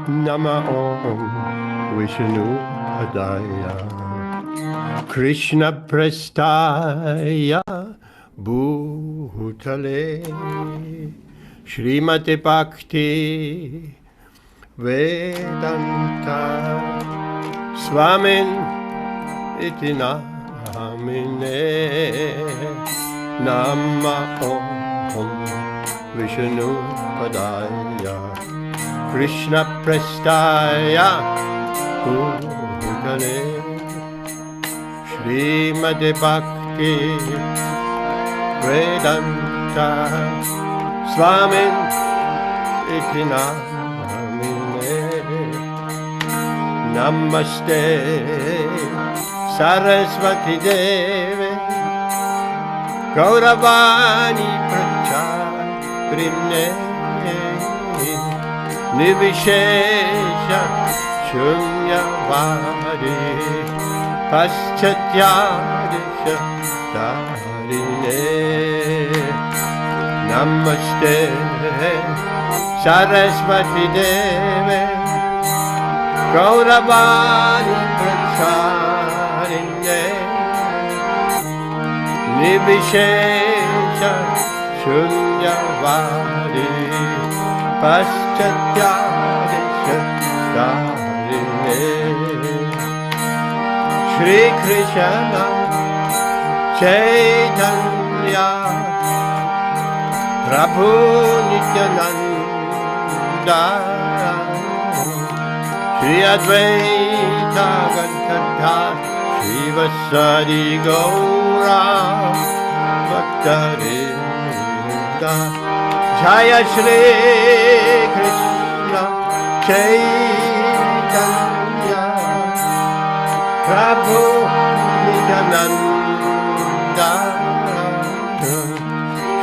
Nama Om Vishnu Padaya Krishna Prestaya Bhutale Srimati Bhakti Vedanta Swamin iti namine Nama Om Vishnu Padaya Krishna Prestaya Bhutale Srimati Bhakti Vedanta Swamin iti namine Namaste Saraswati Deve Gauravani Prachakrine Nivishesha Shunyavadi Paschatyadisha Dharine Namaste Saraswati Deve Gauravani Prachakrine Nivishesha Shunyavadi Paschatyadisha Dharine Shri Krishna Chaitanya Prabhu Nityananda Shri Advaita Gadadhar Shivasari Gaura Bhaktarinda Jaya Shri Krishna Chaitanya Prabhu Nityananda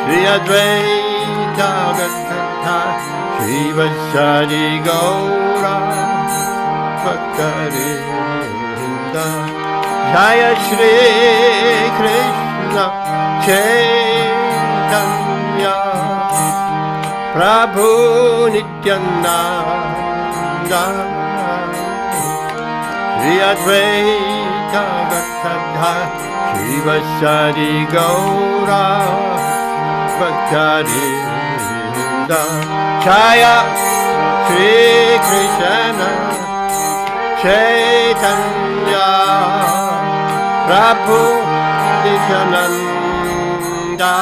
Shri Advaita Gadadhar Shivasari Gaura Bhaktarinda Jaya Shri Krishna Chaitanya Prabhu Nityananda Shri Advaita Gadadhar Shivasari Gaura Bhaktarinda Jaya Shri Krishna Chaitanya Prabhu Nityananda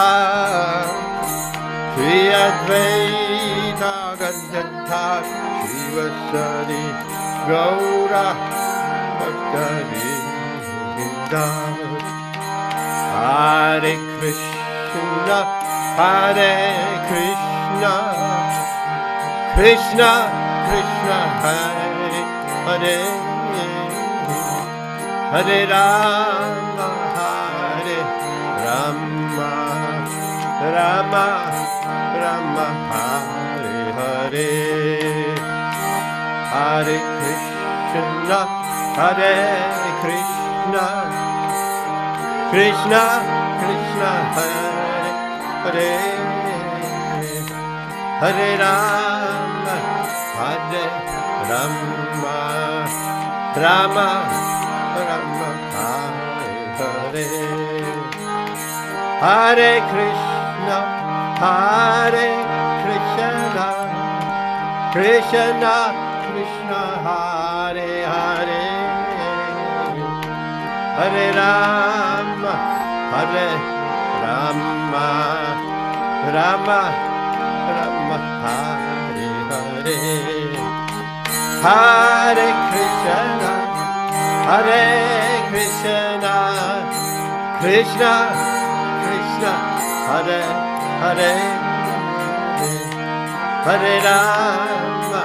Shri Advaita Gadadhar Shivasari Gaura Bhaktarinda Hare Krishna Hare Krishna Krishna Krishna Hare Hare Hare Rama Hare Rama Rama Rama Hare Hare Hare Krishna Hare Krishna Krishna Krishna Hare Hare Hare Rama Hare Rama Rama Rama Hare Hare Hare Krishna Krishna Krishna Hare Hare Hare Rama Rama Rama Hare Hare Hare Krishna Krishna Krishna Hare Hare Hare Rama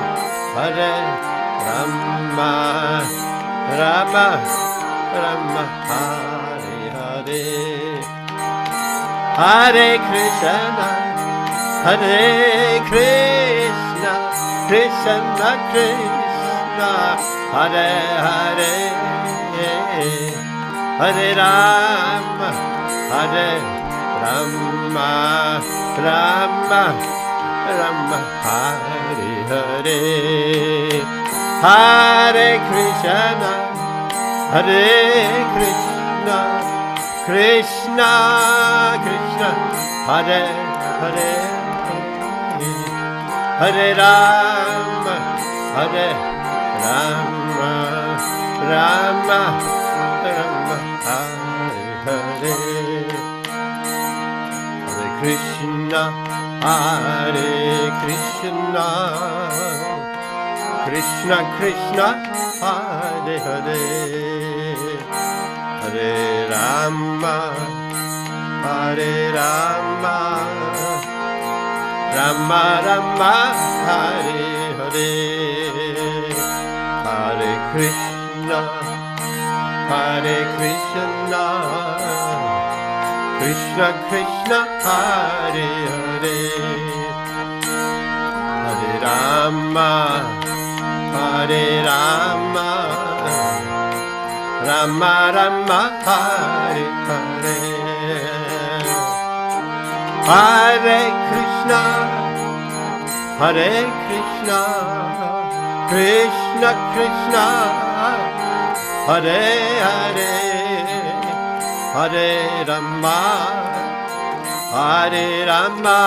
Rama Rama Hare Hare Hare Krishna Krishna Krishna Hare Hare Hare Rama Rama Hare Hare Hare Krishna, Hare Krishna, Krishna Krishna, Hare Hare, Hare Rama, Hare Rama, Rama Rama, Hare Hare, Hare Krishna, Hare Krishna, Krishna Krishna, Hare Hare, Hare Rama, Hare Rama, Rama Rama, Hare Hare, Hare Krishna, Hare Krishna, Krishna Krishna, Hare Hare, Hare Rama, Hare Rama, Rama Rama, Hare Hare, Hare Krishna, Hare Krishna, Krishna Krishna, Hare Hare, Hare Rama, Hare Rama,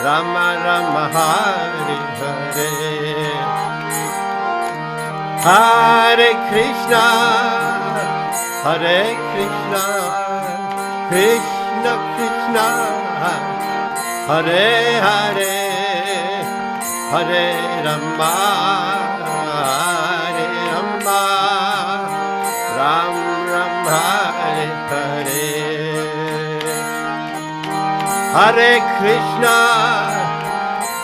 Rama Rama, Hare Hare, Hare Krishna, Hare Krishna, Krishna Krishna, Hare Hare, Hare Rama, Hare Rama, Ram Ram, Hare Hare, Hare Krishna,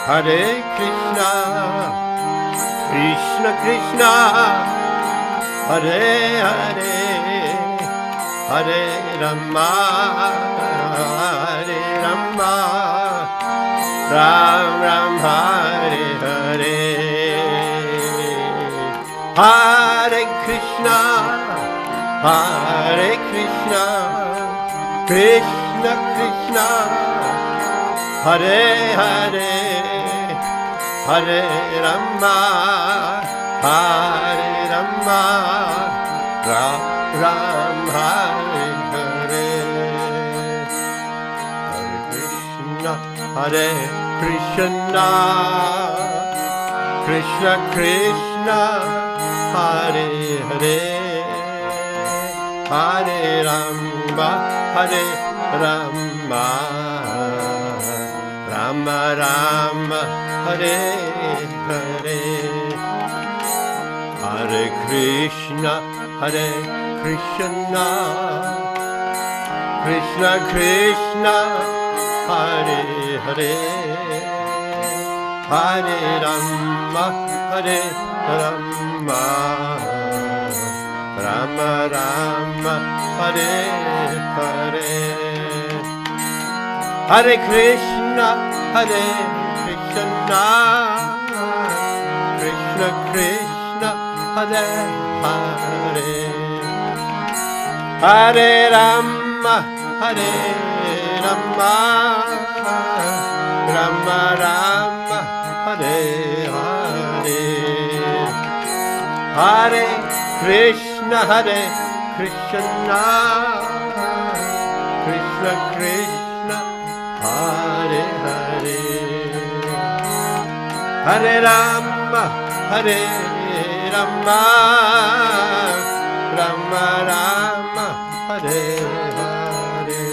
Hare Krishna, Krishna Krishna, Hare Hare, Hare Rama, Hare Rama, Ram Ram, Hare Hare, Hare Krishna, Hare Krishna, Krishna Krishna, Hare Hare, Hare Rama, Hare Rama, Ram Ram, Hare Hare, Hare Krishna, Hare Krishna, Krishna Krishna, Hare Hare, Hare Rama, Hare Rama, Rama Rama, Hare Hare, Hare Krishna, Hare Krishna, Krishna Krishna, Hare Hare, Hare Rama, Hare Rama, Rama Rama, Hare Hare, Hare Krishna, Hare Krishna, Krishna Krishna, Hare Hare, Hare Rama, Hare Rama, Rama Rama, Hare Hare, Hare Krishna, Hare Krishna, Krishna Krishna, Hare Hare, Hare Rama, Hare Rama, Rama Rama, Hare Hare,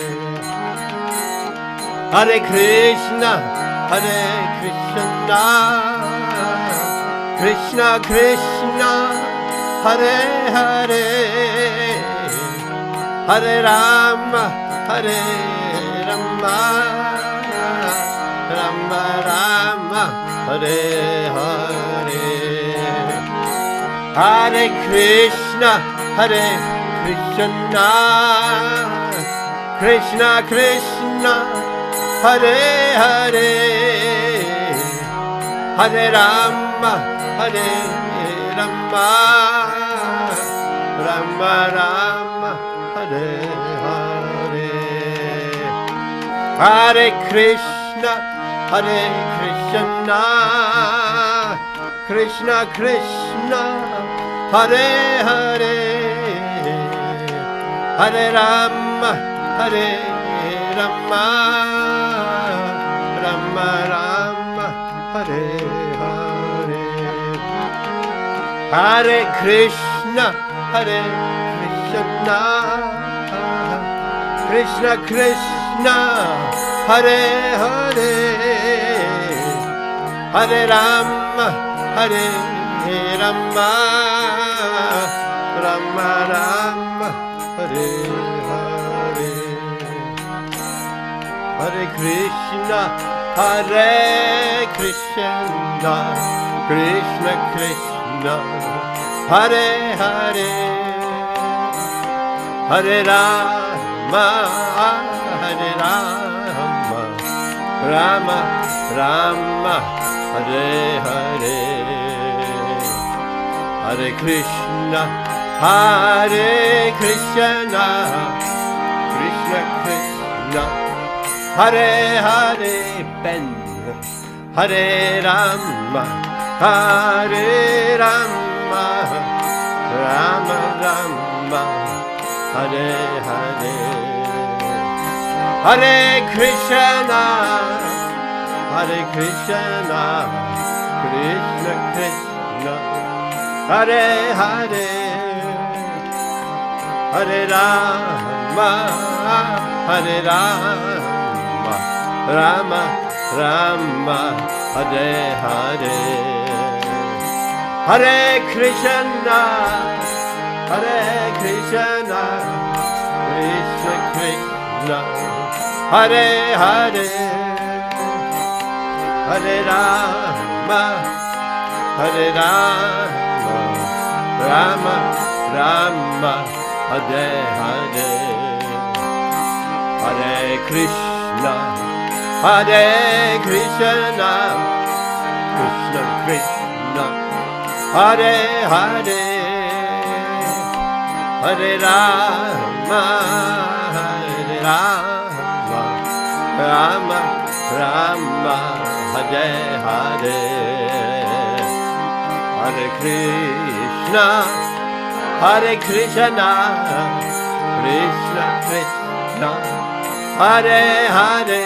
Hare Krishna, Hare Krishna, Krishna Krishna, Hare Hare, Hare Rama, Hare Rama, Rama Rama, Hare Hare, Hare Krishna, Hare Krishna, Krishna Krishna, Hare Hare, Hare Rama, Hare Rama, Rama Rama, Hare Hare, Hare Krishna, Hare Krishna, Krishna Krishna, Hare Hare, Hare Rama, Hare Rama, Rama Rama, Hare Hare, Hare Krishna, Hare Krishna, Krishna Krishna, Hare Hare, Hare Rama, Hare Rama, Rama Rama, Hare Hare, Hare Krishna, Hare Krishna, Krishna Krishna, Hare Hare, Hare Rama, Hare Rama, Rama Rama, Hare Hare, Hare Krishna, Hare Krishna, Krishna Krishna, Hare Hare, Ben, Hare Rama, Hare Rama, Rama Rama, Hare Hare, Hare Krishna, Hare Krishna, Krishna Krishna, Hare Hare, Hare Rama, Hare Rama, Rama Rama, Hare Hare, Hare Krishna, Hare Krishna, Krishna Krishna, Hare Hare, Hare Rama, Hare Rama, Rama Rama, Hare Hare, Hare Krishna, Hare Krishna, Krishna Krishna, Hare Hare, Hare Rama, Hare Rama, Rama Rama, Hare Hare, Hare Krishna, Hare Krishna, Krishna Krishna, Hare Hare,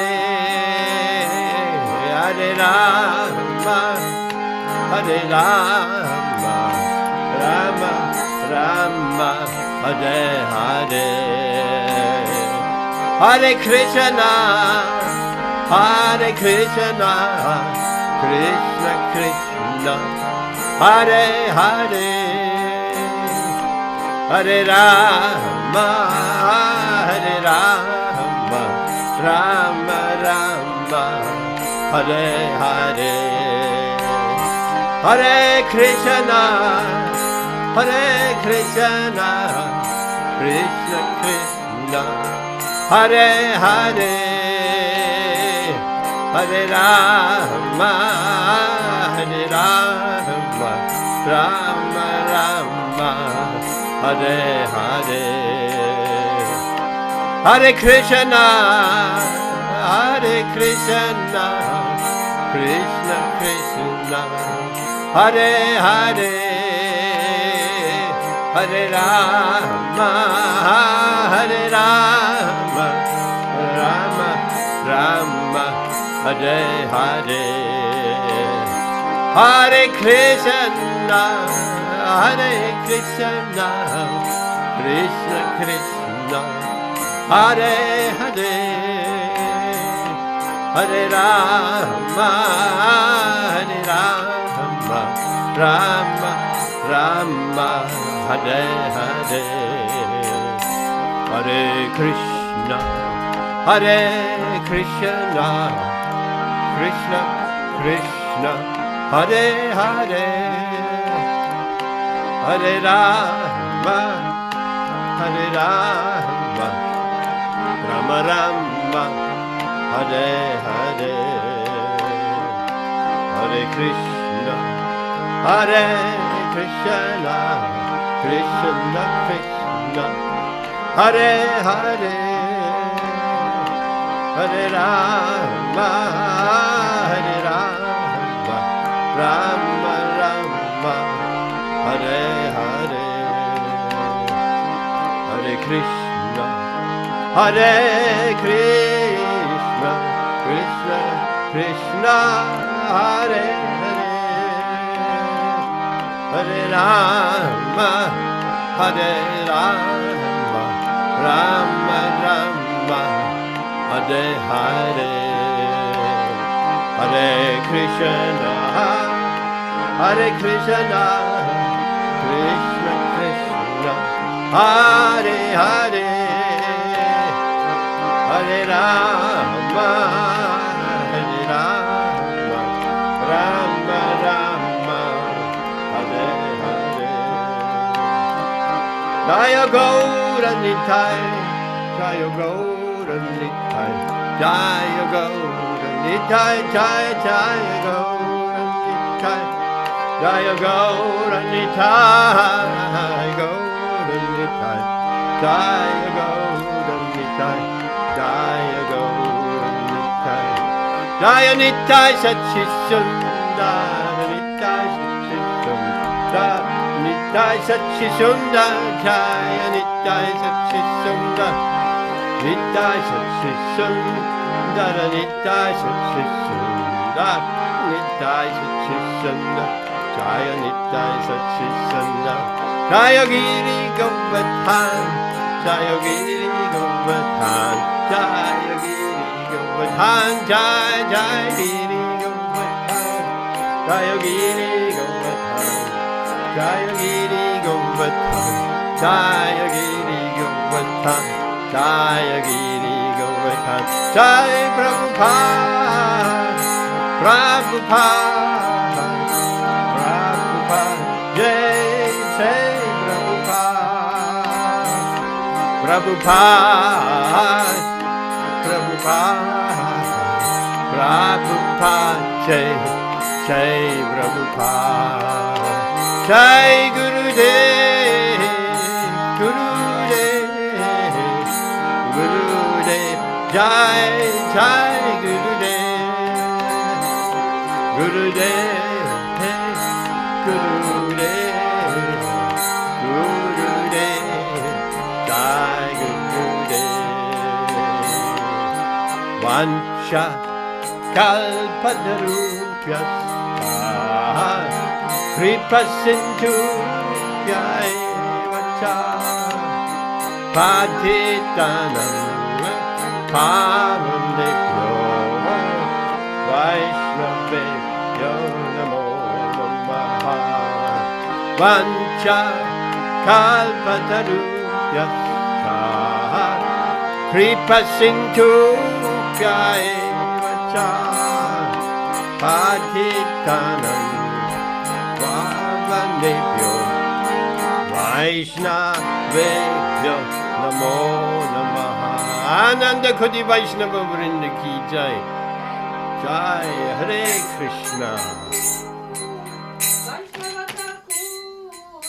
Hare Rama, Hare Rama, Rama Rama, Hare Hare, Hare Krishna, Hare Krishna, Krishna Krishna, Hare Hare, Hare Rama, Hare Rama, Rama Rama, Hare Hare, Hare Krishna, Hare Krishna, Krishna Krishna, Hare Hare, Hare Rama, Hare Rama, Rama Rama, Hare Hare, Hare Krishna, Hare Krishna, Krishna Krishna, Hare Hare, Hare Rama, Hare Rama, Rama Rama, Hare Hare, Hare Krishna, Hare Krishna, Krishna Krishna, Hare Hare, Hare Rama, Hare Rama, Rama Rama, Hare Hare, Hare Krishna, Hare Krishna, Krishna Krishna, Hare Hare, Hare Rama, Hare Rama, Rama Rama, Hare Hare, Hare Krishna, Hare Krishna, Krishna Krishna, Hare Hare, Hare Rama, Hare Rama, Rama Rama, Krishna, Hare Krishna, Krishna Krishna, Hare Hare, Hare Rama, Hare Rama, Rama Rama, Hare Hare, Hare Krishna, Hare Krishna, Krishna Krishna, Hare Hare, Hare Rama, Hare Rama, Rama Rama, Hare Hare. Jaya Gaura Nitai, Jaya Gaura Nitai, Jaya Gaura Nitai, Jaya Jaya Gaura Nitai, Jaya Gaura Nitai, Gaura Nitai, Jaya Gaura Nitai, Jaya Gaura Nitai, Jaya Nitai Sachi Sundara, Nitai Sachi Sundara, Nitai Sachi Sundara, Jaya Nitai Sachi Sundara, Nitai Sachi Sundara, Nitai Sachi Sundara, Nitai Sachi Sundara, Jaya Nitai Sachi Sundara, Jaya Giri Govardhan, Jaya Giri Govardhan, Jaya Giri Govardhan, Jaya Jaya Giri Govardhan, Jaya Giri Govardhan, Jaya Giri Govardhan, Jaya Giri Govardhan, Jaya Giri Govardhan, Jai Prabhupada, Prabhupada, Prabhupada, Jai Jai Prabhupada, Prabhupada, Prabhupada, Prabhupada, Jai Jai Prabhupada, Jai Gurudev, Gurudev, Gurudev, Jai Jai Gurudev, Gurudev, Gurudev, Gurudev, Jai Gurudev. Vancha kalpatarubhyascha kripasintu vacha patitanam pavandebhyo Vaishnavebhyo namo namaha. Vancha kalpatarubhyascha kripasintu vacha patitanam pavandebhyo Vaishnavebhyo namo namaha. Ananda Kodi Vaishnava Vrinda ki jai. Jai Hare Krishna. Vaishnava Thakur,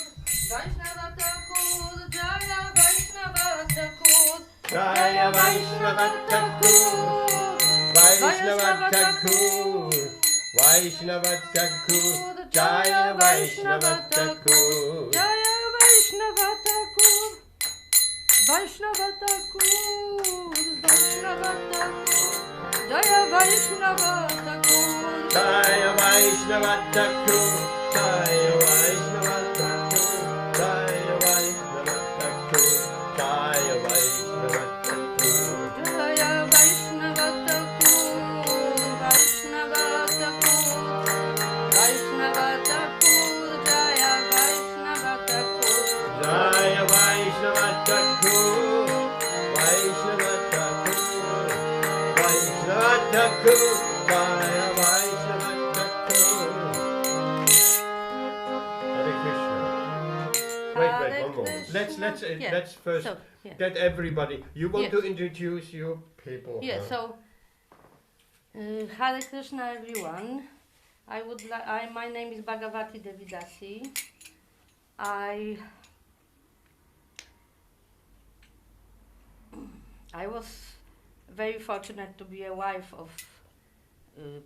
Jaya Vaishnava Thakur, Jaya Vaishnava Thakur, Vaishnava Thakur, Vaishnava Thakur, Jaya Vaishnava Thakur, Jaya Vaishnava Thakur, Vaishnava Thakur, Vaishnava Thakur, Jaya Vaishnava Thakur, Jaya Vaishnava Thakur, Jaya Vaishnava Thakur, Jaya Vaishnava Thakur, Jaya Vaishnava Thakur, Jaya Vaishnava Thakur, Vaishnava Thakur, Vaishnava Thakur, Jaya Vaishnava Thakur, Jaya Vaishnava Thakur, Vaishnava Thakur, Vaishnava Thakur, Jaya Vaishnava Thakur. Hare Krishna. Wait, one more. Let's first get everybody. You want to introduce your people? Yes, so Hare Krishna everyone. My name is Bhagavati Devidasi. I was very fortunate to be a wife of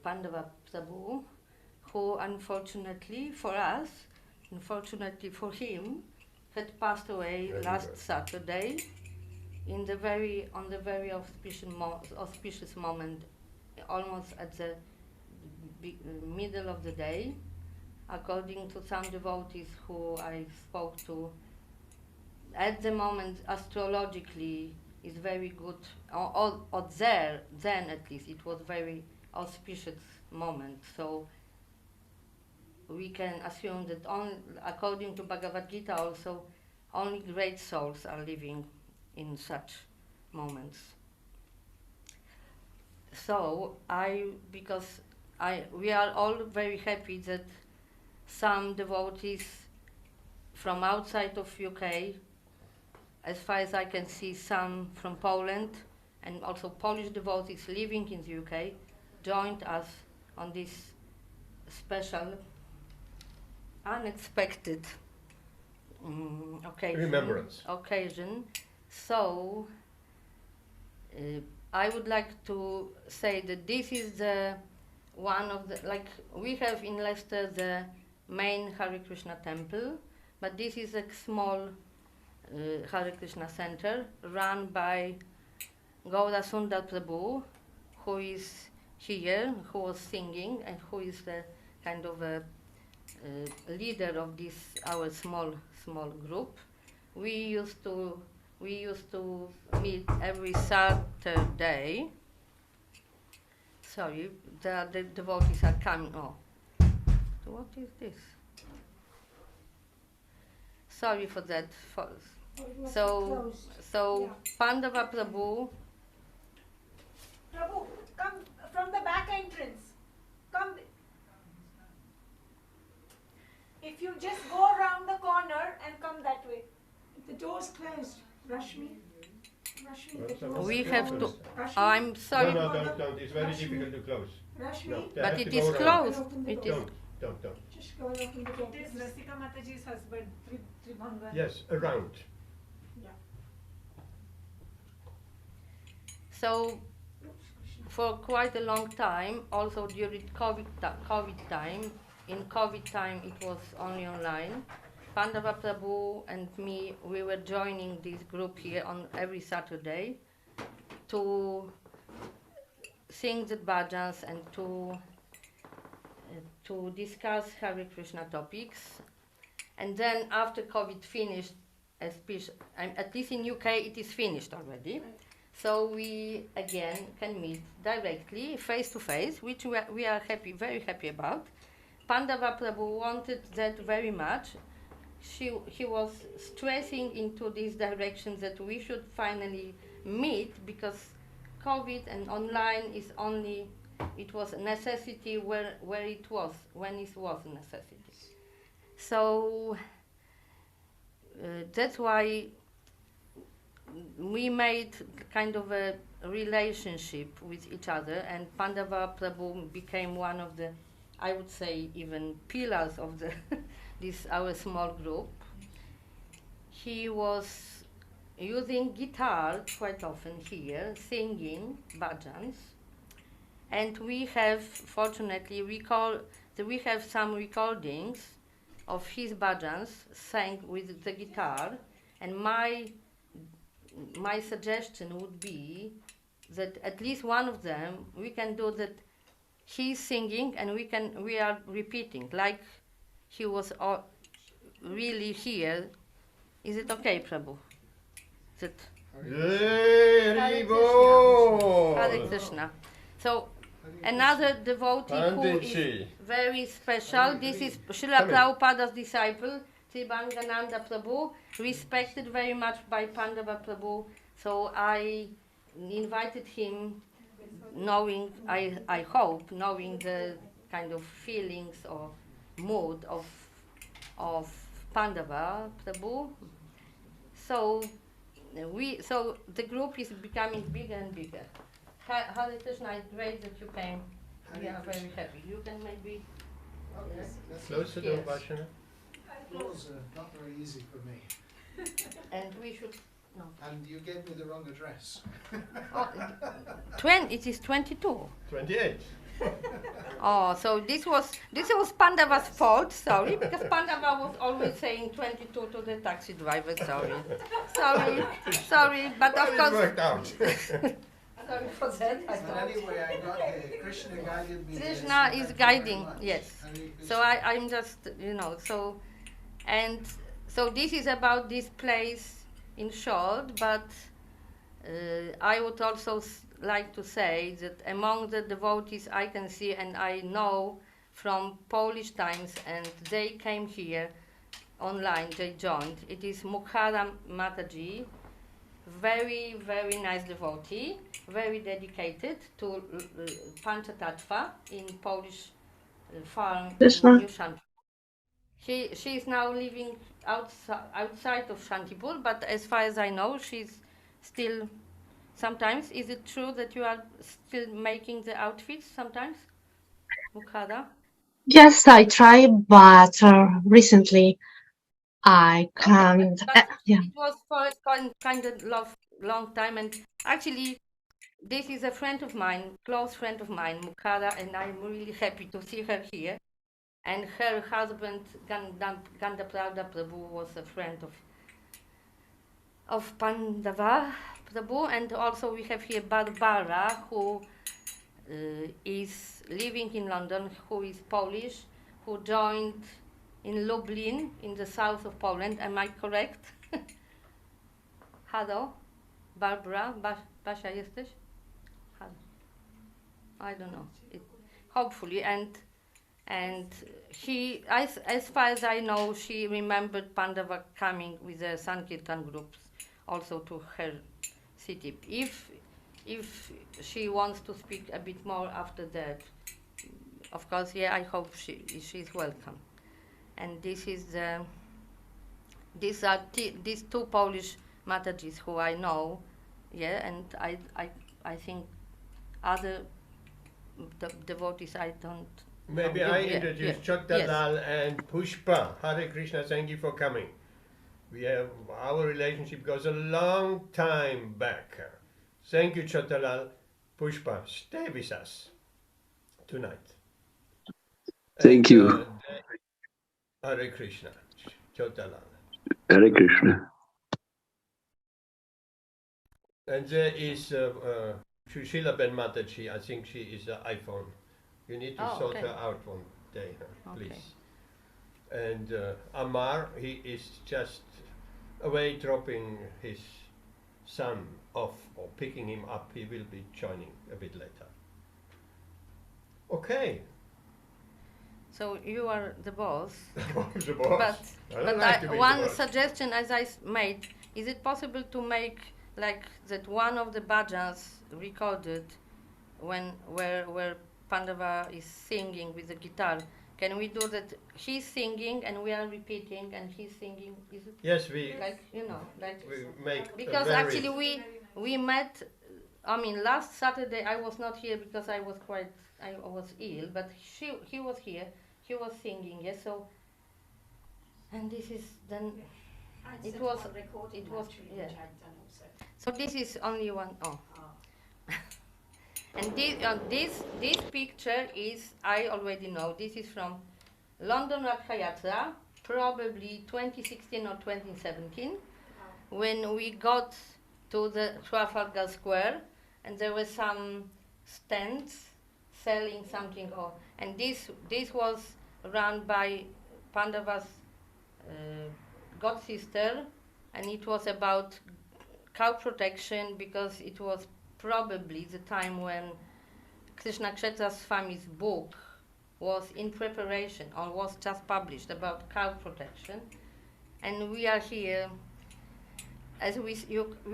Pandava Prabhu, who unfortunately for us, unfortunately for him, had passed away last Saturday on the very auspicious moment, almost at the middle of the day, according to some devotees who I spoke to, at the moment astrologically is very good, or there, then at least it was very auspicious moment. So we can assume that according to Bhagavad Gita also, only great souls are living in such moments. So we are all very happy that some devotees from outside of UK, as far as I can see, some from Poland, and also Polish devotees living in the UK, joined us on this special, unexpected occasion. So I would like to say that this is the one of the, like we have in Leicester the main Hare Krishna temple, but this is a small Hare Krishna Centre run by Gauranga Sundara Prabhu, who is here, who was singing, and who is the kind of a leader of this our small group. We used to meet every Saturday. Sorry, the devotees are coming. Oh, so what is this? Sorry for that. So yeah. Pandava Prabhu. Prabhu, come from the back entrance. Come. If you just go around the corner and come that way. The door's closed. Rashmi. We have to. I'm sorry. No, don't. It's very difficult to close. Rashmi. No, but it is closed. It is. Don't. Just go and open the door. It is Rasika Mataji's husband, Tribhangananda. Yes, around. Yeah. So, for quite a long time, also during COVID time, in COVID time it was only online. Pandava Prabhu and me, we were joining this group here on every Saturday to sing the bhajans and to discuss Hare Krishna topics. And then after COVID finished, at least in UK it is finished already. So we again can meet directly, face to face, which we are very happy about. Pandava Prabhu wanted that very much. He was stressing into this direction that we should finally meet, because COVID and online is only, it was a necessity when it was a necessity. So that's why we made kind of a relationship with each other, and Pandava Prabhu became one of the, I would say, even pillars of the our small group. He was using guitar quite often here, singing bhajans, and we have, fortunately, we have some recordings of his bhajans sang with the guitar, and my suggestion would be that at least one of them we can do that. He's singing and we are repeating like he was really here. Is it okay, Prabhu? Is it? Hare Krishna. So another devotee who is very special. This is Srila Prabhupada's disciple, Tribhangananda Prabhu, respected very much by Pandava Prabhu. So I invited him, knowing, I hope, knowing the kind of feelings or mood of Pandava Prabhu. So the group is becoming bigger and bigger. Hare Krishna, it's great that you came. We are very happy. You can maybe close the door, Bashana. Floors are not very easy for me. And we should. No. And you gave me the wrong address. It is 22. 28. Oh, so this was Pandava's fault. Sorry, because Pandava was always saying 22 to the taxi driver. Sorry, but of It course. worked out. Sorry for that. But anyway, I got here. Krishna guided me. Krishna is guiding. Yes. Hare Krishna. So I'm just so this is about this place in short, but I would also like to say that among the devotees I can see and I know from Polish times, and they came here online, they joined. It is Mukhara Mataji, very, very nice devotee, very dedicated to Panchatattva in Polish farm in New Shantipur. She is now living outside of Shantipur, but as far as I know, she's still. Sometimes, is it true that you are still making the outfits sometimes, Mukhara? Yes, I tried, but recently I can't. Yeah. It was for a kind of long time, and actually, this is a friend of mine, close friend of mine, Mukhara, and I'm really happy to see her here. And her husband, Pandava Prabhu, was a friend of Pandava Prabhu, and also we have here Barbara, who is living in London, who is Polish, who joined in Lublin, in the south of Poland. Am I correct? Hello, Barbara, Basia jesteś? Hello. I don't know. Hopefully, and she, as far as I know, she remembered Pandava coming with the Sankirtan groups also to her city. If she wants to speak a bit more after that, of course, yeah, I hope she's welcome. And these are these two Polish Matajis who I know, yeah, and I think other devotees I don't. Maybe I introduce Chottalal and Pushpa. Hare Krishna, thank you for coming. Our relationship goes a long time back. Thank you, Chottalal. Pushpa, stay with us tonight. Thank you. Hare Krishna, Chottalal. Hare Krishna. And there is Shushila Ben Mataji. I think she is the iPhone. You need to sort her out one day, please. Okay. And Amar, he is just away dropping his son off or picking him up. He will be joining a bit later. Okay. So you are the boss. The boss. But one suggestion, as I made, is it possible to make like that one of the bhajans recorded where Pandava is singing with the guitar? Can we do that? He's singing and we are repeating, and he's singing. Is it? Yes, we. Like we make. Because actually we met. I mean, last Saturday I was not here because I was ill, but he was here. He was singing. Yes, so. And this is then. It was. Yeah. So this is only one. Oh. And this picture is, I already know, this is from London Rathayatra, probably 2016 or 2017, when we got to the Trafalgar Square, and there were some stands selling something, and this was run by Pandava's god sister, and it was about cow protection, because it was probably the time when Krishna Ksetra Swami's book was in preparation or was just published about cow protection. And we are here, as we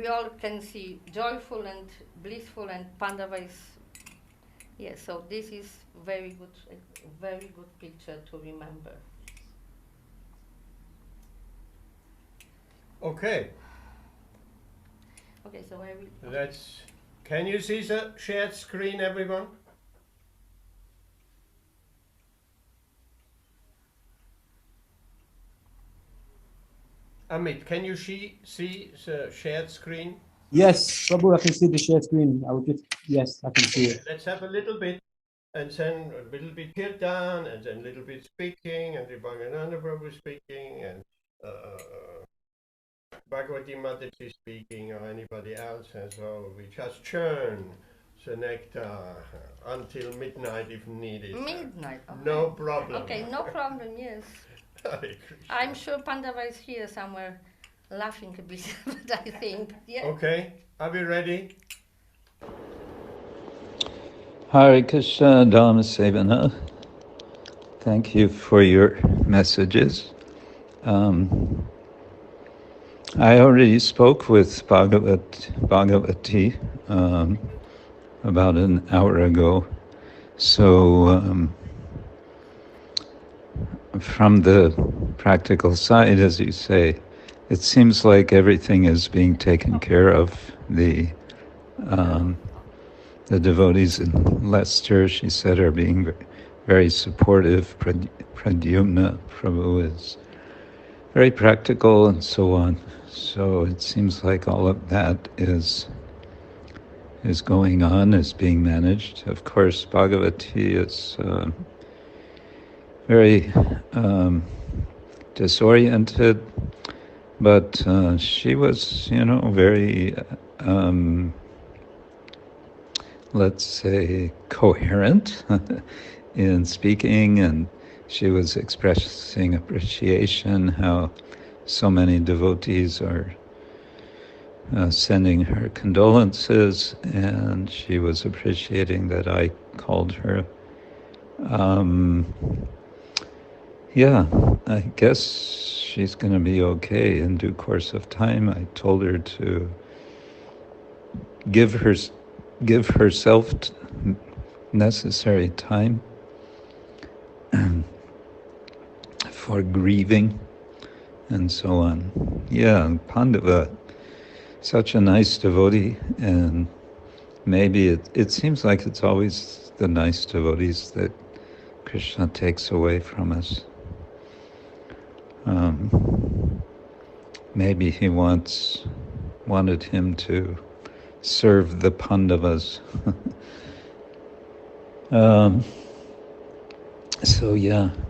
all can see, joyful and blissful, and Pandava is, yes, so this is a very good picture to remember. Okay. Okay, so I will. Can you see the shared screen, everyone? Amit, can you see the shared screen? Yes, Prabhu, I can see the shared screen. Yes, I can see it. Let's have a little bit and then a little bit kirtan, and then a little bit speaking, and Tribhangananda Prabhu speaking, and Bhagavati Mataji speaking, or anybody else, and so we just churn the nectar until midnight if needed. Midnight. Okay. No problem. Okay, no problem. Yes. Hare Krishna. I'm sure Pandava is here somewhere, laughing a bit, but I think, yeah. Okay, are we ready? Hare Krishna Dhamma Sevana. Thank you for your messages. I already spoke with Bhagavati about an hour ago. So from the practical side, as you say, it seems like everything is being taken care of. The devotees in Leicester, she said, are being very supportive. Pradyumna Prabhu is very practical and so on. So it seems like all of that is going on, is being managed. Of course, Bhagavati is very disoriented, but she was, very let's say, coherent in speaking, and she was expressing appreciation how so many devotees are sending her condolences, and she was appreciating that I called her. I guess she's going to be okay in due course of time. I told her to give herself necessary time for grieving and so on. Pandava, such a nice devotee, and maybe it seems like it's always the nice devotees that Krishna takes away from us. Maybe he wanted him to serve the Pandavas.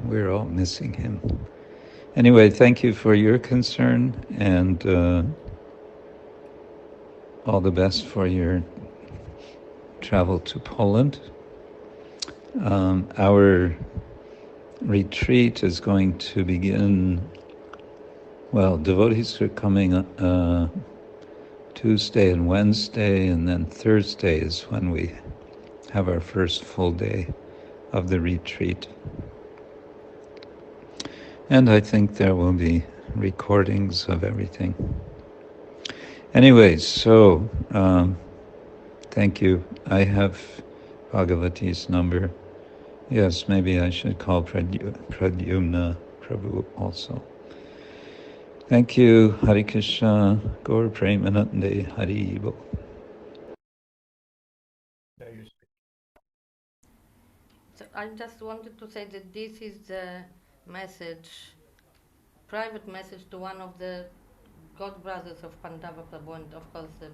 We're all missing him. Anyway, thank you for your concern, and all the best for your travel to Poland. Our retreat is going to begin, devotees are coming Tuesday and Wednesday, and then Thursday is when we have our first full day of the retreat. And I think there will be recordings of everything. Anyway, so thank you. I have Bhagavati's number. Yes, maybe I should call Pradyumna Prabhu also. Thank you. Hare Krishna. Gaur Premanande Hari Bo. So I just wanted to say that this is the message, private message to one of the god brothers of Pandava Prabhu, and of course the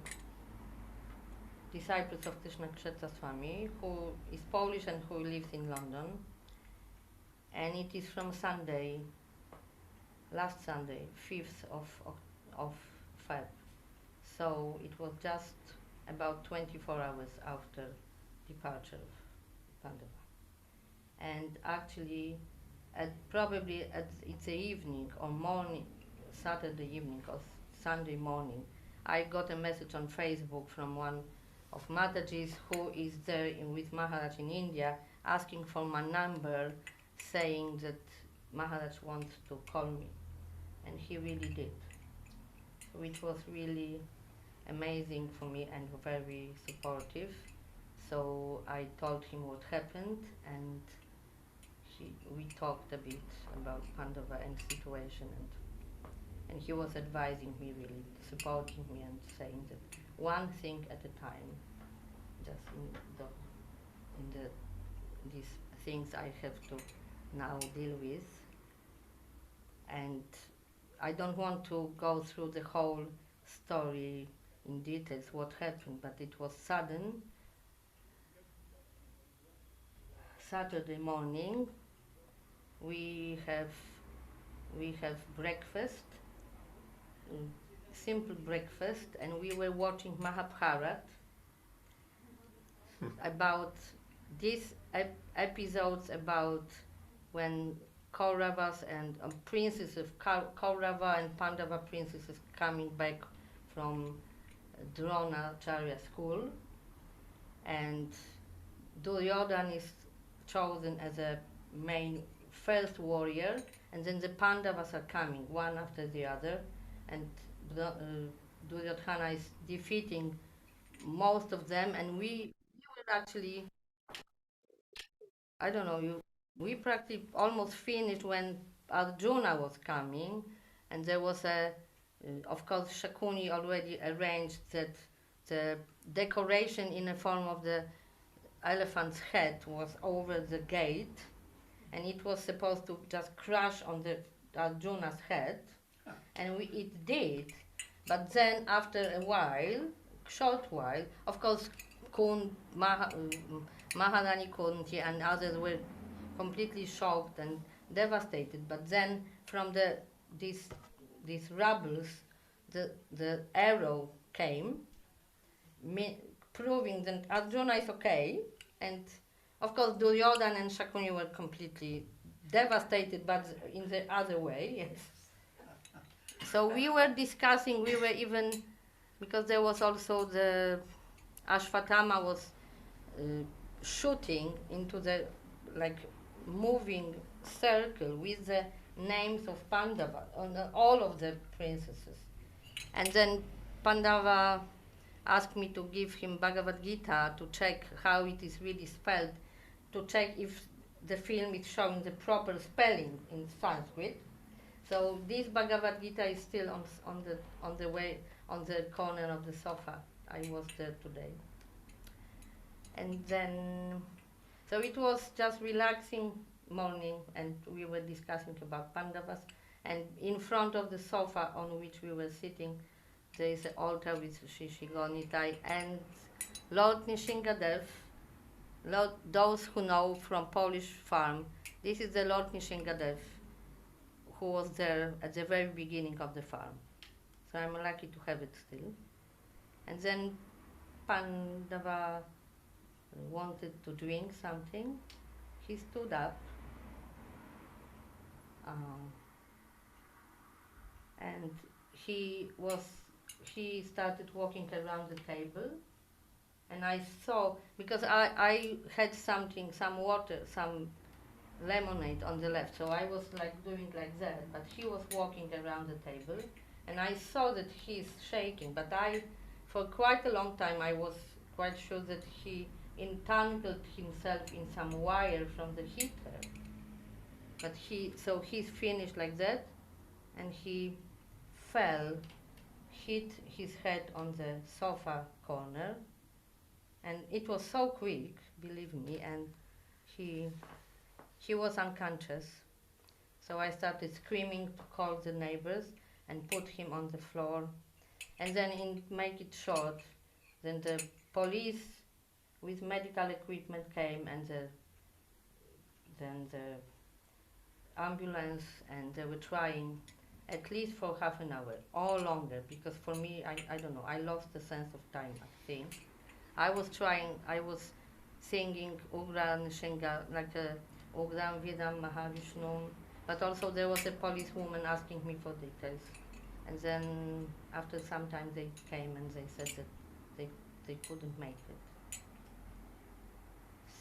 disciples of Ksetra Swami, who is Polish and who lives in London. And it is from Sunday, last Sunday, 5th of Feb. So it was just about 24 hours after departure of Pandava. And actually, it's the evening or morning, Saturday evening or Sunday morning, I got a message on Facebook from one of Matajis who is there with Maharaj in India, asking for my number, saying that Maharaj wants to call me. And he really did. Which was really amazing for me and very supportive. So I told him what happened, and we talked a bit about Pandava and situation, and he was advising me, really supporting me, and saying that one thing at a time, just in these things I have to now deal with. And I don't want to go through the whole story in details what happened, but it was sudden. Saturday morning we have breakfast, simple breakfast, and we were watching Mahabharata about these episodes about when Kauravas and princes of Kaurava and Pandava princesses coming back from Dronacharya school, and Duryodhana is chosen as a main first warrior, and then the Pandavas are coming one after the other, and Duryodhana is defeating most of them, and we were actually, I don't know, we practically almost finished when Arjuna was coming, and there was of course, Shakuni already arranged that the decoration in the form of the elephant's head was over the gate, and it was supposed to just crash on the Arjuna's head, and it did. But then after a while, short while, of course, Maharani Kunti and others were completely shocked and devastated. But then from these rebels, the arrow came, proving that Arjuna is okay, and of course Duryodhana and Shakuni were completely devastated, but in the other way, yes. So we were discussing, we were even, because there was also the Ashwatthama was shooting into the moving circle with the names of Pandava, on all of the princesses. And then Pandava asked me to give him Bhagavad Gita to check how it is really spelled, to check if the film is showing the proper spelling in Sanskrit. So this Bhagavad Gita is still on the way, on the corner of the sofa. I was there today. And then, so it was just relaxing morning, and we were discussing about Pandavas, and in front of the sofa on which we were sitting, there is an altar with Shri Gonitai and Lord Nishingadev. Those who know from Polish farm, this is the Lord Nishingadev who was there at the very beginning of the farm. So I'm lucky to have it still. And then Pandava wanted to drink something. He stood up and he started walking around the table, and I saw, because I had some water, some lemonade on the left, so I was doing like that, but he was walking around the table, and I saw that he's shaking, but for quite a long time I was quite sure that he entangled himself in some wire from the heater. But he's finished like that, and he fell, hit his head on the sofa corner, and it was so quick, believe me, and he was unconscious. So I started screaming to call the neighbors and put him on the floor. And then, make it short, then the police with medical equipment came, and then the ambulance, and they were trying at least for half an hour or longer, because for me, I don't know, I lost the sense of time, I think. I was singing Ugra Nishinga, Ugram Vidam Mahavishnu, but also there was a policewoman asking me for details. And then after some time they came and they said that they couldn't make it.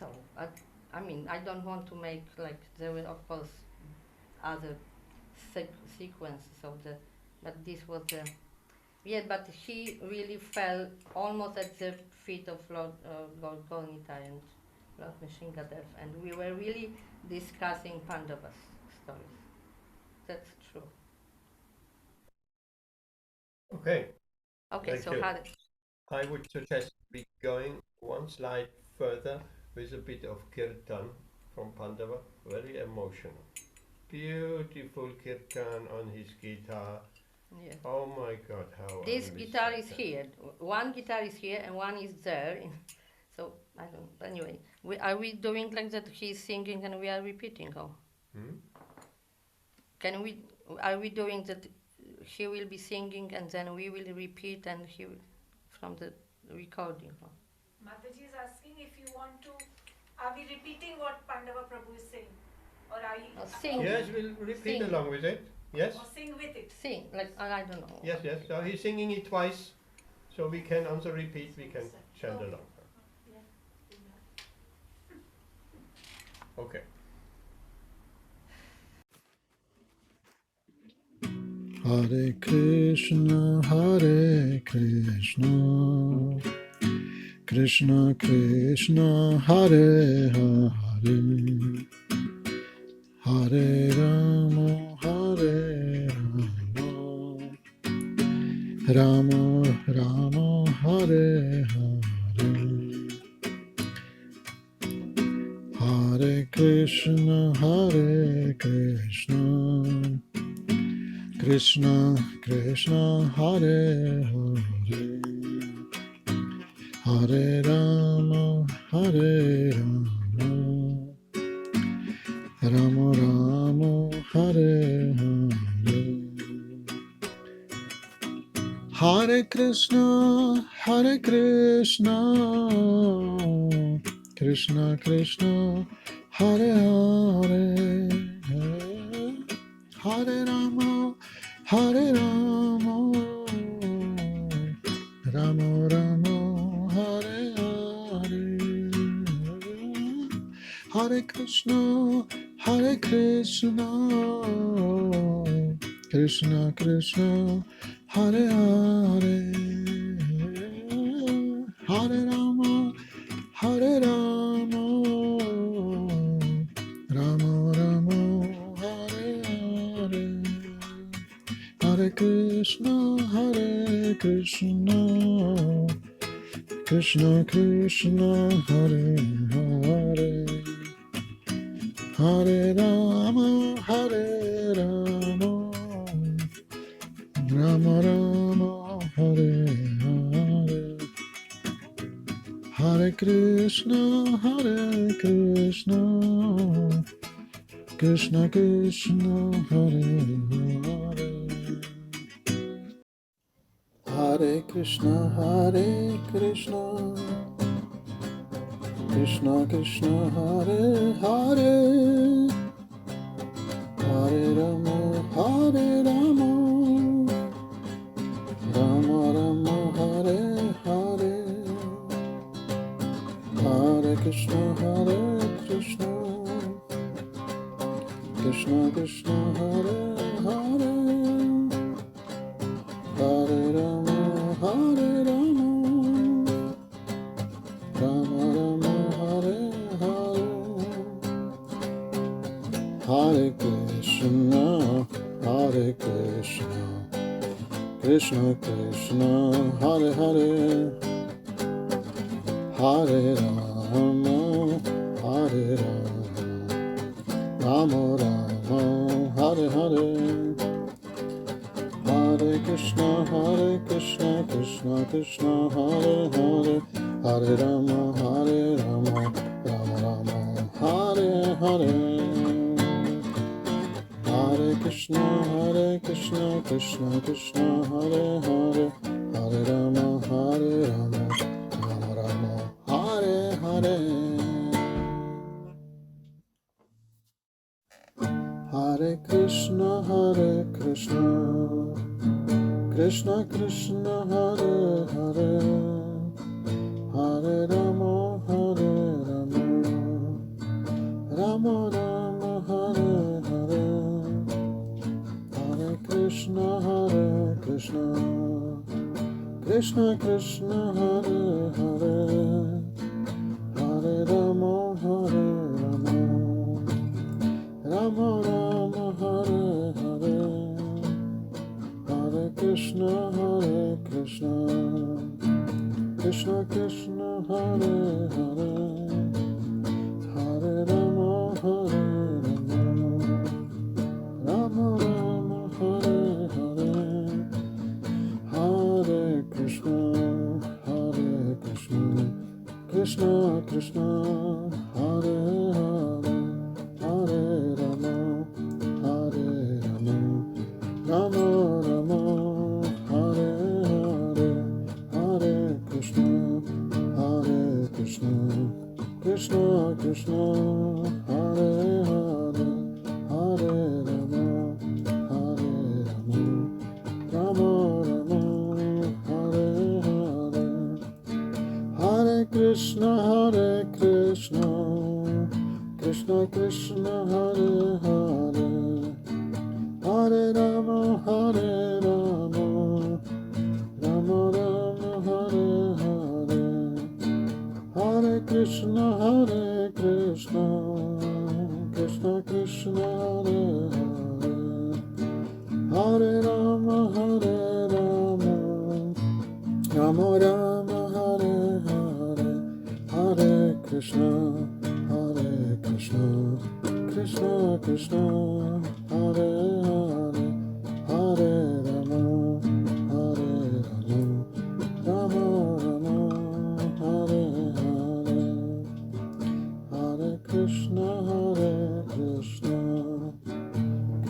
So, I don't want to make, there were of course other sequences of but this was but he really fell almost at the feet of Lord Gonitai and Lord Nishingadev, and we were really discussing Pandava's stories. That's true. Okay. Okay, Thank so you. Hare. I would suggest we going one slide further with a bit of Kirtan from Pandava, very emotional. Beautiful Kirtan on his guitar. Yeah. Oh my God, how This I miss guitar that. is here. One guitar is here and one is there. So I don't. Anyway, are we doing like that? He's singing and we are repeating. Oh, can we? Are we doing that? He will be singing and then we will repeat and he will, from the recording. Oh. Mataji is asking if you want to. Are we repeating what Pandava Prabhu is saying, or are you? Sing. Yes, we'll repeat Sing. along with it. Yes. Or sing with it. Sing like I don't know. Yes, yes. So he's singing it twice, so we can also repeat. We can chant along. Okay. Hare Krishna, Krishna Krishna, Hare Hare, Hare Rama, Rama Rama, Hare Hare, Hare Krishna, Krishna Krishna, Hare Hare, Hare Rama, Rama Rama, Hare Hare, Hare Krishna, Krishna Krishna, Hare Hare, Hare Rama, Rama Rama, Hare Hare, Hare Krishna, Krishna Krishna, Hare Hare, Hare Rama, Rama Rama, Hare Hare, Hare Krishna, Krishna Krishna, Hare Hare, Hare Rama, Rama Rama, Hare Hare, Hare Krishna, Krishna Krishna, Hare Hare, Hare Krishna, Krishna Krishna, Hare Hare, Hare Rama, Rama Rama, Hare Hare, Hare Krishna, Krishna Krishna, Hare Hare, Hare Rama, Rama Rama, Hare Hare, Hare Krishna, Krishna Krishna, Hare Hare, Hare Rama, Rama Rama, Hare Hare, Hare Krishna, Krishna Krishna, Hare Hare, Hare Rama, Rama Rama, Hare Hare, Hare Krishna, Krishna Krishna, Hare Hare, Hare Rama, Rama Rama, Hare Hare, Hare Krishna, Krishna Krishna, Hare Hare, Hare Rama, Rama Rama, Hare Hare, Hare Krishna, Krishna Krishna, Hare Hare, Hare Rama, Rama Rama, Hare Hare, Hare Krishna, Krishna Krishna, Hare Hare, Hare Rama, Rama Rama, Hare Hare, Hare Krishna, Krishna Krishna, Hare Hare, Hare Rama, Hare Rama, Rama Rama, Hare Hare, Hare Krishna, Krishna Krishna, Hare Hare, Hare Rama, Hare Rama, Rama Rama, Hare Hare, Hare Krishna, Krishna Krishna, Hare Hare, Hare Rama, Hare Rama, Rama Rama, Hare Hare, Hare Krishna, Krishna Krishna, Hare Hare, Hare Rama, Hare Rama, Rama Rama, Hare Hare, Hare Krishna, Krishna Krishna, Hare Hare, Hare Rama, Hare Rama, Rama Rama, Hare Hare, Hare Krishna,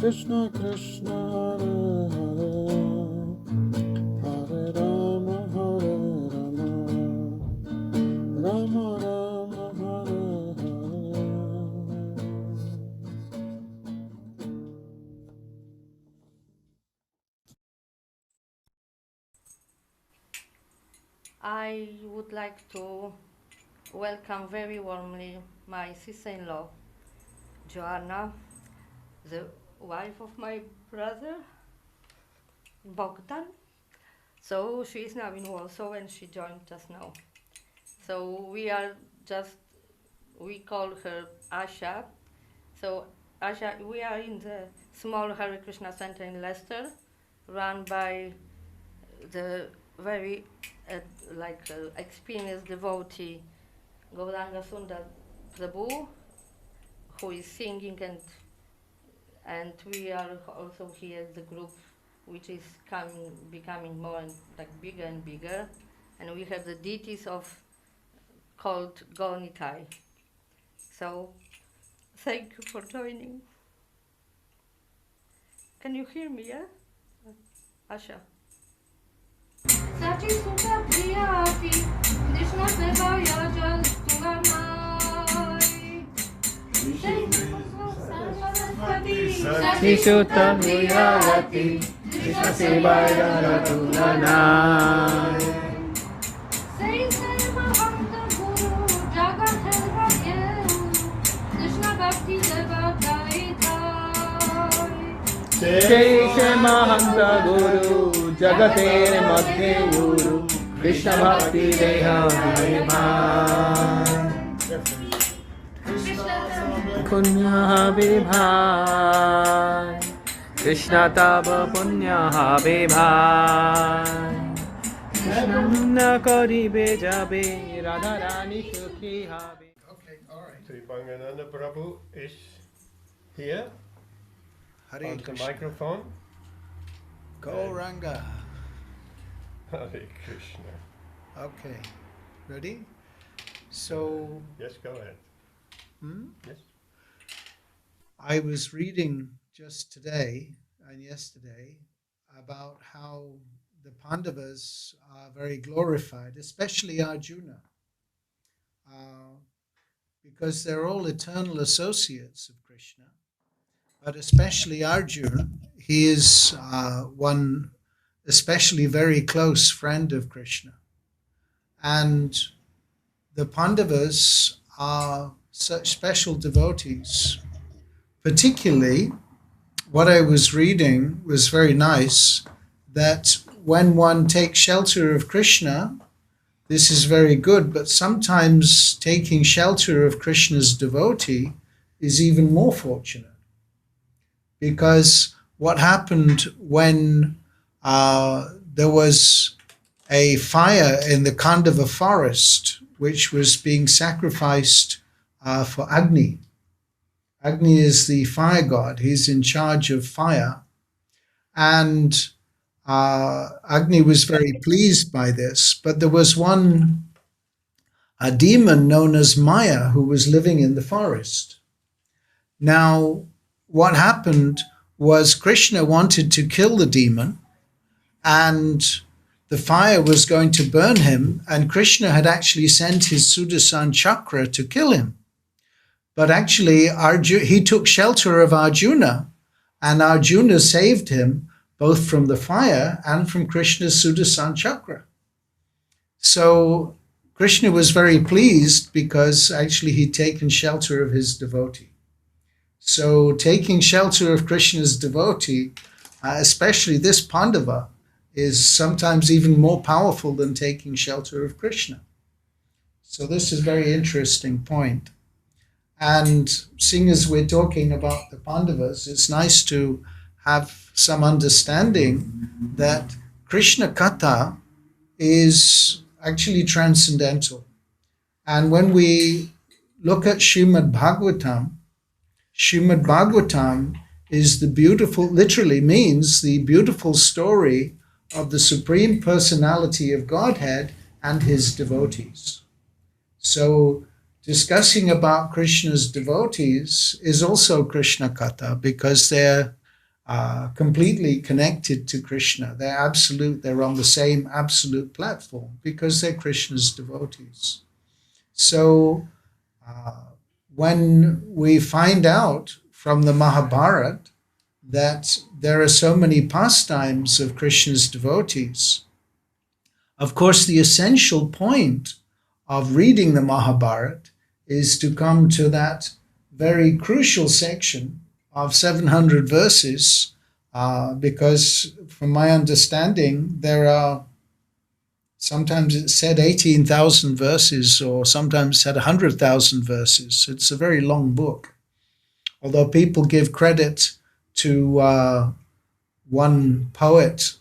Krishna Krishna, Hare Hare, Hare Rama, Hare Rama, Rama Rama, Hare Hare. I would like to welcome very warmly my sister-in-law, Joanna, the wife of my brother, Bogdan. So she is now in Warsaw and she joined just now. So we call her Asha. So Asha, we are in the small Hare Krishna Centre in Leicester, run by the very experienced devotee Gauranga Sundara Prabhu, who is singing, and we are also here the group which is becoming more and bigger and bigger, and we have the deities called Gaurnitai. So thank you for joining. Can you hear me, yeah? Asha. Sati Sutta Priyati, Krishna Devaya Jal Tulanai. Sati Sutta Priyati, Krishna Devaya Jal Tulanai. Say Mahanta Guru, Jagat Helvadye, Krishna Bhakti Devadai. Jai Mahanta Guru, Jagate Madhe Guru, Krishna Bhakti Deha Vibhan. Punya Vibhan, Krishna Tava Punya Vibhan. Krishna Karibe Jabe, Radharani Sukhi Habe. Okay, all right. Tribhangananda Prabhu is here. Hare on the Krishna. microphone. Gauranga. Hare Krishna. Okay, ready? So, Yes, go ahead. Yes. I was reading just today and yesterday about how the Pandavas are very glorified, especially Arjuna, because they're all eternal associates of Krishna. But especially Arjuna, he is one especially very close friend of Krishna. And the Pandavas are such special devotees. Particularly, what I was reading was very nice, that when one takes shelter of Krishna, this is very good, but sometimes taking shelter of Krishna's devotee is even more fortunate. Because what happened when there was a fire in the Pandava forest, which was being sacrificed for Agni. Agni is the fire god. He's in charge of fire. And Agni was very pleased by this. But there was one a demon known as Maya who was living in the forest. Now, what happened was Krishna wanted to kill the demon, and the fire was going to burn him, and Krishna had actually sent his Sudarshan chakra to kill him. But actually, he took shelter of Arjuna, and Arjuna saved him both from the fire and from Krishna's Sudarshan chakra. So Krishna was very pleased because actually he'd taken shelter of his devotee. So taking shelter of Krishna's devotee, especially this Pandava, is sometimes even more powerful than taking shelter of Krishna. So this is a very interesting point. And seeing as we're talking about the Pandavas, it's nice to have some understanding that Krishna Katha is actually transcendental. And when we look at Srimad Bhagavatam is the beautiful, literally means the beautiful story of the Supreme Personality of Godhead and his devotees. So discussing about Krishna's devotees is also Krishna Katha because they're completely connected to Krishna. They're absolute, they're on the same absolute platform because they're Krishna's devotees. So when we find out from the Mahabharata that there are so many pastimes of Krishna's devotees, of course the essential point of reading the Mahabharata is to come to that very crucial section of 700 verses, because from my understanding, there are, sometimes it's said 18,000 verses, or sometimes said 100,000 verses. It's a very long book. Although people give credit to one poet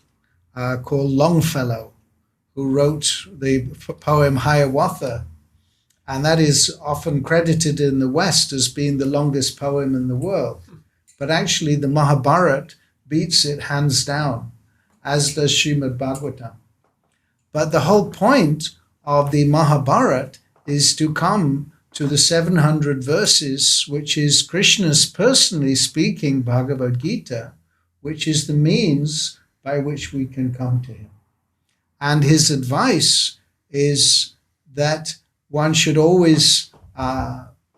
called Longfellow, who wrote the poem Hiawatha, and that is often credited in the West as being the longest poem in the world. But actually the Mahabharata beats it hands down, as does Srimad Bhagavatam. But the whole point of the Mahabharata is to come to the 700 verses, which is Krishna's personally speaking Bhagavad Gita, which is the means by which we can come to him. And his advice is that one should always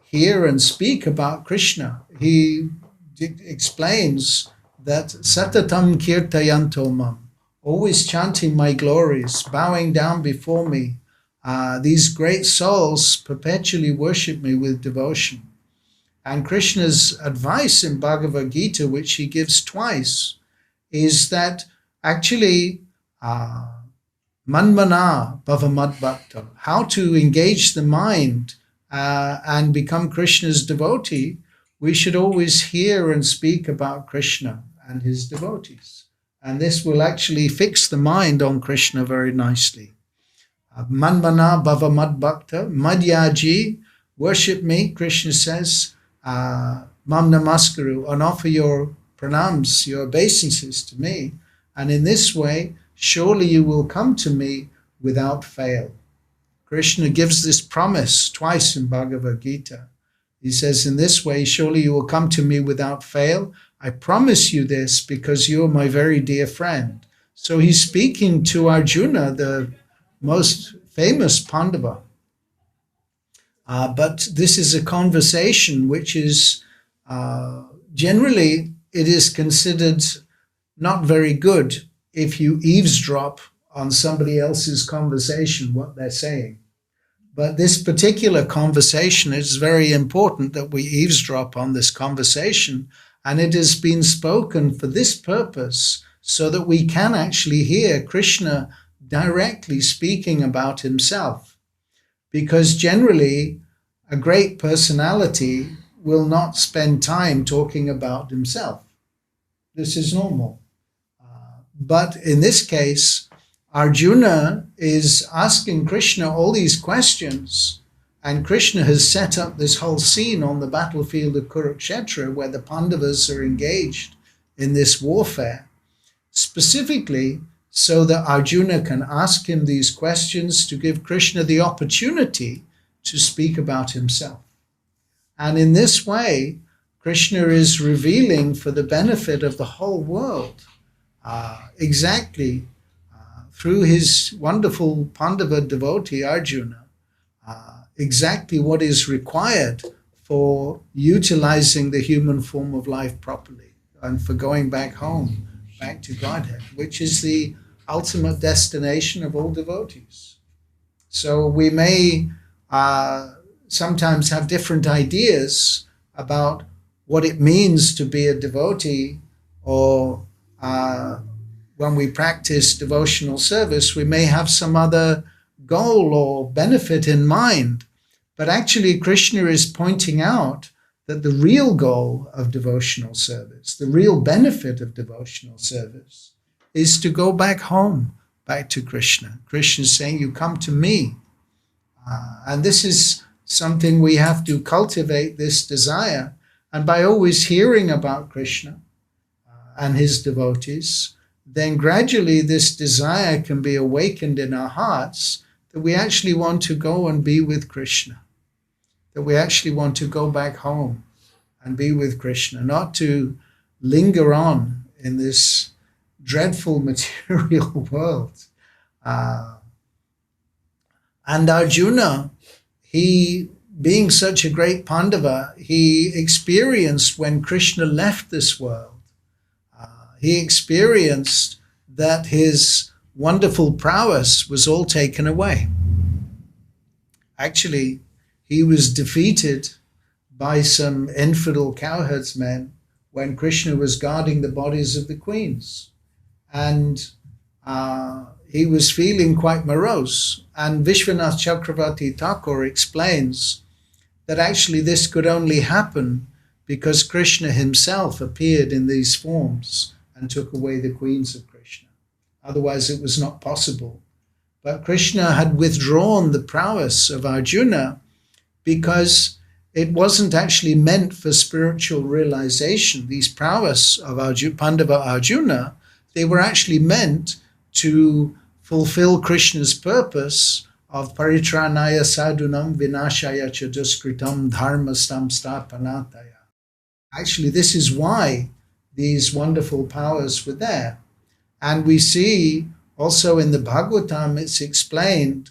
hear and speak about Krishna. He explains that Satatam Kirtayanto Mam, always chanting my glories, bowing down before me. These great souls perpetually worship me with devotion. And Krishna's advice in Bhagavad Gita, which he gives twice, is that actually manmana bhavamad bhakta, how to engage the mind and become Krishna's devotee. We should always hear and speak about Krishna and his devotees. And this will actually fix the mind on Krishna very nicely. Manmana bhavamad bhakta, madhyaji, worship me, Krishna says, mam namaskaru, and offer your pranams, your obeisances to me. And in this way, surely you will come to me without fail. Krishna gives this promise twice in Bhagavad Gita. He says, in this way, surely you will come to me without fail. I promise you this because you are my very dear friend. So he's speaking to Arjuna, the most famous Pandava. But this is a conversation which is generally, it is considered not very good if you eavesdrop on somebody else's conversation, what they're saying. But this particular conversation, it's very important that we eavesdrop on this conversation, and it has been spoken for this purpose so that we can actually hear Krishna directly speaking about himself. Because generally, a great personality will not spend time talking about himself. This is normal. But in this case, Arjuna is asking Krishna all these questions, and Krishna has set up this whole scene on the battlefield of Kurukshetra where the Pandavas are engaged in this warfare, specifically so that Arjuna can ask him these questions to give Krishna the opportunity to speak about himself. And in this way, Krishna is revealing for the benefit of the whole world, exactly through his wonderful Pandava devotee Arjuna, exactly what is required for utilizing the human form of life properly and for going back home, back to Godhead, which is the ultimate destination of all devotees. So we may sometimes have different ideas about what it means to be a devotee, or when we practice devotional service, we may have some other goal or benefit in mind. But actually, Krishna is pointing out that the real goal of devotional service, the real benefit of devotional service, is to go back home, back to Krishna. Krishna is saying, you come to me. And this is something we have to cultivate, this desire. And by always hearing about Krishna and his devotees, then gradually this desire can be awakened in our hearts that we actually want to go and be with Krishna, that we actually want to go back home and be with Krishna, not to linger on in this dreadful material world. And Arjuna, he, being such a great Pandava, he experienced when Krishna left this world, he experienced that his wonderful prowess was all taken away. Actually, he was defeated by some infidel cowherdsmen when Krishna was guarding the bodies of the queens. And he was feeling quite morose. And Vishwanath Chakravarti Thakur explains that actually this could only happen because Krishna himself appeared in these forms and took away the queens of Krishna. Otherwise it was not possible. But Krishna had withdrawn the prowess of Arjuna because it wasn't actually meant for spiritual realization. These prowess of Pandava Arjuna, they were actually meant to fulfill Krishna's purpose of paritranaya sadhunam vinashaya chaduskritam dharmastam stapanataya. Actually, this is why these wonderful powers were there. And we see also in the Bhagavatam, it's explained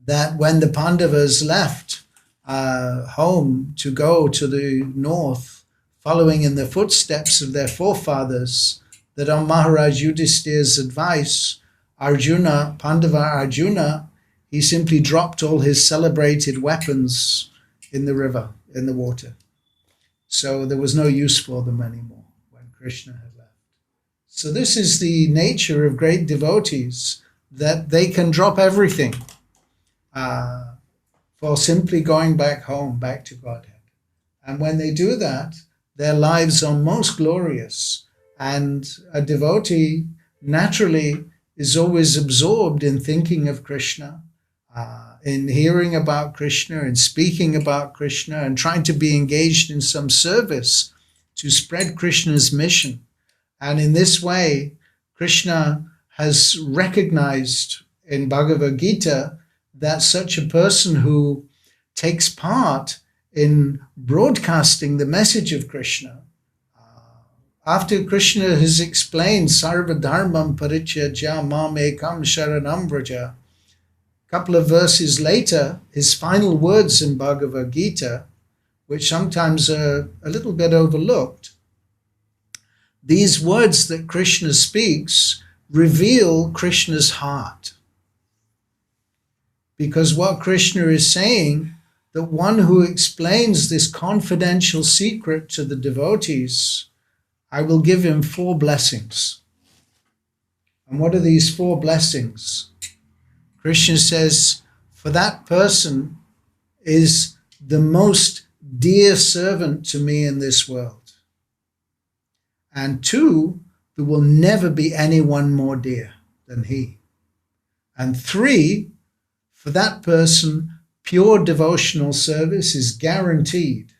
that when the Pandavas left home to go to the north, following in the footsteps of their forefathers, that on Maharaj Yudhishthira's advice, Arjuna, Pandava Arjuna, he simply dropped all his celebrated weapons in the river, in the water. So there was no use for them anymore when Krishna had left. So this is the nature of great devotees, that they can drop everything for simply going back home, back to Godhead. And when they do that, their lives are most glorious. And a devotee naturally is always absorbed in thinking of Krishna, in hearing about Krishna and speaking about Krishna and trying to be engaged in some service to spread Krishna's mission. And in this way, Krishna has recognized in Bhagavad Gita that such a person who takes part in broadcasting the message of Krishna, after Krishna has explained Sarva Dharmam Parityajya Mam Ekam Sharanam Vraja, a couple of verses later, his final words in Bhagavad Gita, which sometimes are a little bit overlooked, these words that Krishna speaks reveal Krishna's heart. Because what Krishna is saying, that one who explains this confidential secret to the devotees, I will give him 4 blessings. And what are these 4 blessings? Krishna says, for that person is the most dear servant to me in this world. And 2, there will never be anyone more dear than he. And 3, for that person, pure devotional service is guaranteed.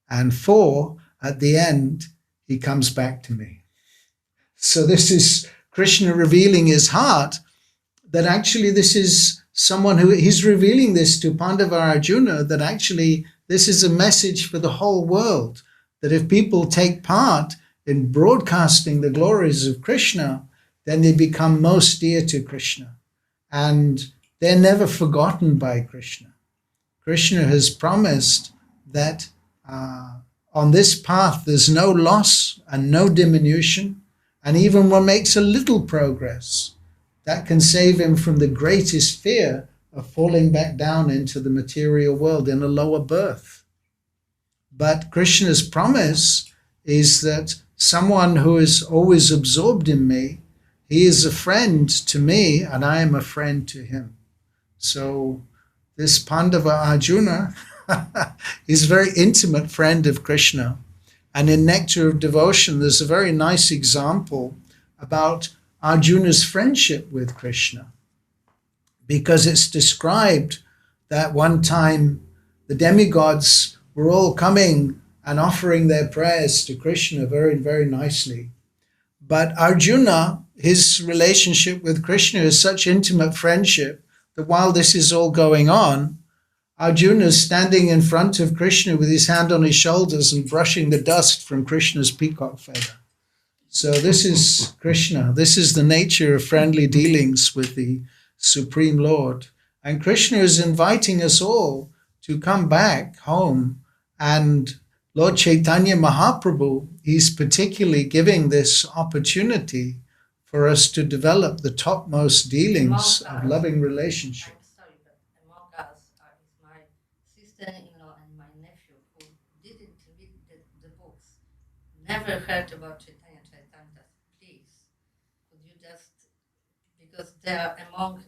And 4, at the end, he comes back to me. So this is Krishna revealing his heart, that actually this is someone who, he's revealing this to Pandava Arjuna, that actually this is a message for the whole world, that if people take part in broadcasting the glories of Krishna, then they become most dear to Krishna. And they're never forgotten by Krishna. Krishna has promised that on this path there's no loss and no diminution, and even one makes a little progress, that can save him from the greatest fear of falling back down into the material world in a lower birth. But Krishna's promise is that someone who is always absorbed in me, he is a friend to me and I am a friend to him. So this Pandava Arjuna is a very intimate friend of Krishna. And in Nectar of Devotion, there's a very nice example about Arjuna's friendship with Krishna, because it's described that one time the demigods were all coming and offering their prayers to Krishna very, very nicely. But Arjuna, his relationship with Krishna is such intimate friendship that while this is all going on, Arjuna is standing in front of Krishna with his hand on his shoulders and brushing the dust from Krishna's peacock feather. So this is Krishna. This is the nature of friendly dealings with the Supreme Lord. And Krishna is inviting us all to come back home. And Lord Chaitanya Mahaprabhu, he's particularly giving this opportunity for us to develop the topmost dealings of loving relationship. I'm sorry, but among us is my sister-in-law and my nephew who didn't read the books, never heard about Chaitanya Charitamrita. Please, could you just, because they are online,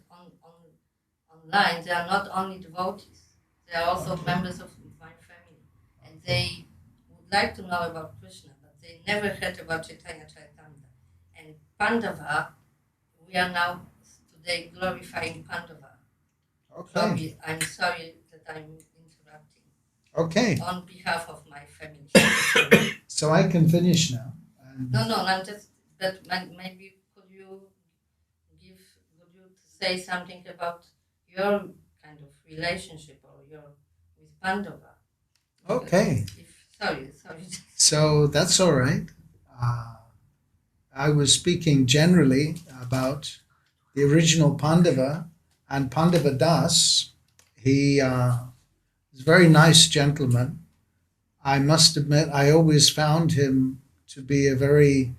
they are not only devotees, they are also members of my family, and they would like to know about Krishna, but they never heard about Chaitanya Charitamrita. And Pandava, we are now today glorifying Pandava. Okay. I'm sorry that I'm interrupting. Okay. On behalf of my family. So I can finish now. No, I'm just, but maybe could you say something about your kind of relationship or with Pandava? Okay. Sorry. So that's all right. I was speaking generally about the original Pandava, and Pandava Das. He is a very nice gentleman. I must admit, I always found him to be a very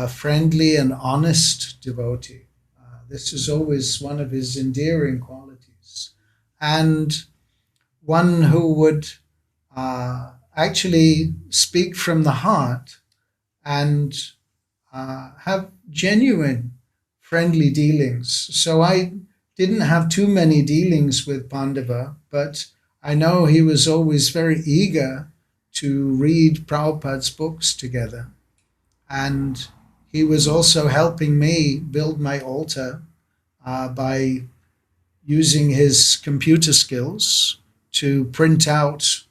friendly and honest devotee. This is always one of his endearing qualities. And one who would actually speak from the heart and have genuine friendly dealings. So I didn't have too many dealings with Pandava, but I know he was always very eager to read Prabhupada's books together. And he was also helping me build my altar by using his computer skills to print out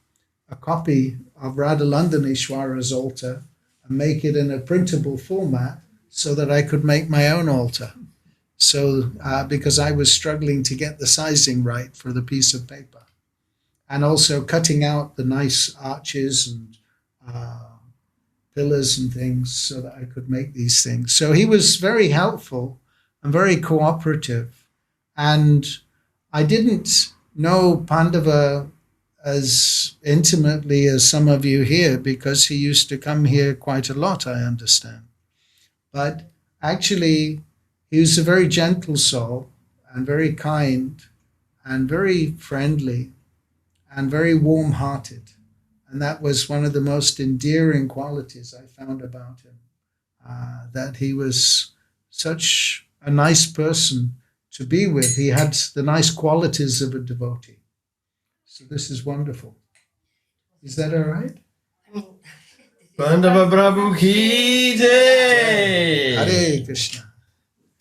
a copy of Radhalandaneshwara's altar and make it in a printable format so that I could make my own altar. So, because I was struggling to get the sizing right for the piece of paper. And also cutting out the nice arches and pillars and things so that I could make these things. So he was very helpful and very cooperative. And I didn't know Pandava as intimately as some of you here because he used to come here quite a lot, I understand. But actually, he was a very gentle soul and very kind and very friendly and very warm-hearted. And that was one of the most endearing qualities I found about him, that he was such a nice person to be with. He had the nice qualities of a devotee. So this is wonderful. Is that all right? Pandava Prabhu ki jai. Hare Krishna.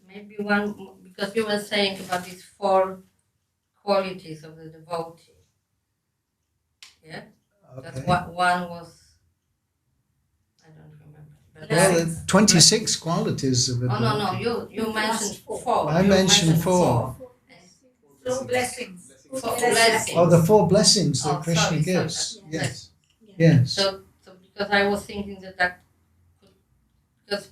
Maybe one, because you were saying about these 4 qualities of the devotee. Yeah? Okay. That one was, I don't remember. But Well, 26 qualities of a devotee. no, you mentioned 4. I mentioned 4. Four blessings. Oh, the four blessings that Krishna gives. Yes. Yes. So because I was thinking that because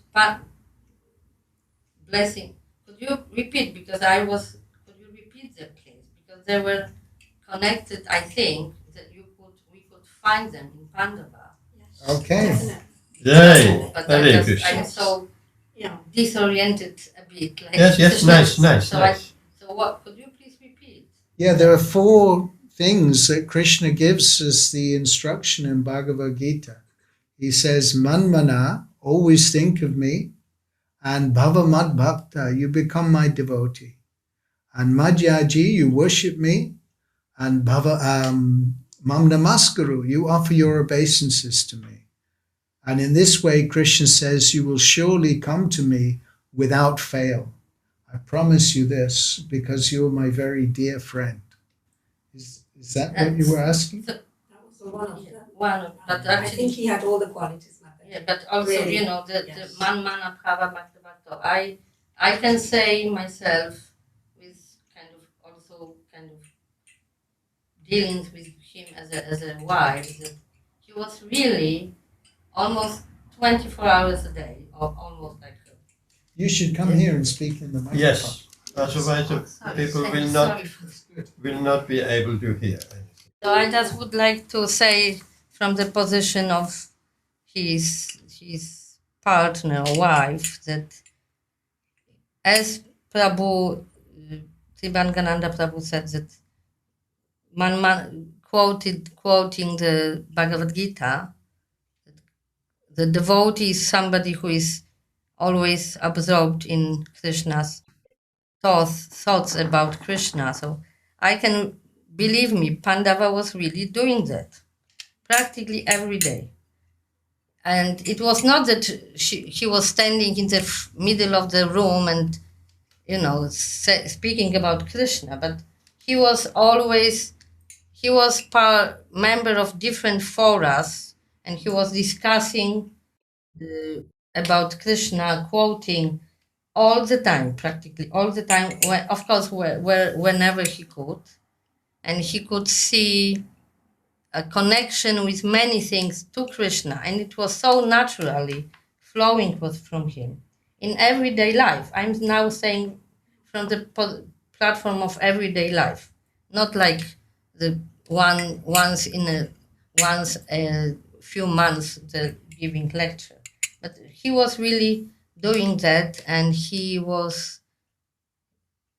blessing. Could you repeat? Because could you repeat them, please? Because they were connected. I think that we could find them in Pandava. Yes. Okay. Yay! But I'm so disoriented a bit. Like yes, nice. So what? Could you please repeat? Yeah, there are four things that Krishna gives as the instruction in Bhagavad Gita. He says, Manmana, always think of me, and Bhava Mad Bhakta, you become my devotee. And Madhyaji, you worship me, and Bhava Mam Namaskaru, you offer your obeisances to me. And in this way, Krishna says, you will surely come to me without fail. I promise you this, because you are my very dear friend. Is that what you were asking? That was the one of them. But I think he had all the qualities. Yeah, but also, really? The Mana Bhava Bhakta Bhakta. I can say myself with kind of dealings with him as a wife, that he was really almost 24 hours a day, or almost like her. You should come here and speak in the microphone. Yes, otherwise people will not be able to hear anything. So I just would like to say from the position of his partner or wife that as Prabhu, Tribhangananda Prabhu said that quoting the Bhagavad Gita, the devotee is somebody who is always absorbed in Krishna's thoughts about Krishna. So believe me, Pandava was really doing that practically every day. And it was not that he was standing in the middle of the room and, speaking about Krishna, but he was member of different forums, and he was discussing about Krishna, quoting all the time, practically all the time, of course, whenever he could. And he could see a connection with many things to Krishna, and it was so naturally flowing from him in everyday life. I'm now saying from the platform of everyday life, not like the once a few months the giving lecture, but he was really doing that, and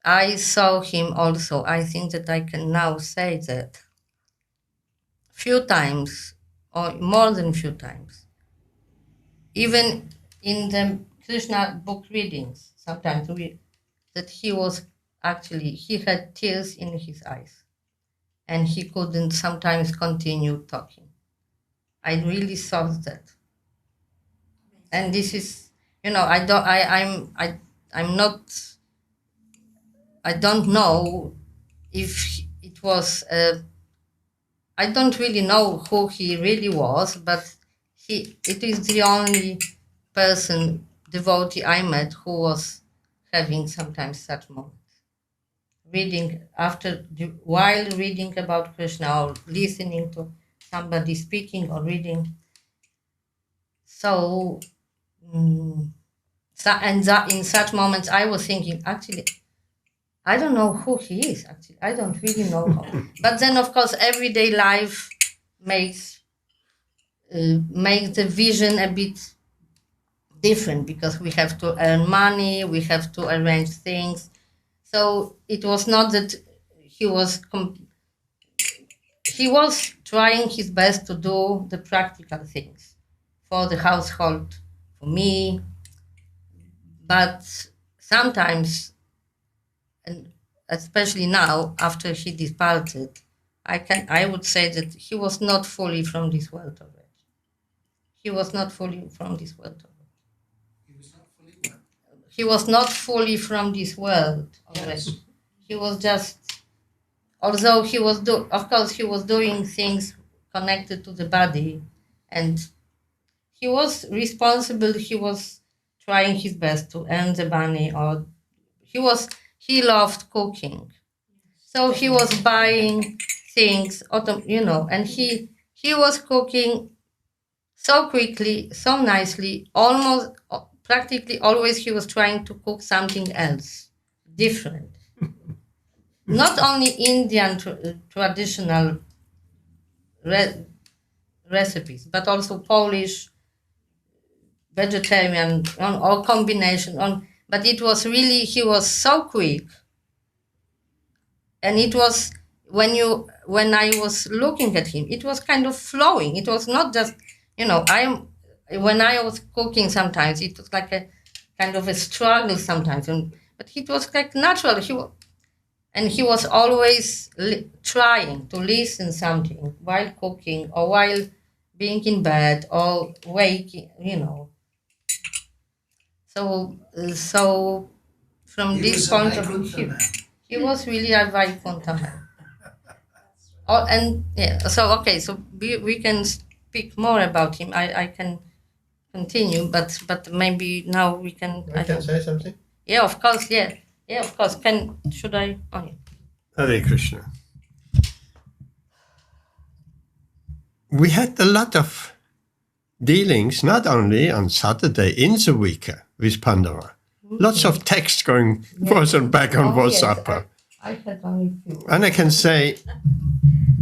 I saw him also. I think that I can now say that few times, or more than few times, even in the Krishna book readings, sometimes that he had tears in his eyes, and he couldn't sometimes continue talking. I really saw that, and this is, I don't know if it was. I don't really know who he really was, but it is the only devotee I met who was having sometimes such moments. While reading about Krishna or listening to somebody speaking or reading. So in such moments I was thinking, actually, I don't know who he is, actually. I don't really know how. But then, of course, everyday life makes the vision a bit different, because we have to earn money, we have to arrange things. So it was not that he was trying his best to do the practical things for the household, for me. But sometimes, and especially now, after he departed, I would say that he was not fully from this world already. He was not fully from this world already. He was not fully from this world already. He was just, although he was of course he was doing things connected to the body, and he was responsible. He was trying his best to earn the money, or he loved cooking. So he was buying things, and he was cooking so quickly, so nicely, almost practically always he was trying to cook something else, different. Not only Indian traditional recipes, but also Polish, vegetarian, or combination. But it was really, he was so quick. And it was, when I was looking at him, it was kind of flowing. It was not just, when I was cooking sometimes, it was like a kind of a struggle sometimes. But it was like natural. He was always trying to listen something while cooking or while being in bed or waking, So from this point of view, he was really a Vaikuntha man. So we can speak more about him. I can continue, but maybe now we can. I can say something? Yeah, of course, yeah. Yeah, of course. Should I? Oh, yeah. Hare Krishna. We had a lot of dealings, not only on Saturday in the week with Pandava. Lots of text going forth and back on WhatsApp. Yes, I had only few. And I can say,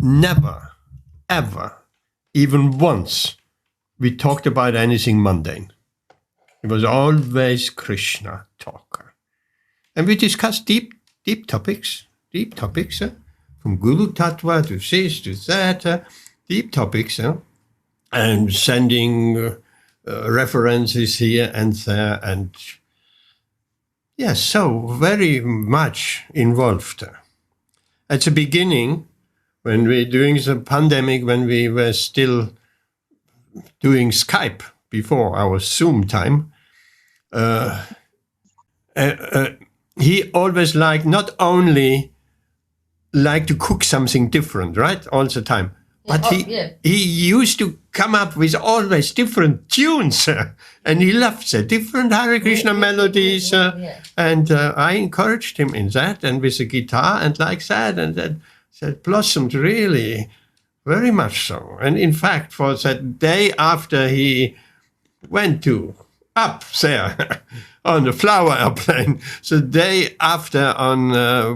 never, ever, even once, we talked about anything mundane. It was always Krishna talk. And we discussed deep topics, from Guru Tattva to this to that, deep topics, and sending references here and there, and yes, so very much involved. At the beginning, when we during the pandemic, when we were still doing Skype before our Zoom time, he always not only liked to cook something different, right, all the time, but he used to come up with always different tunes, and he loved the different Hare Krishna melodies, and I encouraged him in that, and with the guitar and like that, and that blossomed really very much so. And in fact, for that day after he went up there on the flower airplane, the day after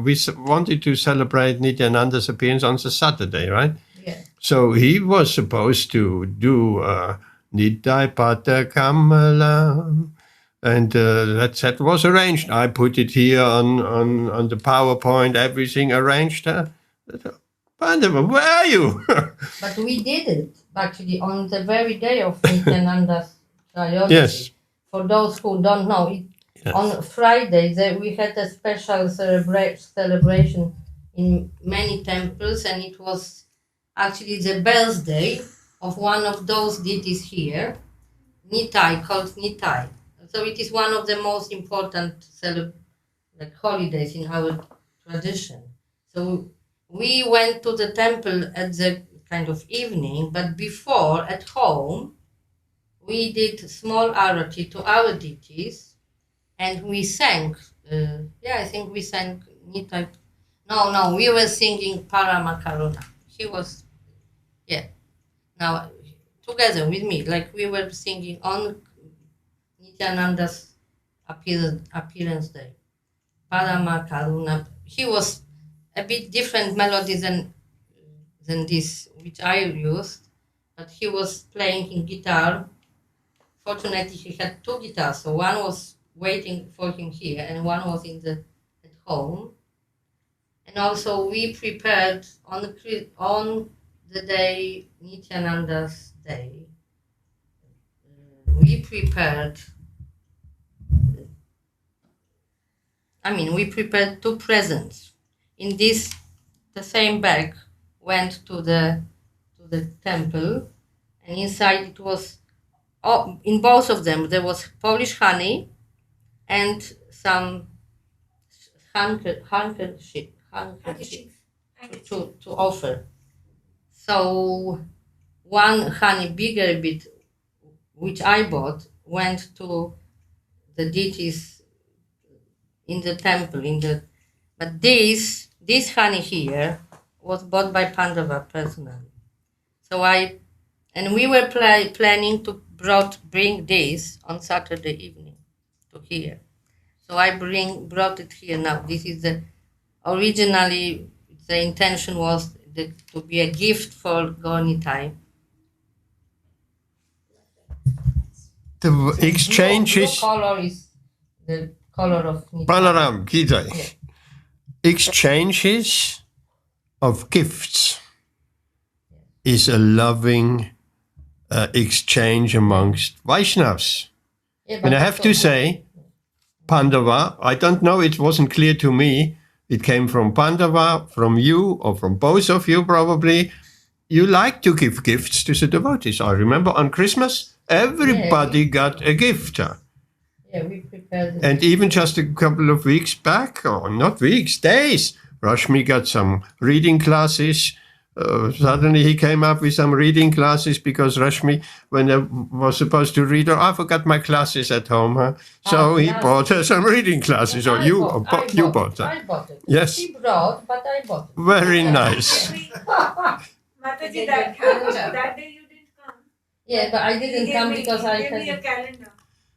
we wanted to celebrate Nityananda's appearance on the Saturday, right? Yeah. So he was supposed to do Nitai Pata Kamala, and that was arranged. I put it here on the PowerPoint, everything arranged. Pandava, where are you? But we did it, actually, on the very day of Nityananda's trilogy. Yes. For those who don't know, on Friday we had a special celebration in many temples, and it was actually the birthday of one of those deities here, Nitai, called Nitai. So it is one of the most important holidays in our tradition. So we went to the temple at the kind of evening, but before, at home, we did small Arati to our deities, and we sang, I think we sang Nitai. No, we were singing Paramakaruna. He was, now together with me, like we were singing on Nityananda's appearance day. Paramakaruna. He was a bit different melody than this, which I used, but he was playing in guitar. Fortunately, he had two guitars, so one was waiting for him here, and one was at home. And also, we prepared on the day, Nityananda's day. We prepared two presents. In this, the same bag went to the temple, and inside it was. In both of them, there was Polish honey and some handkerchief to offer. So one honey, bigger bit, which I bought, went to the deities in the temple. But this this honey here was bought by Pandava personally. So we were planning to bring this on Saturday evening to here. So I brought it here now. This is originally the intention was to be a gift for Gaurnitai. The exchange blue is color is the color of Nitai. Balaram Gita. Yeah. Exchanges of gifts is a loving exchange amongst Vaishnavas. Yeah, And I have to say, Pandava, I don't know, it wasn't clear to me. It came from Pandava, from you, or from both of you probably. You like to give gifts to the devotees. I remember on Christmas, everybody got a gift. Yeah, we prepared it. And even just a couple of weeks back, or not weeks, days, Rashmi got some reading classes. Suddenly he came up with some reading classes because Rashmi, when I was supposed to read her, I forgot my classes at home. Huh? So he bought her some reading classes, or you bought them. I bought it. Yes. She brought, but I bought it. Very nice. Mataji, that day you didn't come. Yeah, but I didn't come because I gave me a had. calendar.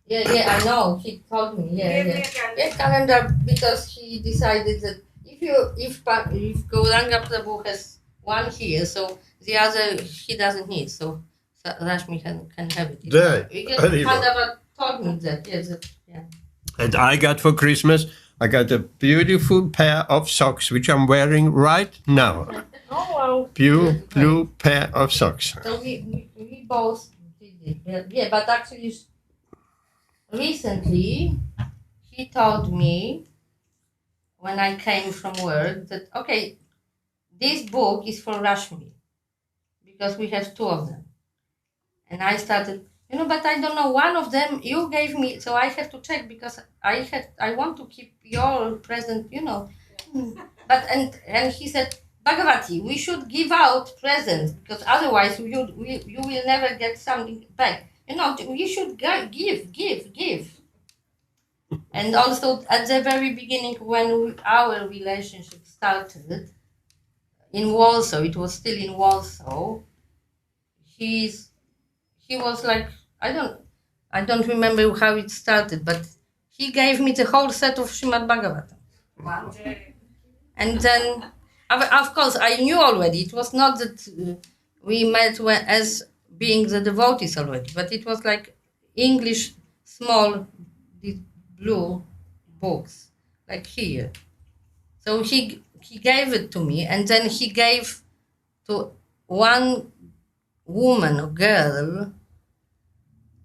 Yeah, I know. He told me. Gave me Yeah. a calendar. Yeah, calendar because he decided that if Gauranga Prabhu has one here, so the other he doesn't need, so Rashmi can have it. There. Because Very well. Pandava told me that. Yes, yeah. And I got for Christmas, I got a beautiful pair of socks, which I'm wearing right now. Oh wow. Blue pair of socks. So we both did it. Yeah, but actually, recently he told me when I came from work that okay, this book is for Rashmi because we have two of them, and I started. But I don't know. One of them you gave me, so I have to check because I want to keep your present. But and he said, Bhagavati, we should give out presents because otherwise you will never get something back. We should give. And also at the very beginning when our relationship started in Warsaw, it was still in Warsaw. He was like, I don't remember how it started, but he gave me the whole set of Srimad Bhagavatam. Wow. And then, of course, I knew already. It was not that we met as being the devotees already, but it was like English small these blue books, like here. So he gave it to me, and then he gave to one woman or girl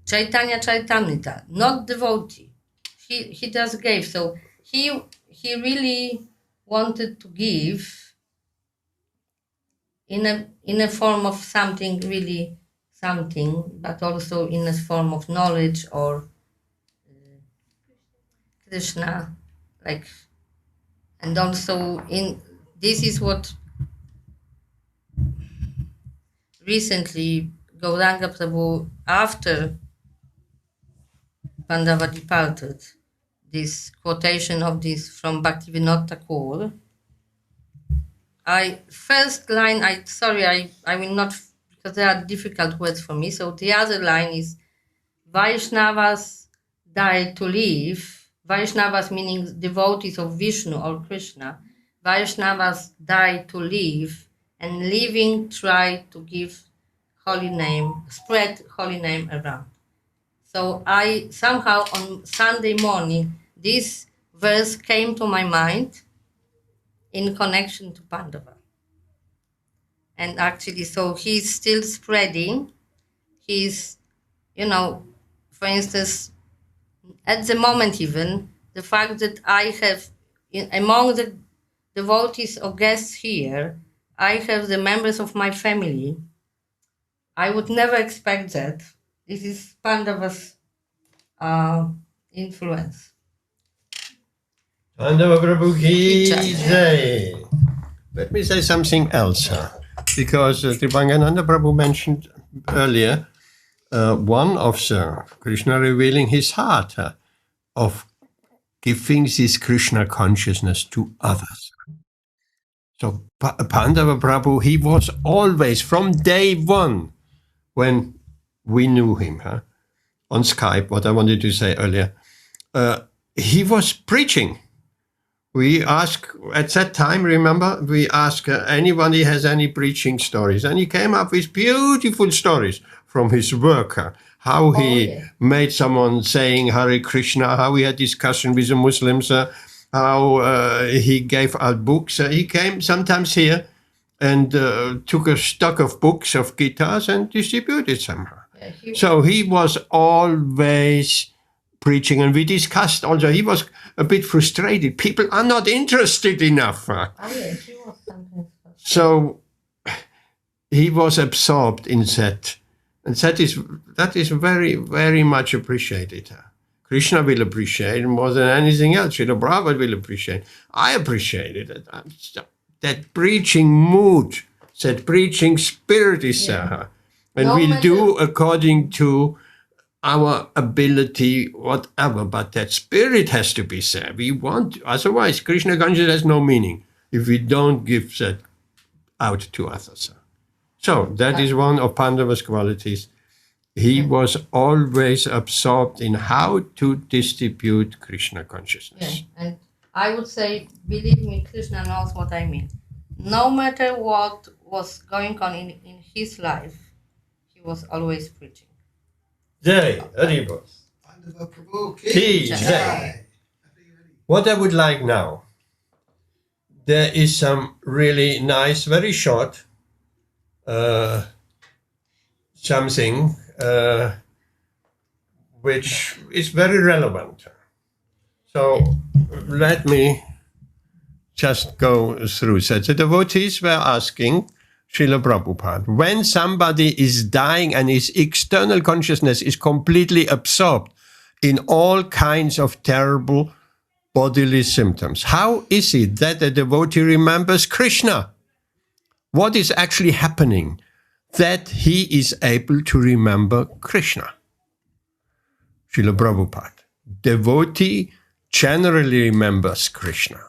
Chaitanya Charitamrita, not devotee. He just gave. So he really wanted to give in a form of something, really something, but also in a form of knowledge or Krishna, and also this is what recently Gauranga Prabhu, after Pandava departed, this quotation of this from Bhaktivinoda Thakur. First line, I will not, because there are difficult words for me. So the other line is, Vaishnavas died to live. Vaishnavas meaning devotees of Vishnu or Krishna. Vaishnavas died to live, and living try to give holy name, spread holy name around. So I somehow on Sunday morning, this verse came to my mind in connection to Pandava. And actually, so he's still spreading. He's, for instance, at the moment even, the fact that I have, among the devotees or guests here, I have the members of my family. I would never expect that. This is Pandava's influence. Pandava Prabhu ki jai. Let me say something else, because Tribhangananda Prabhu mentioned earlier one of the Krishna revealing his heart of giving this Krishna consciousness to others. So Pandava Prabhu, he was always, from day one, when we knew him, on Skype, what I wanted to say earlier, he was preaching. We asked, at that time, remember, we asked anyone who has any preaching stories, and he came up with beautiful stories from his work, how he made someone saying Hare Krishna, how he had discussion with the Muslims, how he gave out books. He came sometimes here and took a stock of books of guitars and distributed somehow. So he was always preaching, and we discussed also, he was a bit frustrated. People are not interested enough. So he was absorbed in that. And that is very, very much appreciated. Krishna will appreciate more than anything else. Srila Prabhupada will appreciate. I appreciate it. That preaching mood, that preaching spirit is there. And we'll do according to our ability, whatever. But that spirit has to be there. We want, otherwise, Krishna consciousness has no meaning if we don't give that out to others. So that is one of Pandava's qualities. He was always absorbed in how to distribute Krishna consciousness. Yeah. And I would say, believe me, Krishna knows what I mean. No matter what was going on in his life, he was always preaching. Jai, Haribo. Pandava Prabhu Ki Jai. What I would like now, there is some really nice, very short, something which is very relevant. So let me just go through that. The devotees were asking Srila Prabhupada, when somebody is dying and his external consciousness is completely absorbed in all kinds of terrible bodily symptoms, how is it that the devotee remembers Krishna? What is actually happening that he is able to remember Krishna? Srila Prabhupada, devotee generally remembers Krishna.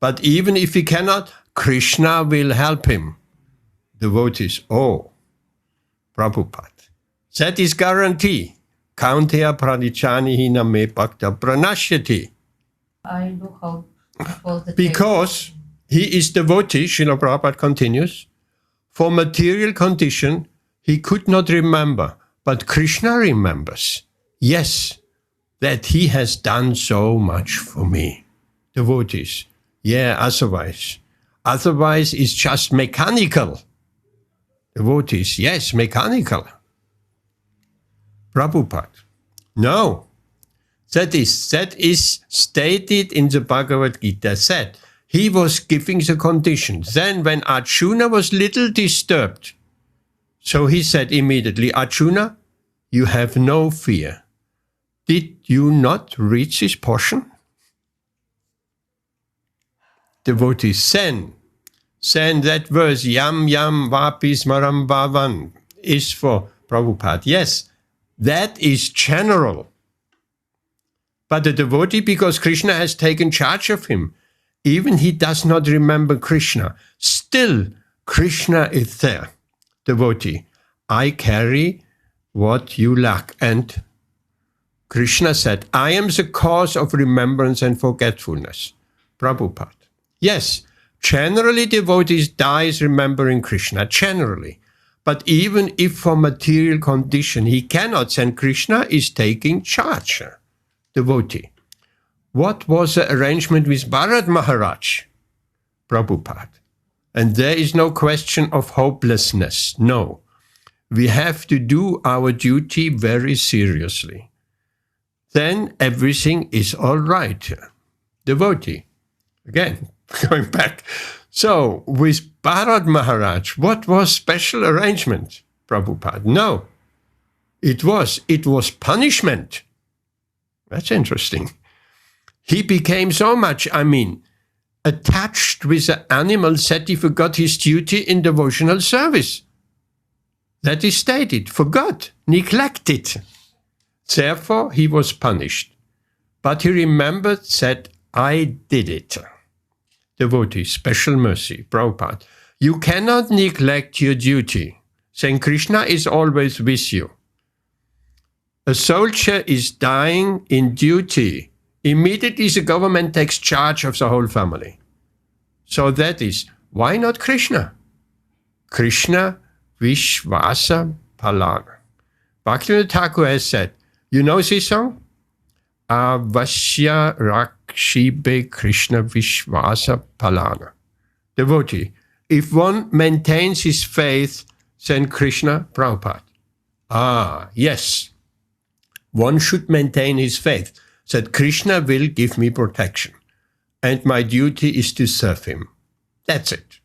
But even if he cannot, Krishna will help him. Devotees, Prabhupada, that is guarantee. Kaunteya pradicani hina me bhakta pranashyati. I do hope it was the because he is devotee, Srila Prabhupada continues, for material condition he could not remember, but Krishna remembers. Yes, that he has done so much for me. Devotees, otherwise it's just mechanical. Devotees, yes, mechanical. Prabhupada, no. That is stated in the Bhagavad Gita, that he was giving the conditions. Then when Arjuna was little disturbed, so he said immediately, Arjuna, you have no fear. Did you not reach this portion? Devotees, Sen, that verse, Yam Yam Vapi Smaram Bhavan, is for Prabhupada. Yes, that is general. But the devotee, because Krishna has taken charge of him, even he does not remember Krishna, still Krishna is there. Devotee, I carry what you lack. And Krishna said, I am the cause of remembrance and forgetfulness. Prabhupada. Yes, generally devotees dies remembering Krishna, generally. But even if for material condition he cannot, then Krishna is taking charge. Devotee. What was the arrangement with Bharat Maharaj? Prabhupada. And there is no question of hopelessness. No. We have to do our duty very seriously. Then everything is all right. Devotee. Again, going back. So, with Bharat Maharaj, what was special arrangement? Prabhupada. No. It was punishment. That's interesting. He became so much, attached with the animal that he forgot his duty in devotional service. That is stated, forgot, neglected. Therefore, he was punished. But he remembered that I did it. devotee, special mercy, Prabhupada. You cannot neglect your duty. Saying Krishna is always with you. A soldier is dying in duty. Immediately the government takes charge of the whole family. So that is, why not Krishna? Krishna Vishvasa Palana. Bhaktivinoda Thakur has said, you know this song? Avasya Rakshibe Krishna Vishvasa Palana. Devotee, if one maintains his faith, then Krishna Prabhupada. Yes. One should maintain his faith that Krishna will give me protection and my duty is to serve him. That's it.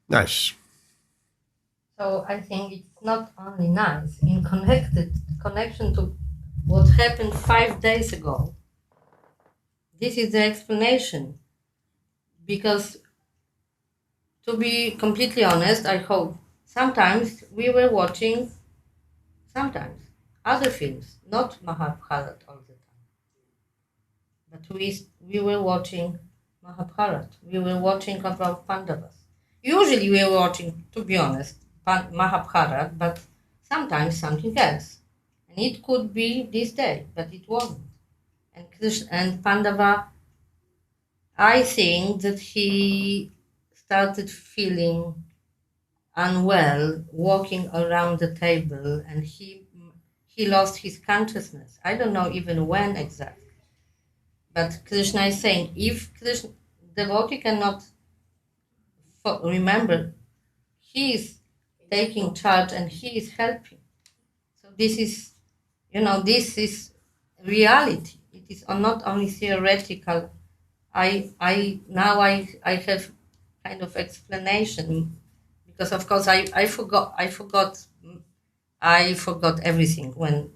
Nice. So I think it's not only nice in connection to what happened 5 days ago. This is the explanation. Because to be completely honest, I hope sometimes we were watching other films, not Mahabharata all the time. But we were watching Mahabharata. We were watching about Pandavas. Usually we were watching, to be honest, Mahabharata, but sometimes something else. And it could be this day, but it wasn't. And Krishna and Pandava, I think that he started feeling unwell, walking around the table, and he lost his consciousness. I don't know even when exactly. But Krishna is saying, if Krishna, devotee cannot remember, he is taking charge and he is helping. So this is, this is reality. It is not only theoretical. I have kind of explanation, because of course I forgot everything when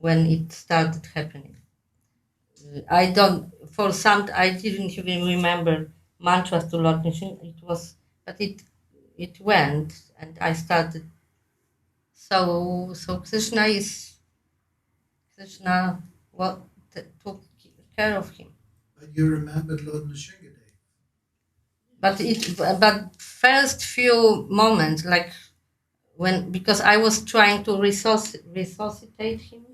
it started happening. I didn't even remember mantras to Lord Nrsimha. But it went, and I started. So Krishna took care of him. But you remembered Lord Nrsimha. But first few moments, like because I was trying to resuscitate him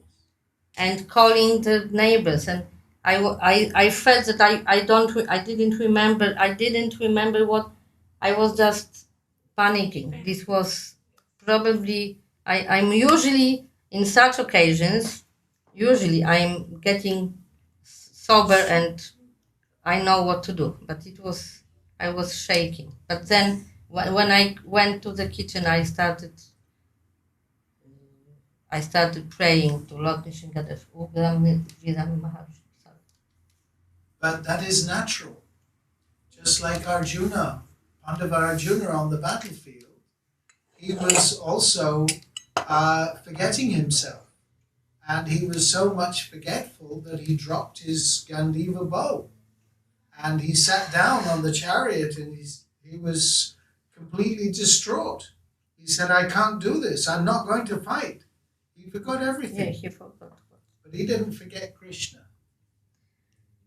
and calling the neighbors, and I felt that I didn't remember what I was just panicking. This was probably I'm usually in such occasions. Usually I'm getting sober and I know what to do, but I was shaking. But then when I went to the kitchen, I started praying to Lord Nrsimha. But that is natural. Just like Arjuna, Pandava Arjuna on the battlefield, he was also forgetting himself. And he was so much forgetful that he dropped his Gandiva bow. And he sat down on the chariot and he was completely distraught. He said, I can't do this. I'm not going to fight. He forgot everything. Yeah, he forgot. But he didn't forget Krishna.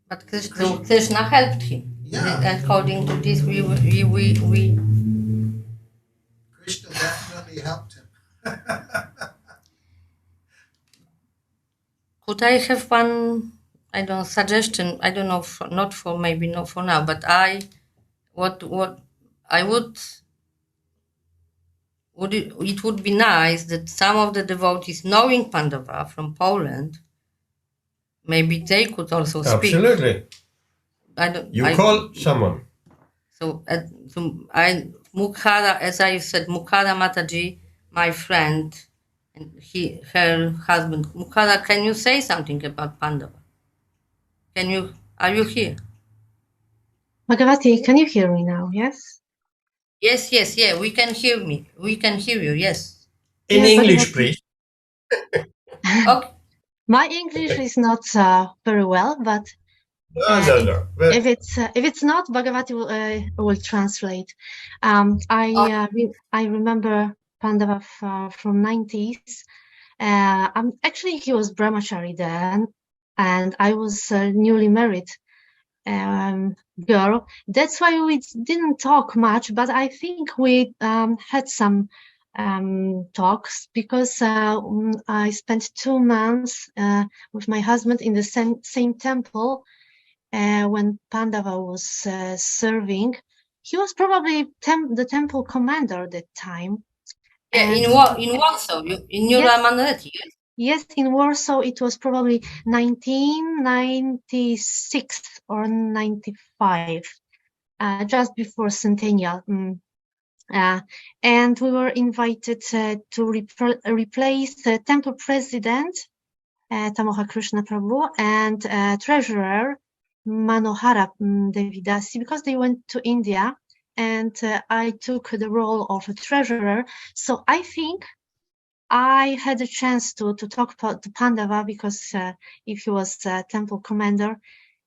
But Krishna helped him. Yeah. According to this, we Krishna definitely helped him. Could I have one, suggestion? I don't know, not for now, but it would be nice that some of the devotees, knowing Pandava from Poland, maybe they could also speak. Absolutely. Call someone. So Mukhara, as I said, Mukhara Mataji, my friend, and her husband. Mukhara, can you say something about Pandava? Are you here? Bhagavati, can you hear me now? Yes? Yes, yeah, we can hear you, yes. In Yes, English, please. Okay. My English is not very well, but No. if it's not, Bhagavati will translate. I remember Pandava from 90s. Actually, he was brahmachari then, and I was a newly married girl. That's why we didn't talk much, but I think we had some talks, because I spent 2 months with my husband in the same temple when Pandava was serving. He was probably the temple commander at that time. Yeah, in Warsaw, in New Yes. Ramanati. Yes, in Warsaw it was probably 1996 or 95, just before Centennial. And we were invited to replace the temple president, Tamoha Krishna Prabhu, and treasurer, Manohara Devidasi, because they went to India, and I took the role of a treasurer. So I think I had a chance to talk to Pandava, because if he was a temple commander,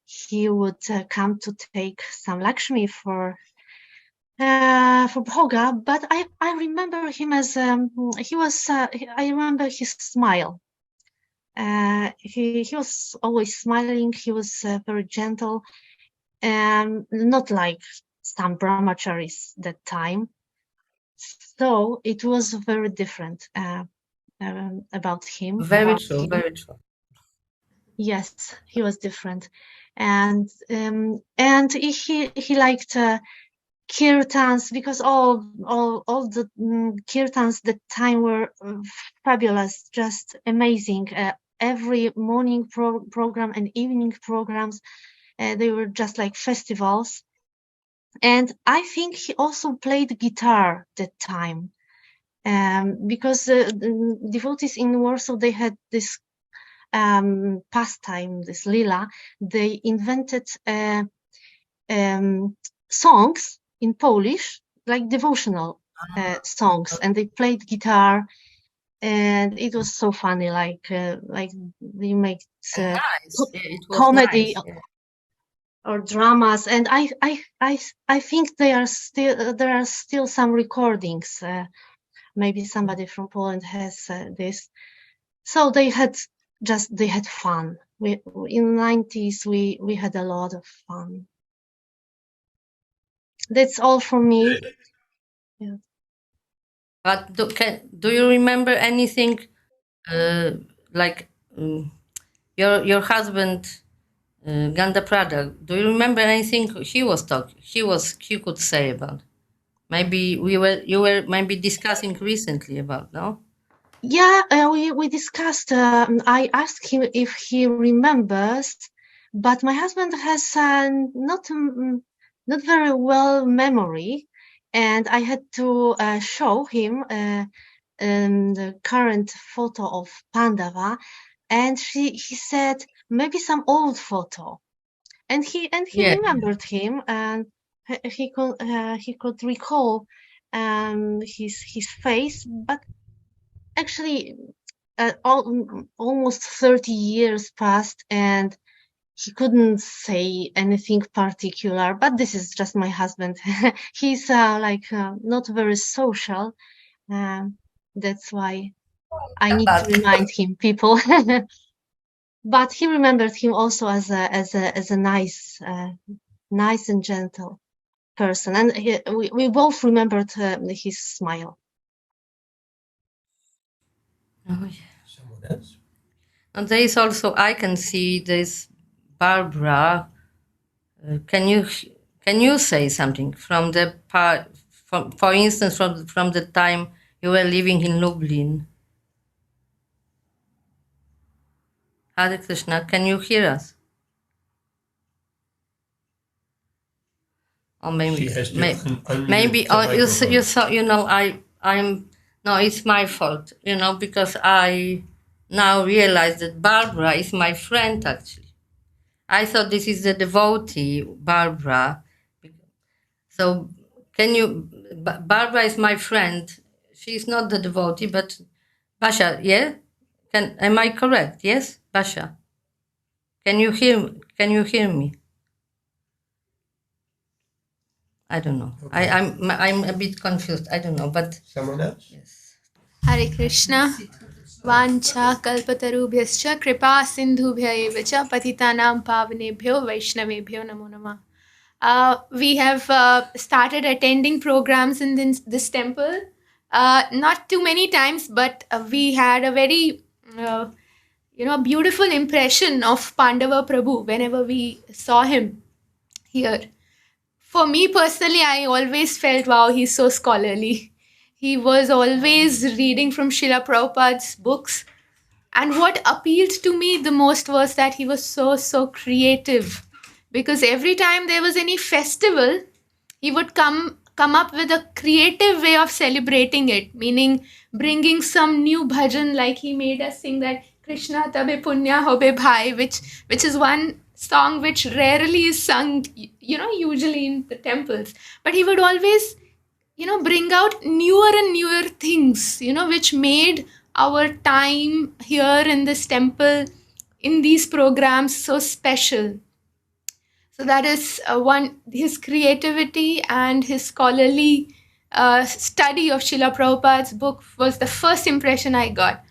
he would come to take some Lakshmi for Bhoga. But I remember him as I remember his smile. He was always smiling. He was very gentle, not like some brahmacharis that time. So it was very different about him. Very true, very true. Yes, he was different, and he liked kirtans, because all the kirtans that time were fabulous, just amazing. Every morning program and evening programs, they were just like festivals. And I think he also played guitar that time, because the devotees in Warsaw, they had this pastime, this lila. They invented songs in Polish, like devotional songs, and they played guitar, and it was so funny. Like they make comedy. Nice, yeah. Or dramas, and I think there are still some recordings. Maybe somebody from Poland has this. So they had fun. In the 90s we had a lot of fun. That's all from me. Yeah. But do you remember anything like your husband? Ganda Prada, do you remember anything he could say about? Maybe you were maybe discussing recently about, no? Yeah, we discussed. I asked him if he remembers, but my husband has not very well memory, and I had to show him the current photo of Pandava, and he said maybe some old photo, and he remembered him, and he could recall his face, but actually almost 30 years passed, and he couldn't say anything particular. But this is just my husband. He's not very social. That's why I need to remind him people. But he remembered him also as a nice and gentle person, and we both remembered his smile. Oh, yeah. Someone else? And there is also, I can see this Barbara. Can you say something from the part, for instance, from the time you were living in Lublin? Hare Krishna, can you hear us? Or maybe no, it's my fault, because I now realize that Barbara is my friend, actually. I thought this is the devotee, Barbara. So Barbara is my friend. She's not the devotee, but Basha, yeah? Am I correct? Yes, Basha? Can you hear me? I don't know. Okay. I'm a bit confused. I don't know, but someone else? Yes. Hare Krishna. Vancha kalpatarubhyascha kripa sindhubhya eva cha patitanam pavanebhyo vaishnavebhyo namo namah. We have started attending programs in this temple. Not too many times, but we had a very beautiful impression of Pandava Prabhu whenever we saw him here. For me personally, I always felt, wow, he's so scholarly. He was always reading from Srila Prabhupada's books. And what appealed to me the most was that he was so creative. Because every time there was any festival, he would come up with a creative way of celebrating it. Meaning bringing some new bhajan, like he made us sing that Krishna tabe punya hobe bhai, which is one song which rarely is sung, usually in the temples. But he would always bring out newer and newer things, which made our time here in this temple, in these programs, so special. So that is his creativity and his scholarly study of Srila Prabhupada's book was the first impression I got.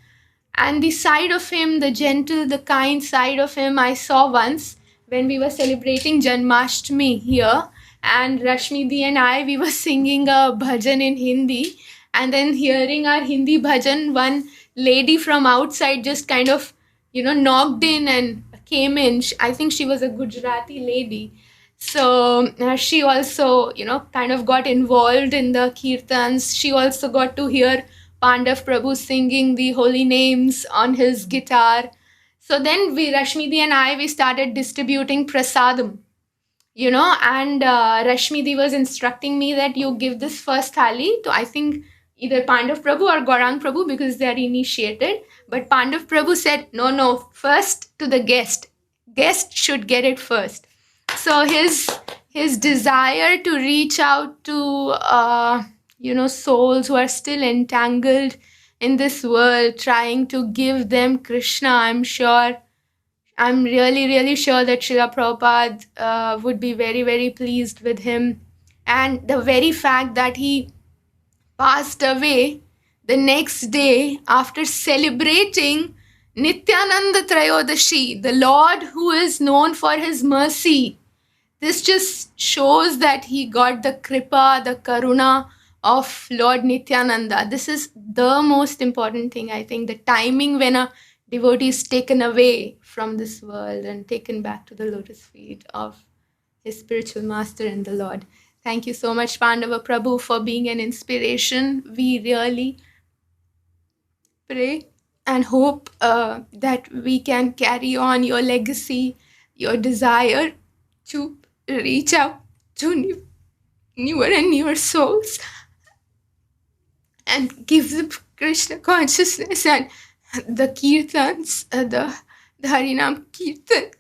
And the side of him, the gentle, the kind side of him, I saw once when we were celebrating Janmashtami here. And Rashmi Di and I, we were singing a bhajan in Hindi. And then hearing our Hindi bhajan, one lady from outside just kind of, knocked in and came in. I think she was a Gujarati lady. So she also, kind of got involved in the kirtans. She also got to hear Pandava Prabhu singing the holy names on his guitar. So then Rashmi Di and I, we started distributing prasadam. And Rashmi Di was instructing me that you give this first thali to, I think, either Pandava Prabhu or Gauranga Prabhu because they are initiated. But Pandava Prabhu said, no, first to the guest. Guest should get it first. So his desire to reach out to, souls who are still entangled in this world, trying to give them Krishna, I'm really, really sure that Srila Prabhupada would be very, very pleased with him. And the very fact that he passed away the next day after celebrating Nityananda Trayodashi, the Lord who is known for his mercy, this just shows that he got the kripa, the karuna of Lord Nityananda. This is the most important thing, I think, the timing when a devotee is taken away from this world and taken back to the lotus feet of his spiritual master and the Lord. Thank you so much, Pandava Prabhu, for being an inspiration. We really pray and hope that we can carry on your legacy, your desire to reach out to newer and newer souls and give them Krishna consciousness, and the kirtans, the Harinam Kirtan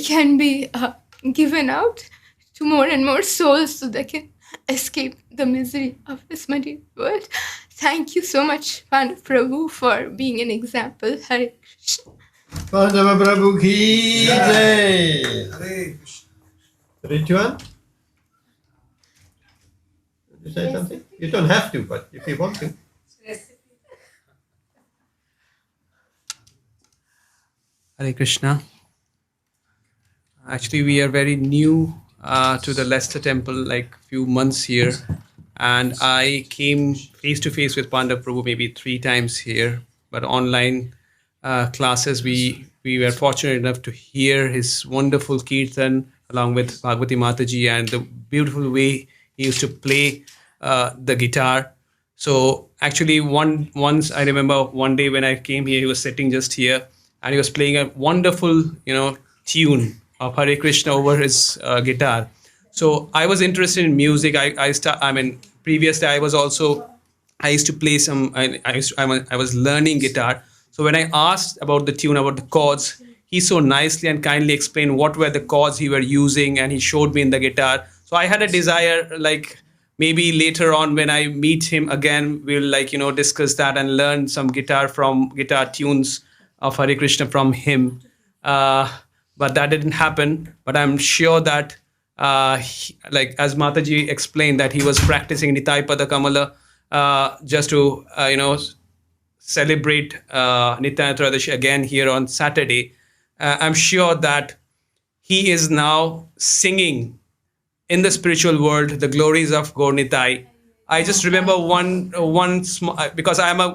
can be given out to more and more souls so they can escape the misery of this material world. Thank you so much, Pandava Prabhu, for being an example. Hare Krishna. Pandava Prabhu ki jai. Hare Krishna. Rituvan? You say something? You don't have to, but if you want to. Hare Krishna. Actually, we are very new to the Leicester Temple, like few months here. And I came face to face with Pandava Prabhu maybe 3 times here. But online classes, we were fortunate enough to hear his wonderful kirtan along with Bhagavati Mataji and the beautiful way he used to play the guitar. So actually, once I remember one day when I came here, he was sitting just here and he was playing a wonderful, tune of Hare Krishna over his guitar. So I was interested in music. Previously I used to play some. I was learning guitar. So when I asked about the tune, about the chords, he so nicely and kindly explained what were the chords he were using, and he showed me in the guitar. So I had a desire, like maybe later on when I meet him again, we'll discuss that and learn some guitar tunes of Hare Krishna from him. But that didn't happen. But I'm sure that, as Mataji explained, that he was practicing Nitai Pada Kamala just to celebrate Nityananda Trayadashi again here on Saturday. I'm sure that he is now singing in the spiritual world the glories of Gaur Nitai. I just remember one small, because I'm an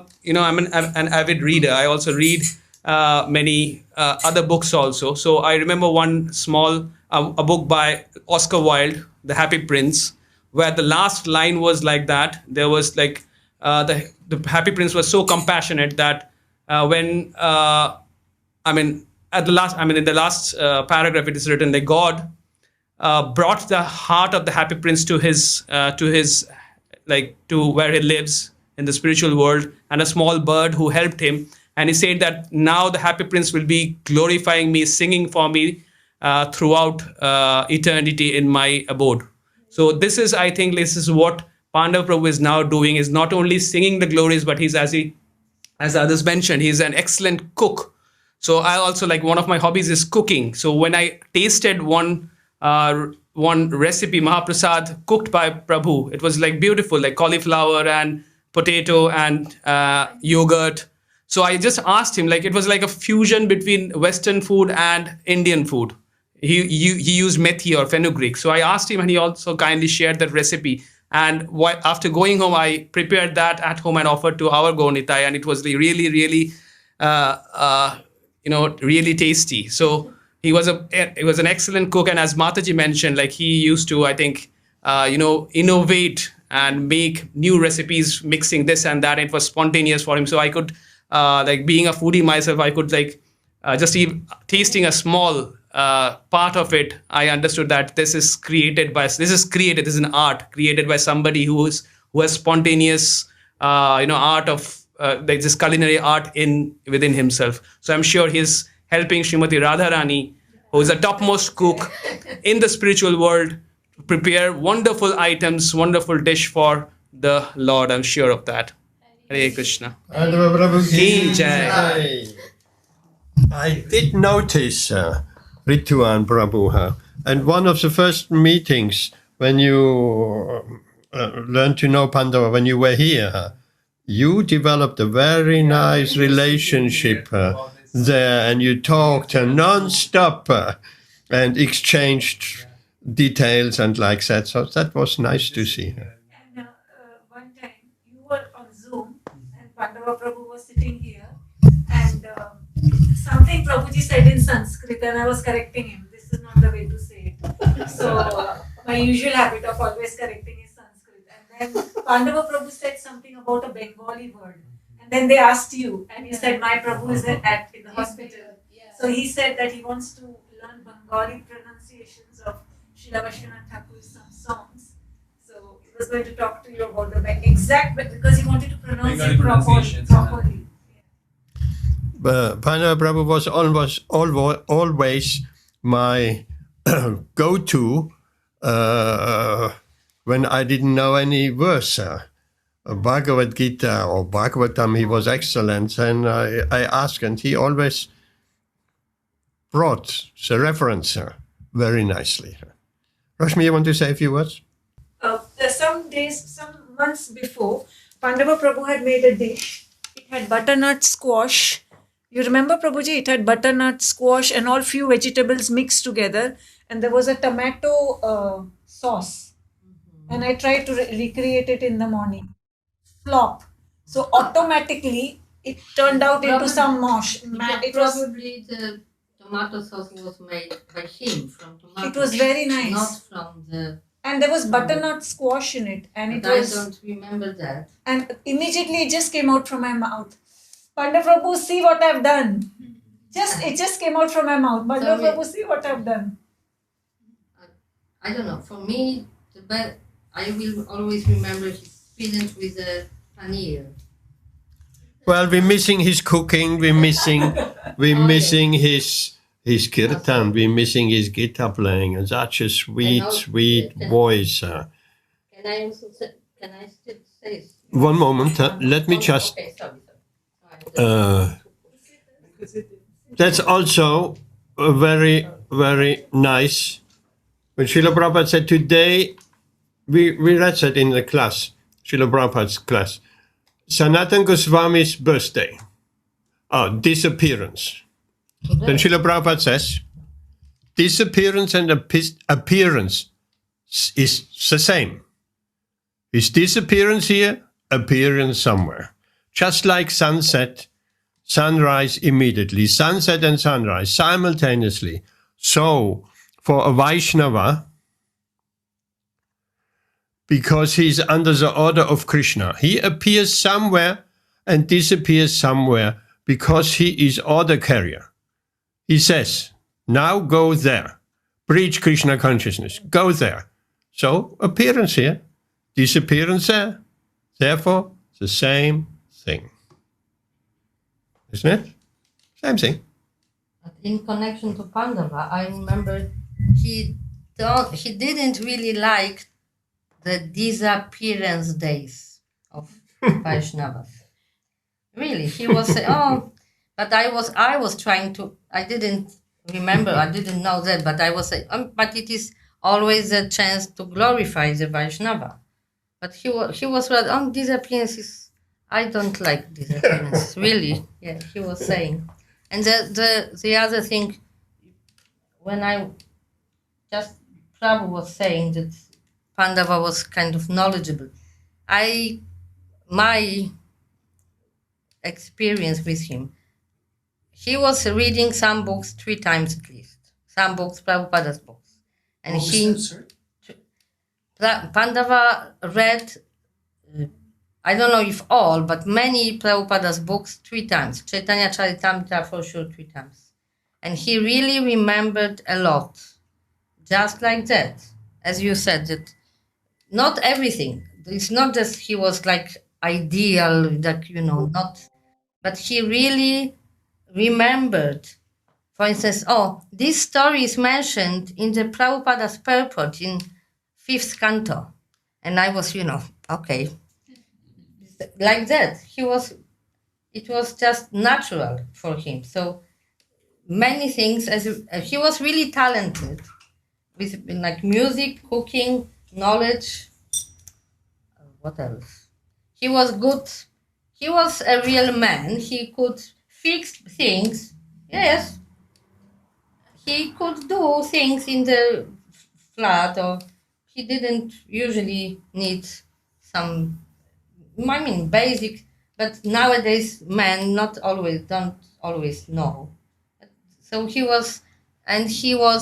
avid reader. I also read many other books also. So I remember one small a book by Oscar Wilde, The Happy Prince, where the last line was like that. There was like the Happy Prince was so compassionate that in the last paragraph it is written that God brought the heart of the Happy Prince to his to where he lives in the spiritual world, and a small bird who helped him. And he said that now the Happy Prince will be glorifying me, singing for me throughout eternity in my abode. So I think this is what Pandava Prabhu is now doing, is not only singing the glories, but he's, as others mentioned, he's an excellent cook. So I also, like, one of my hobbies is cooking. So when I tasted one recipe, Mahaprasad, cooked by Prabhu, it was like beautiful, like cauliflower and potato and yogurt. So I just asked him, like, it was like a fusion between Western food and Indian food. He used methi or fenugreek. So I asked him, and he also kindly shared that recipe. And after going home, I prepared that at home and offered to our Gaur Nitai, and it was really, really, really tasty. So he was an excellent cook, and as Mataji mentioned, like, he used to, I think, innovate and make new recipes, mixing this and that. And it was spontaneous for him. So I could, being a foodie myself, I could just even tasting a small part of it, I understood that this is an art created by somebody who has spontaneous art of this culinary art within himself. So I'm sure he's helping Srimati Radharani, who is the topmost cook in the spiritual world, prepare wonderful items, wonderful dish for the Lord. I'm sure of that. Hare Krishna. Pandava Prabhu ki jai. I did notice Rituvan Prabhu, and one of the first meetings when you learned to know Pandava, when you were here, you developed a very nice relationship there, and you talked non-stop and exchanged details and like that. So that was nice to see. And one time you were on Zoom, and Pandava Prabhu was sitting here, and something Prabhuji said in Sanskrit, and I was correcting him. This is not the way to say it. So my usual habit of always correcting is Sanskrit. And then Pandava Prabhu said something about a Bengali word. And then they asked you, and you said, my Prabhu is in the hospital. So he said that he wants to learn Bengali pronunciations of Srila Vaishnav Thakur's songs. So he was going to talk to you about the exact, because he wanted to pronounce it properly. Pandava Prabhu was always my go-to when I didn't know any verse. Bhagavad Gita or Bhagavatam, he was excellent. And I asked, and he always brought the reference very nicely. Rashmi, you want to say a few words? Some months before, Pandava Prabhu had made a dish. It had butternut squash. You remember, Prabhuji? It had butternut squash and all few vegetables mixed together. And there was a tomato sauce. And I tried to recreate it in the morning. Flop. So automatically, it turned out into some mush. Probably the tomato sauce was made by him from tomato. It was very nice. Not from the... And there was butternut squash in it. And I don't remember that. And immediately it just came out from my mouth. Pandava Prabhu, see what I've done. It just came out from my mouth. Pandava Prabhu, see what I've done. I don't know. For me, I will always remember his experience with the paneer. Well, we're missing his cooking. We're missing his kirtan. We're missing his guitar playing. And such a sweet voice. Can I still say? One moment. Let me just. Okay, sorry. That's also very, very nice. When Srila Prabhupada said today, we read that in the class, Srila Prabhupada's class. Sanatana Goswami's birthday. Disappearance. Then Srila Prabhupada says, disappearance and appearance is the same. Is disappearance here, appearance somewhere. Just like sunset, sunrise immediately, sunset and sunrise simultaneously. So, for a Vaishnava, because he's under the order of Krishna, he appears somewhere and disappears somewhere because he is order carrier. He says, now go there, preach Krishna consciousness, go there. So, appearance here, disappearance there. Therefore, the same thing. Isn't it? Same thing. In connection to Pandava, I remember he didn't really like the disappearance days of Vaishnavas. Really, he was saying, but I was trying to, I didn't remember, I didn't know that, but I was saying, but it is always a chance to glorify the Vaishnava. But he was right, disappearances, I don't like disappearances, really, yeah, he was saying. And the other thing, when Prabhu was saying that Pandava was kind of knowledgeable, my experience with him, he was reading some books 3 times at least, some books, Prabhupada's books. And Pandava read, I don't know if all, but many Prabhupada's books 3 times. Chaitanya Charitamrita for sure 3 times. And he really remembered a lot. Just like that. As you said, that not everything. It's not just he was like ideal, that, not, but he really remembered. For instance, this story is mentioned in the Prabhupada's purport in 5th canto. And I was, okay. Like that. It was just natural for him. So many things, he was really talented with like music, cooking, knowledge. What else? He was good. He was a real man. He could fix things. Yes. He could do things in the flat, or he didn't usually need some, basic, but nowadays men don't always know. So he was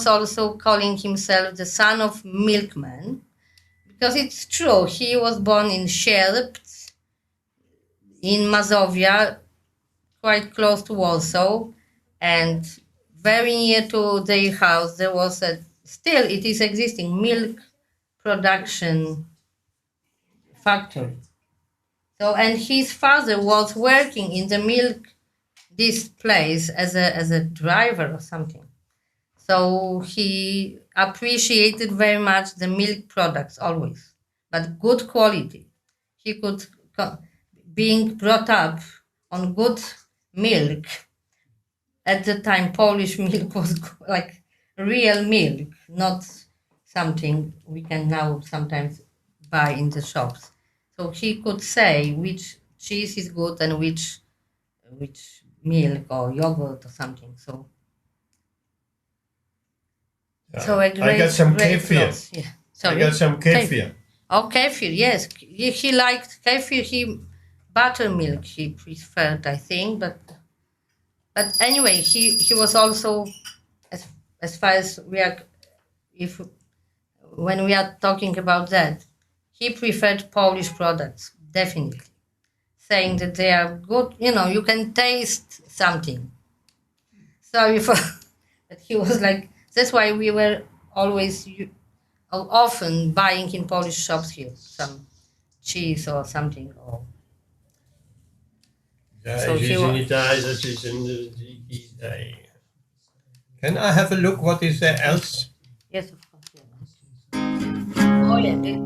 also calling himself the son of milkman, because it's true, he was born in Sierpc, in Mazovia, quite close to Warsaw, and very near to their house there was still it is existing milk production factory. So, and his father was working in the this place as a driver or something. So he appreciated very much the milk products always, but good quality. He could, being brought up on good milk, at the time Polish milk was like real milk, not something we can now sometimes buy in the shops. So he could say which cheese is good and which milk or yogurt or something. So a great, I got some kefir. Yeah. Sorry? I got some kefir. Oh, kefir, yes. He liked kefir. Buttermilk he preferred, I think. But anyway, he was also, as far as when we are talking about that, he preferred Polish products, definitely, saying that they are good. You can taste something. Sorry for that. He was like, that's why we were often buying in Polish shops here some cheese or something. Can I have a look? What is there else? Yes, of course. Yeah. Oh yeah.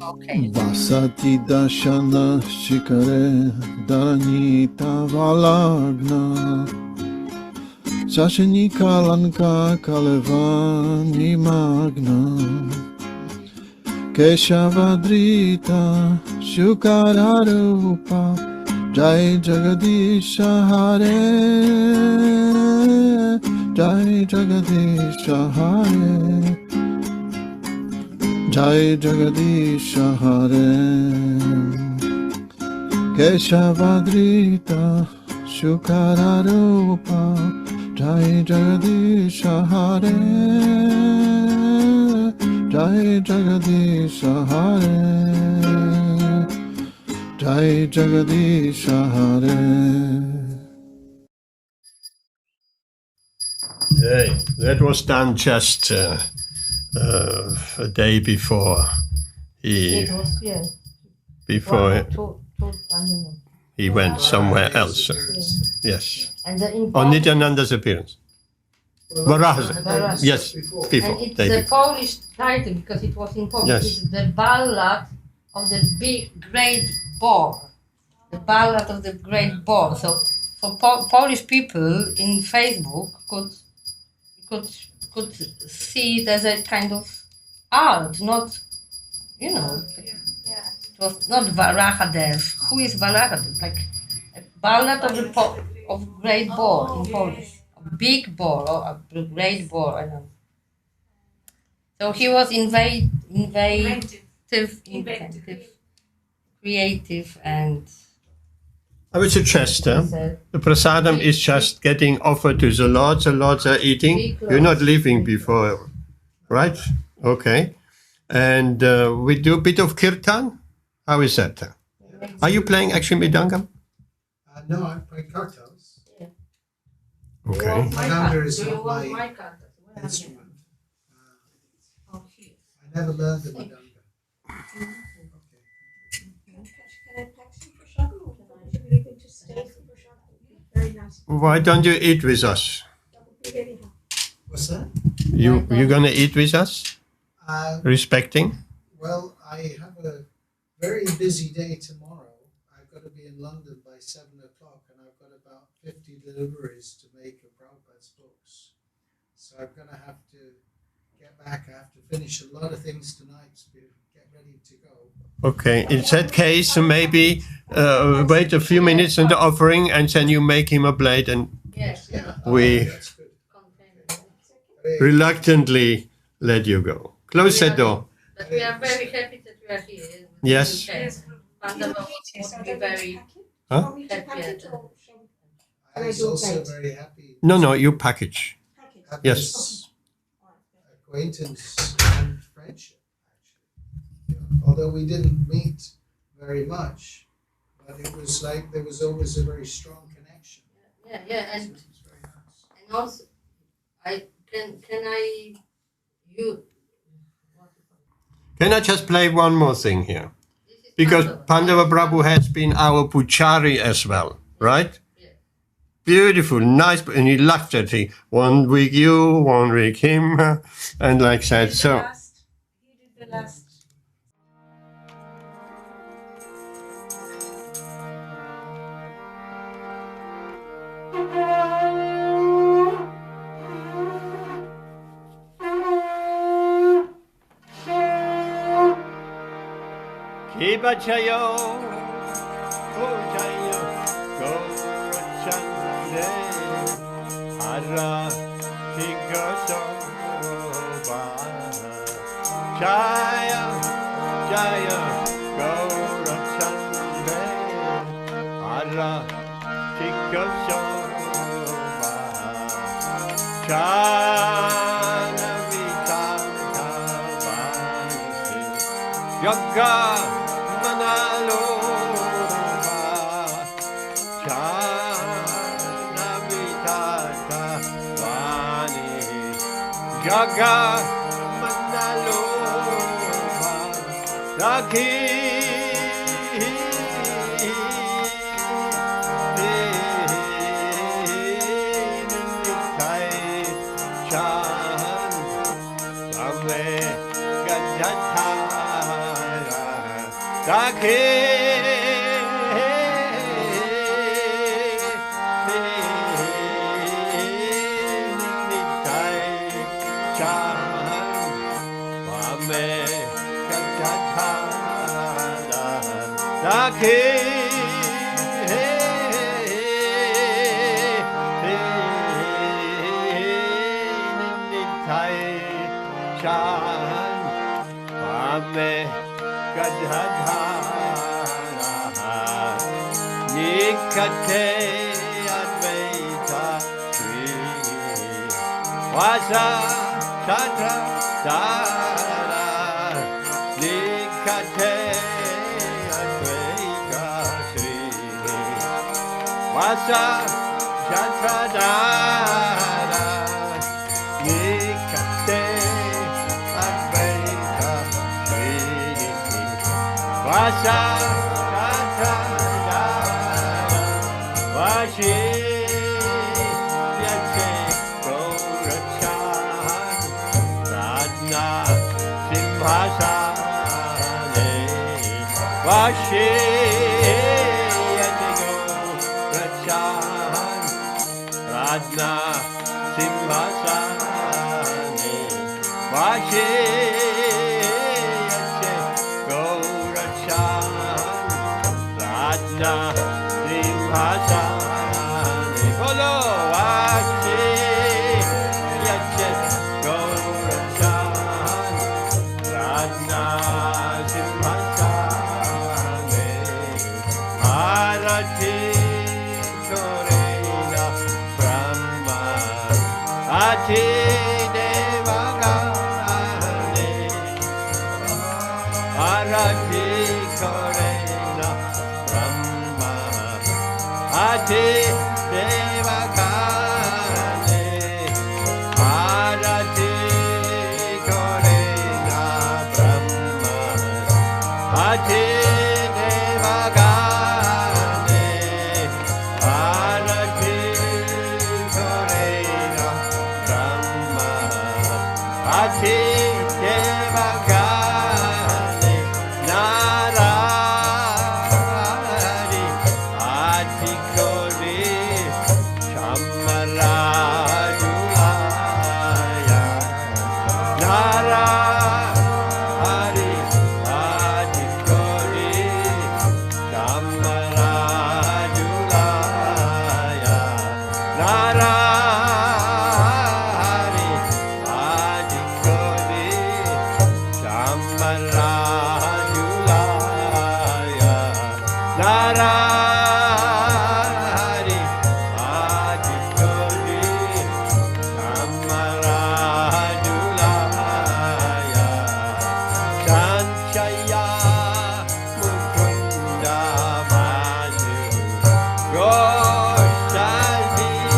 Okay. Vasati dashana shikare dharanita valagna Shashanika lanka kalevani magna Keshavadrita Shukararupa Jai Jagadisha Hare Jai Jagadisha Hare Jai Jagadisha Hare Keshavadrita Shukararupa Jai Jagadisha Hare Jai Jagadisha Hare Jai Jagadisha Hare. Hey, that was done just a day before he he went somewhere else. Yes. And the On Nityananda's appearance. Varahadeva. Yes, before. And it's the Polish title because it was in Polish. Yes. It's the Ballad of the Great Boar. The Ballad of the Great Boar. So for Polish people in Facebook could see it as a kind of art, not, you know, it was not Varahadeva. Who is Varahadeva? Like a ballad of the of great boar in Polish. A big boar or a great boar, I don't know. So he was inventive, creative, and I would suggest the prasadam is just getting offered to the Lords are eating. You're not leaving before, right? Okay. And we do a bit of kirtan. How is that? Are you playing actually Mridangam? No, I play kartals. Yeah. Okay. Mridanga is not my instrument. I never learned the Mridanga. Why don't you eat with us? What's that? You're gonna eat with us? Respecting? Well, I have a very busy day tomorrow. I've got to be in London by 7 o'clock, and I've got about 50 deliveries to make of Prabhupada's books. So I'm going to have to get back. I have to finish a lot of things tonight to get ready to go. Okay, in that case, maybe wait a few minutes in the offering, and then you make him a blade, and yes, we reluctantly let you go. Close the door. But we are very happy that you are here. Yes. Pandava would be very Huh? happy. I was also very happy. No, you package. Have Yes. this acquaintance and friendship, actually. Although we didn't meet very much, but it was like there was always a very strong connection. Yeah, and So it was very nice. and also, Can I just play one more thing here? Because Pandava Prabhu has been our pujari as well, right? Yeah. Beautiful, nice, and he loved it. He 1 week you, 1 week him, and like that. So. He did the last. Kibachayo, Pujayo, Gaurachande, Arati Gosoba, Jaya, Jaya, Gaurachande, Arati Gosoba, Jana Vitaka Vansi, Yoga. Jaga Mandaloba Daki Nitai Chan Same Gajatara Daki Nikate Advaita Sri Vasa Tatra Dara Nikate Advaita Sri Vasa Tatra Dara Nikate Advaita Sri Vasa Vashi Yache Gaurachan Radna Simhasane Vashi Yache Gaurachan Radna Simhasane Vashi Yache Gaurachan Radna Simhasane Bolo Vashi Yache Gaurachan Radna Simhasane Arati Korena Brahma Ati Devagane Arati Korena Brahma Ati Devagane Arati Korena Brahma Ati Devagane Arati Korena Brahma Ati Devagane Narari Ati Kori Chamarajulaya Narari Ati Kori Chamarajulaya Narari Ati Kori Chamarajulaya Narari Ati Kori Chamarajulaya Sanchaya Mukunda Vasu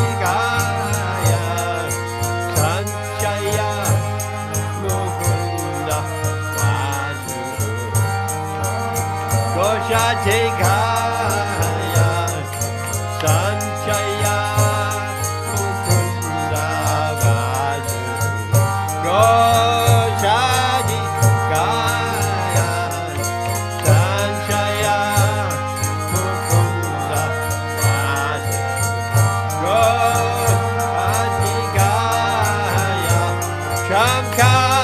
Goshadigaya Sanchaya Mukunda Vasu Goshadigaya Sanchaya Mukunda Vasu Goshadigaya Sanchaya Mukunda Vasu Goshadigaya Shankara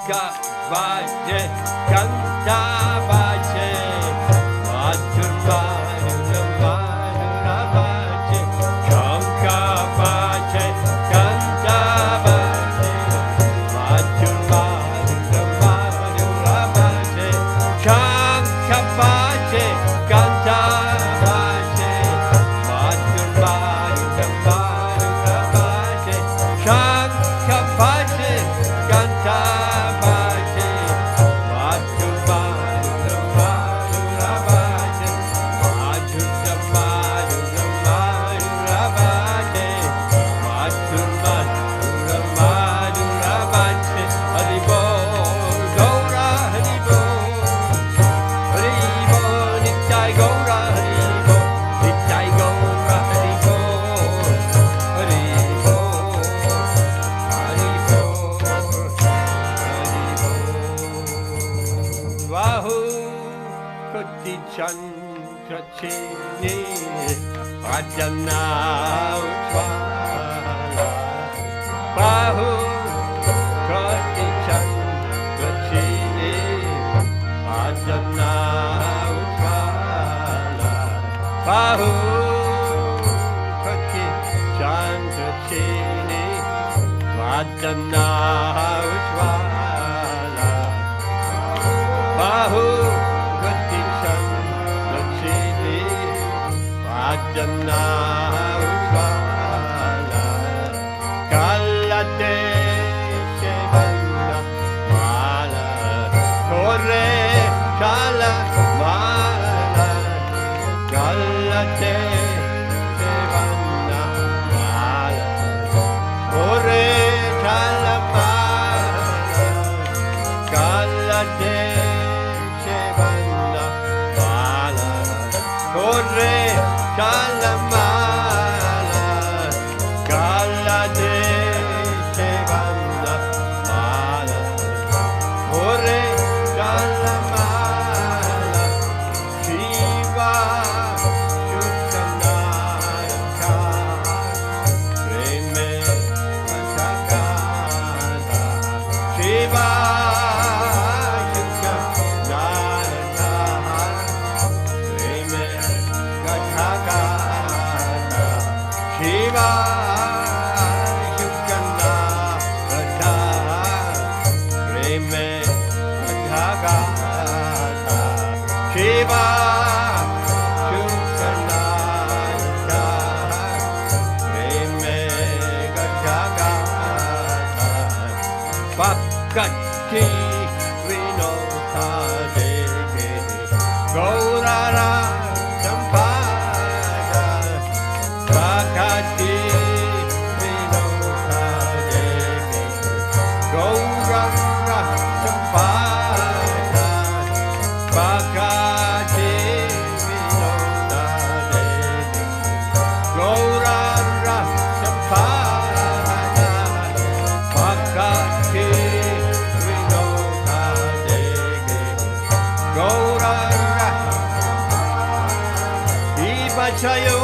Bhagavati Mataji, Madhurmani Shankavati Gandhavati, Madhurmani Shankavati Gandhavati, Madhurmani Shankavati Gandhavati, Chandra Chini Bhajana Ujjwala, Bahu Koti Chandra Chini Bhajana Ujjwala, Bahu Koti Chandra Chini Bhajana Ujjwala, Bahu Bhajana Ujjwala, Kalate Shevana Mala, Kore Chala Mala, Kalate Shevana Mala, Kore Chala Mala, Kalate Shevana Mala, Kore Kalamala, Kalade Shevana Mala, Ore Kalamala, Shiva Shukranaraka, Preme Vatakata, Shiva Shukranaraka, Preme Shiva Shukranaraka, Preme Vatakata, Shiva Shukranaraka, Preme Vatakata, Bhakti Vinota Devi Gaurara Sampada, Bhakti Vinota Devi Gauranga Sampada, Bhakti Vinota Devi Gauranga Sampada, Bhakti Vinota Devi Gauranga Ibachayo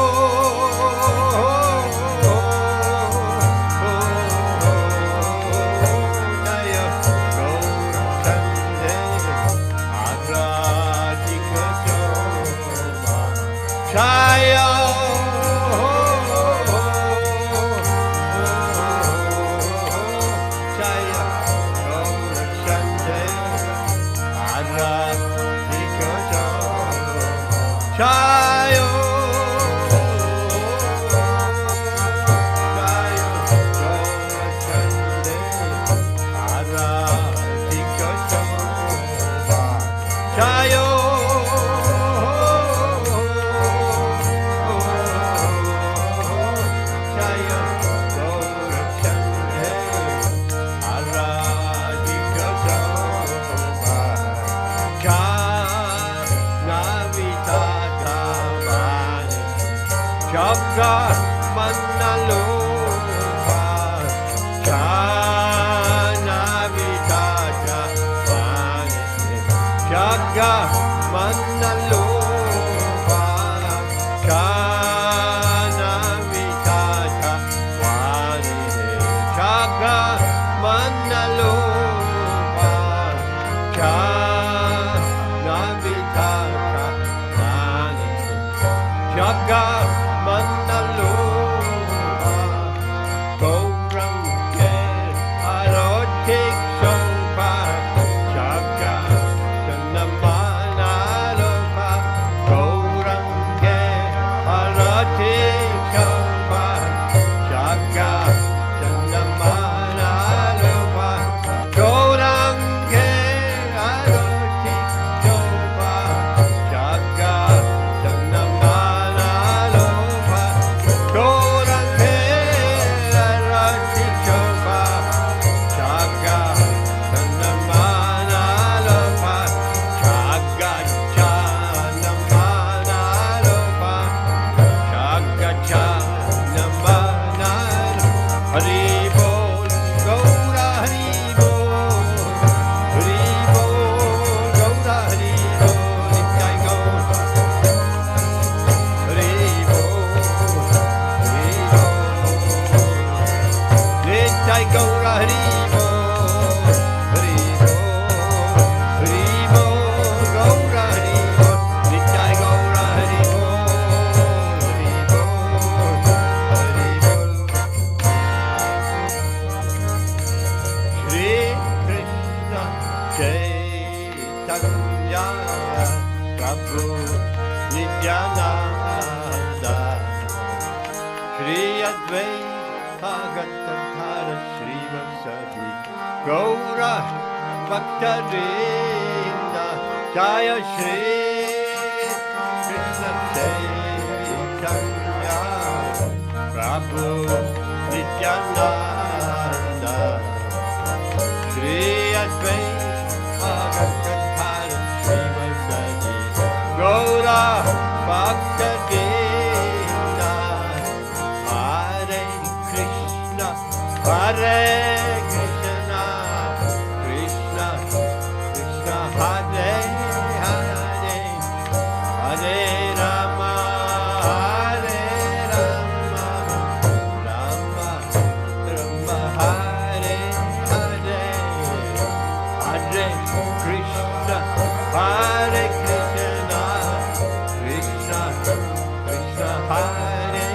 Nityai Gaura Haribo, Haribo, Haribo, Gaura Haribo, Nityai Gaura Haribo, Haribo, Haribo. Shri Krishna Chaitanya Prabhu Nityananda Shri Advaita Gadadhara Srivasadi Gaura Bhaktarinda Jaya Shri Krishna Chaitanya Prabhu Nityananda Shri Advaita Gadadhara Srivasadi Gaura Bhaktarinda Hare Krishna Hare Krishna Krishna Krishna Hare Hare Hare Rama Hare Rama Rama Rama Hare Hare Hare Krishna Hare Krishna Krishna Krishna Hare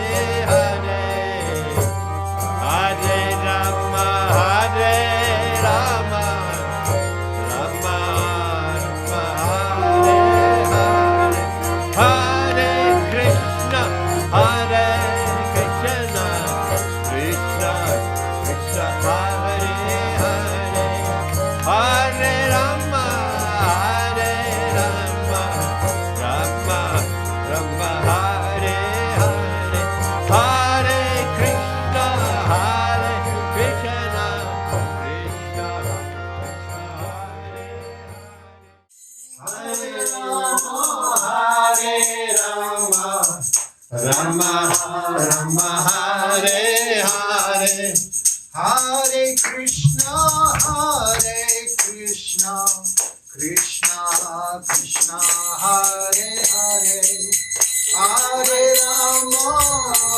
Hare Hare Rama Hare Rama Rama Rama Hare Hare Hare Krishna Hare Krishna Krishna Krishna Hare Hare Hare Rama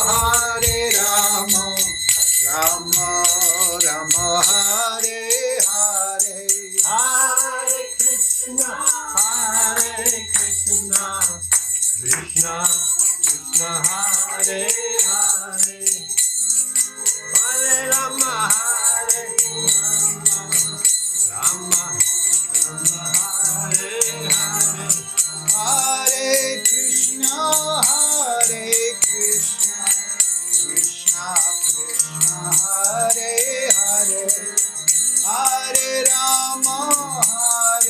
Hare Rama Rama Rama Hare Hare Hare Krishna Hare Krishna Krishna Krishna Hare Hare Rama Hare Rama Rama Rama Hare Hare Hare Krishna Krishna Krishna Hare Hare Hare Rama Rama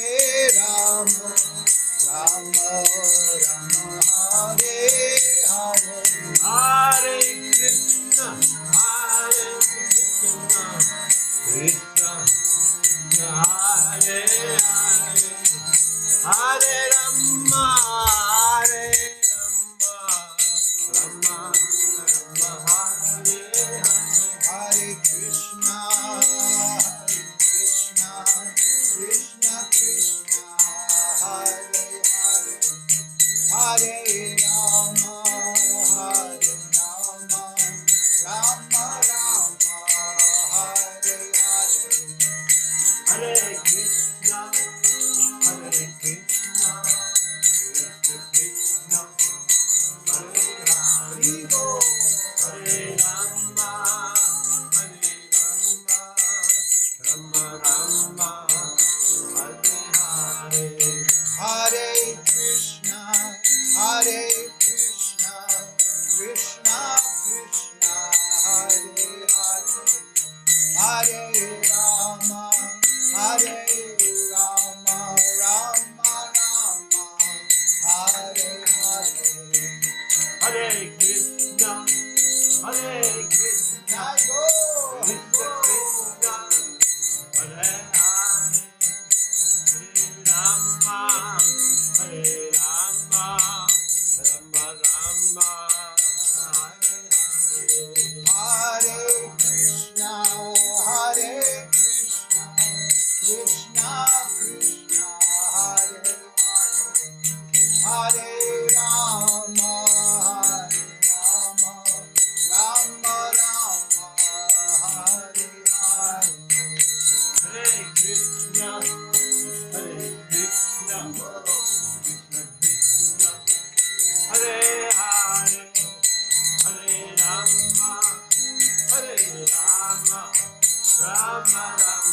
Rama Hare Hare Hare Krishna Krishna Krishna Hare Hare Hare Rama Rama Rama Hare Hare Hare Krishna Krishna Krishna Hare Hare Hare Rama Rama Rama Hare Hare Hare Krishna Krishna Hare Hare Hare Rama Rama Rama Hare Hare Hare Krishna Krishna Krishna Hare Hare Hare Rama Rama Rama Hare Hare Hare Krishna Krishna Krishna Hare Hare Hare Rama Rama Rama Hare Hare Hare Krishna Krishna Krishna Hare Hare Hare Rama Rama Rama Hare Hare Hare Krishna go Krishna Hare Hare Hare Rama Rama Rama Hare Hare Hare Krishna Krishna Hare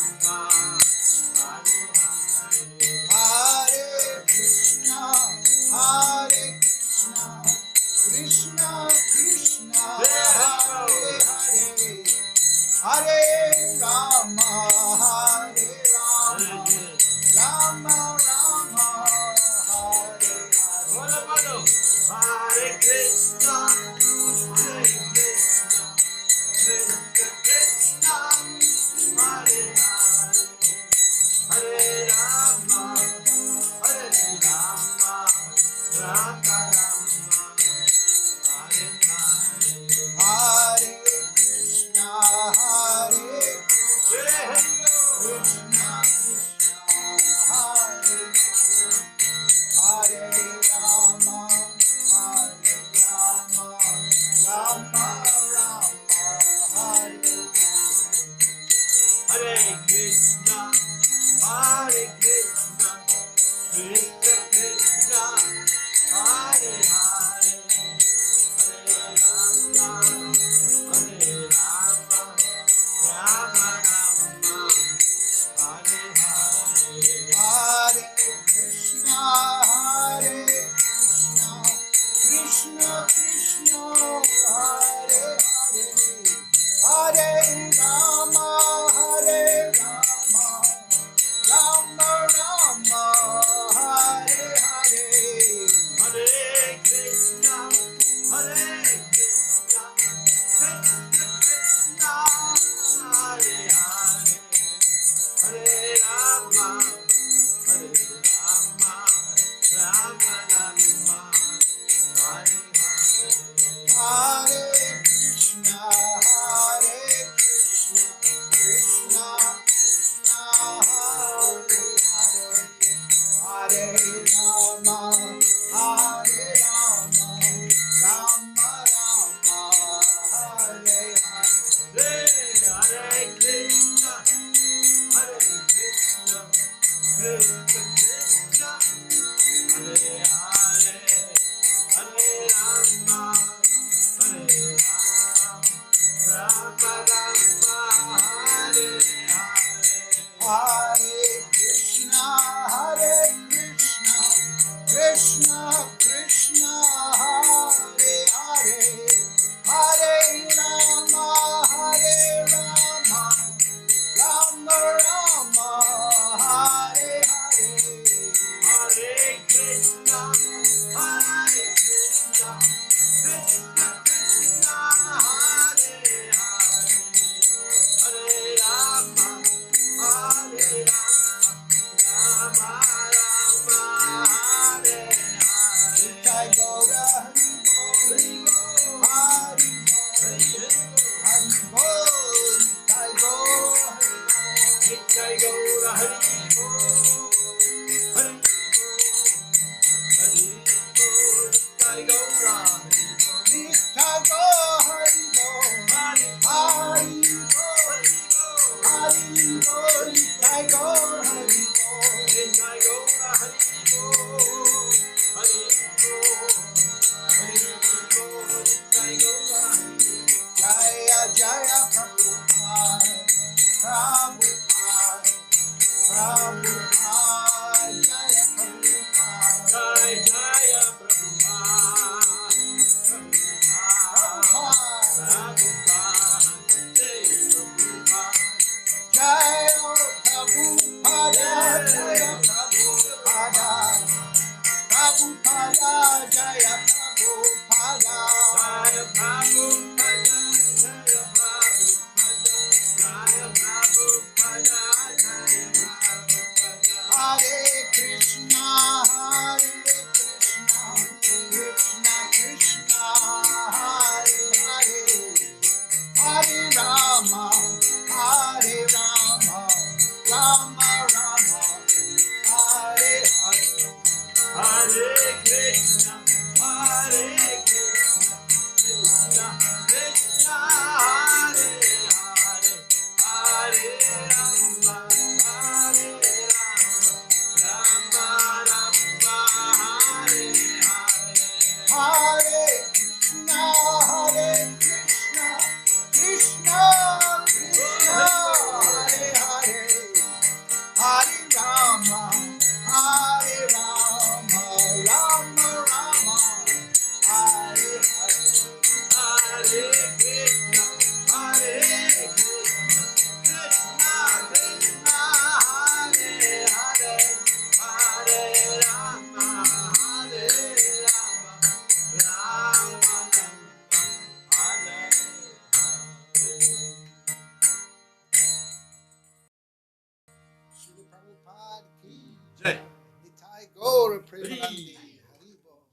Gaura Premanandi. Haribo.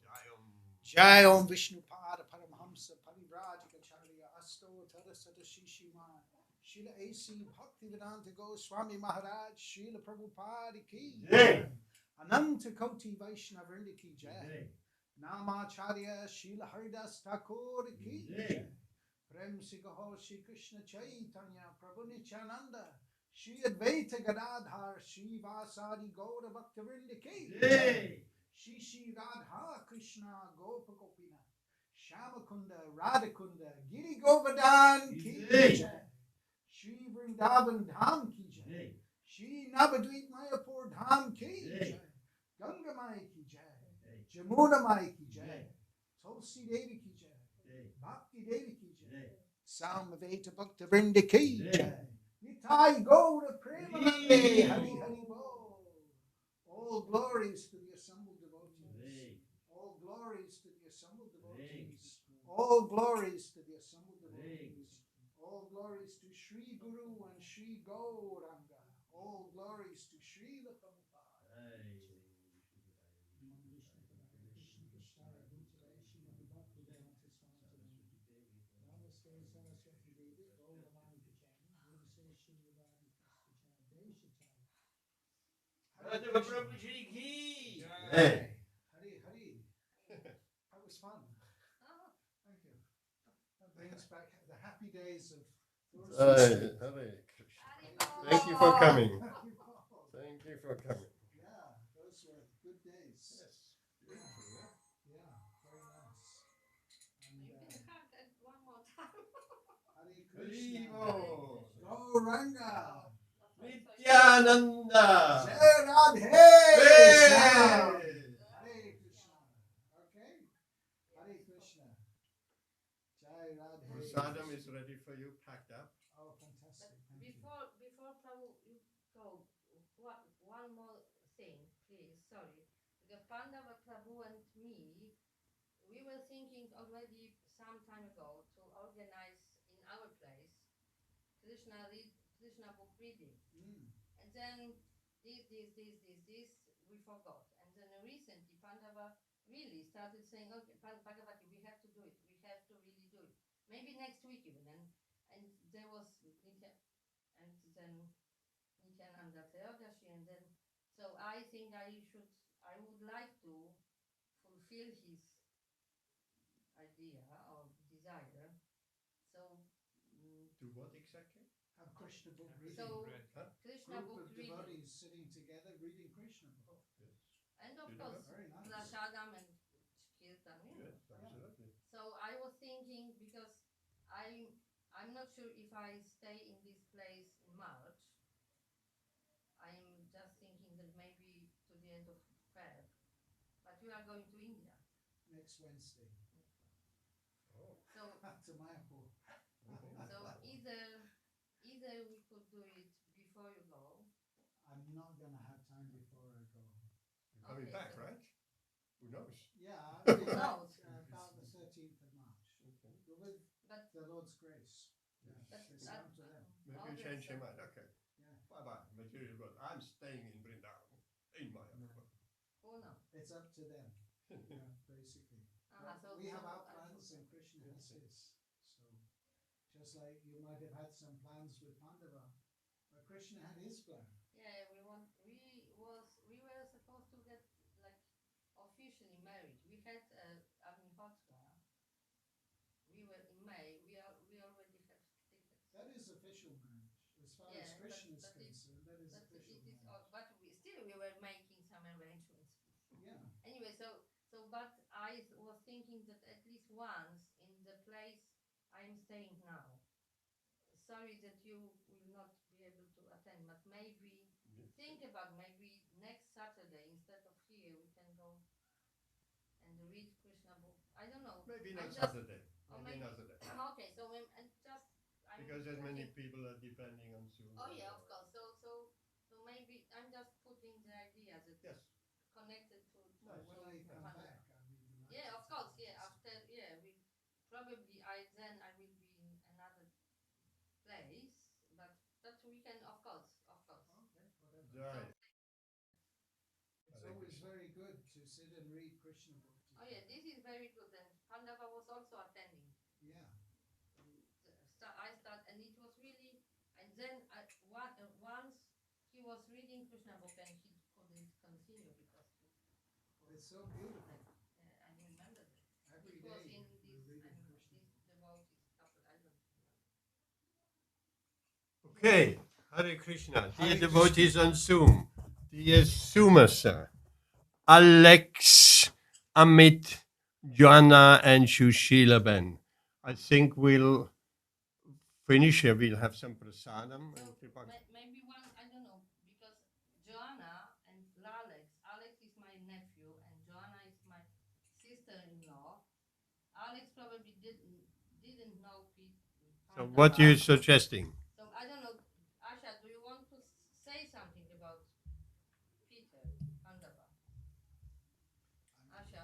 Jai Om Vishnu Pada Paramhamsa Parivrajikacharya Asto Tadasata Shishima Srila A.C. Bhaktivedanta Goswami Maharaj Srila Prabhupada Ki Jai Ananta Koti Vaishnavrinda Ki Jai Namacharya Srila Haridas Thakur Ki Jai Prem Sigaho Shri Krishna Chaitanya Prabhu Nityananda Shri Advaita Gadadhar Shri Vasadi Gaura Bhaktivinoda Ki Jai Shri Shri Radha Krishna Gopa Gopina Shamakunda Radhakunda Giri Govardhan Ki Jai Shri Vrindavan Dham Ki Jai Shri Navadvip Mayapur Dham Ki Jai Ganga Mai Ki Jai Jamuna Mai Ki Jai Tulsi Devi Ki Jai Bhakti Devi Ki Jai Samaveta Bhakta Vrinda Ki Jai Nitai Gaura Premanande Hari Hari Bo. All glories to the assembled devotees. All glories to the assembled devotees. All glories to the assembled devotees. All glories to Sri Guru and Sri Gauranga. All glories to Srila Prabhupada. Pandava Prabhu Ji ki. Hey. Hari Hari. That was fun. Thank you. That brings back the happy days of Hare Krishna. Thank you for coming. Thank you for coming. Yeah, those were good days. Yes. Beautiful, yeah? Yeah, very nice. And You can have that one more time. Hare Krishna. Haribo. Gauranga. Nityananda. Jai Radhe. Hey. Shyam. Hare Krishna. Okay. Hare Krishna. Jai Radhe. Prasadam is ready for you, packed up. Oh, fantastic. Thank you. Before Prabhu, you go, one more thing, please, sorry. The Pandava Prabhu and me, we were thinking already some time ago to organize in our place Krishna book reading. And then this, we forgot. And then recently Pandava really started saying, okay, Bhagavati, we have to do it. We have to really do it. Maybe next week even. And there was Nitya, and then Nityananda Theodashi, and then, so I think I would like to fulfill his idea or desire. So, Do what exactly? Have Krishna book reading. so Huh? Krishna Group book of reading. devotees sitting together reading Krishna book. Yes. And of Beautiful. course, Very nice. Prasadam and Kirtan. Yes, absolutely. So I was thinking, because I'm not sure if I stay in this place in March. I'm just thinking that maybe to the end of Feb. But we are going to India. Next Wednesday. Oh. So To Mayapur. so either we could do it before you go. I'm not going to have time before I go. You're coming Okay, back, so- right? Who knows? Yeah, I'll be Who back knows? about the 13th of March. Okay. With But the Lord's grace. Yeah, But it's that- down to them. Maybe you Okay, change your so- mind. Okay. Yeah. Bye-bye. Material good. I'm staying in Vrindavan. In Mayapur. who knows? It's up to them. Yeah, basically. So We have so our I plans should- and Krishna has his. So, just like you might have had some plans with Pandava, but Krishna had his plan. Yeah, we were supposed to get like officially married. We had Agnihotra. We were in May. We already have tickets. That is official marriage. As far Yeah, as Krishna is but concerned, that is But official it is, marriage. but we were making some arrangements. Yeah. Anyway, but I was thinking that at least once in the place I'm staying now. Sorry that you will not be able to attend, but maybe think about maybe next Saturday instead of here we can go and read Krishna book. I don't know. Maybe I'm not just- Saturday. or Maybe maybe- another day. Okay, so I'm Because there's many putting- people are depending on Zoom. Oh yeah, of course. So maybe I'm just putting the idea that Yes. connected to Nice. When I come Pandava. back, I'll be delighted. Yeah, of to course. Yeah, participate. after we probably I will be in another place, but we can of course. Okay, whatever. Right. It's always very good sit and read Krishna book together. Oh yeah, this is very good. And Pandava was also attending. Yeah. I start, and it was really. And then once he was reading Krishna book, and he couldn't continue because it's so beautiful. I remember that. Every it day was in we're this, reading Krishna. this devotees couple. I don't know. Okay, Hare Krishna. Dear Hare devotees on Zoom, dear Zoomers, Alex, Amit, Joanna, and Shushila Ben. I think we'll finish here. We'll have some prasadam. So maybe one, I don't know, because Joanna and Alex is my nephew, and Joanna is my sister-in-law. Alex probably didn't know Pete. So what are you suggesting? So I don't know, Asha, do you want to say something about Peter Pandava? Asha?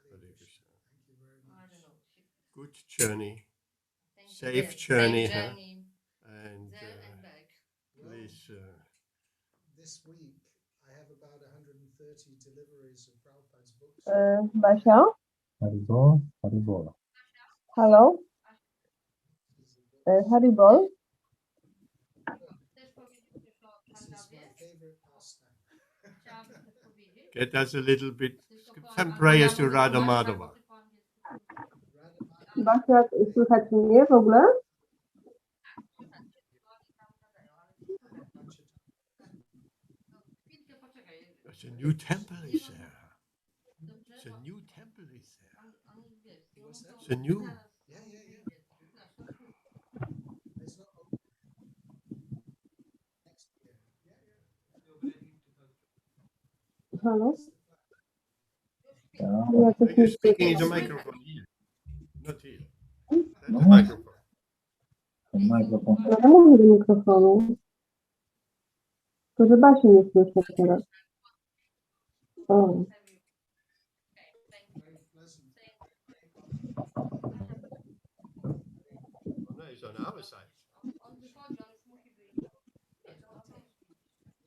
Hare Krishna. Thank you very I much. don't know. Good journey, Thank you. safe Yes, journey, safe huh? journey And there and back. please. This week I have about 130 deliveries of Prabhupada's books. Basia? Haribol, Haribol. Hello? Haribol? Chcesz powiedzieć coś o This is my Pandawie? favorite pastime. Chciałam coś powiedzieć. Get us a little bit, some prayers to Radha Madhava. Basia, słychać mnie w ogóle? There's a new temple is there. It's a new temple is there. It's a new. Yeah. It's not open. Next year. Halo? You're speaking in the microphone here, not here. That's the microphone. Mikrofon. Ja mówię do mikrofonu. To, że Basi nie słyszę teraz. O. Very pleasant. No, it's on our side. On wychodzi, on już musi być.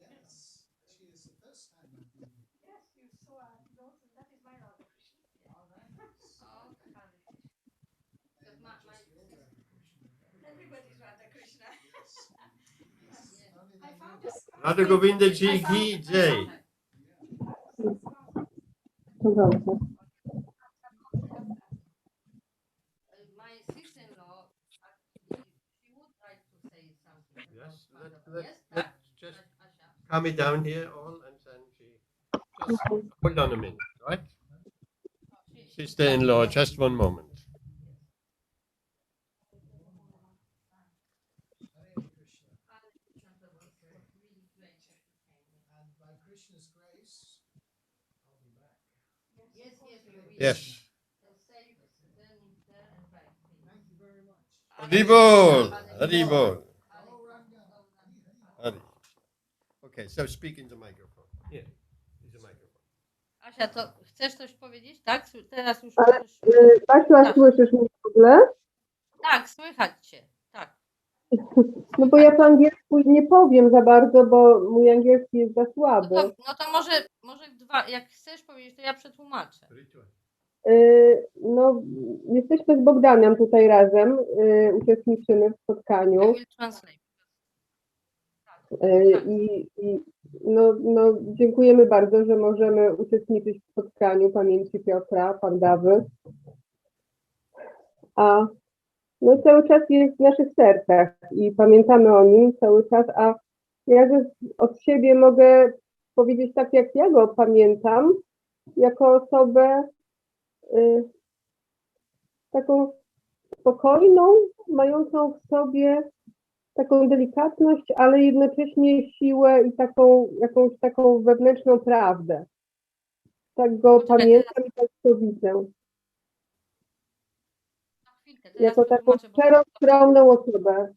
Yes. Actually, it's the first time I've been here. Yes, you saw. That is my Radha Krishna. Oh, And not just your Radha Krishna. Everybody's Radha Krishna. Yes. Only I that found you- a Radha Govinda Ji Ki Jai. To dobrze. my sister-in-law, she would like to say something. Yes, about let's Pandava. just Asha. calm it down here all, and then she just hold on a minute, right? Sister-in-law, just one moment. Hare Krishna. And by Krishna's grace, I'll be back. Yes, we will. Yes. So say then there and back. Thank you very much. Haribol, Haribol, Gauranga. Hari. Okay, so speak in the microphone. Here is the microphone. Asia, to chcesz coś powiedzieć? Tak? Teraz już Ale możesz. Basiu, a słyszysz mnie w ogóle? Tak, słychać cię. Tak. No bo ja po angielsku nie powiem za bardzo, bo mój angielski jest za słaby. No to może dwa, jak chcesz powiedzieć, to ja przetłumaczę. Rituvan. No, jesteśmy z Bogdanem tutaj razem, uczestniczymy w I spotkaniu will translate. no, dziękujemy bardzo, że możemy uczestniczyć w spotkaniu pamięci Piotra, Pandawy. A no, cały czas jest w naszych sercach i pamiętamy o nim cały czas, a ja od siebie mogę powiedzieć tak, jak ja go pamiętam, jako osobę taką spokojną, mającą w sobie taką delikatność, ale jednocześnie siłę i jakąś taką wewnętrzną prawdę. Tak go pamiętam i tak to widzę. Jako taką szczerą, skromną osobę,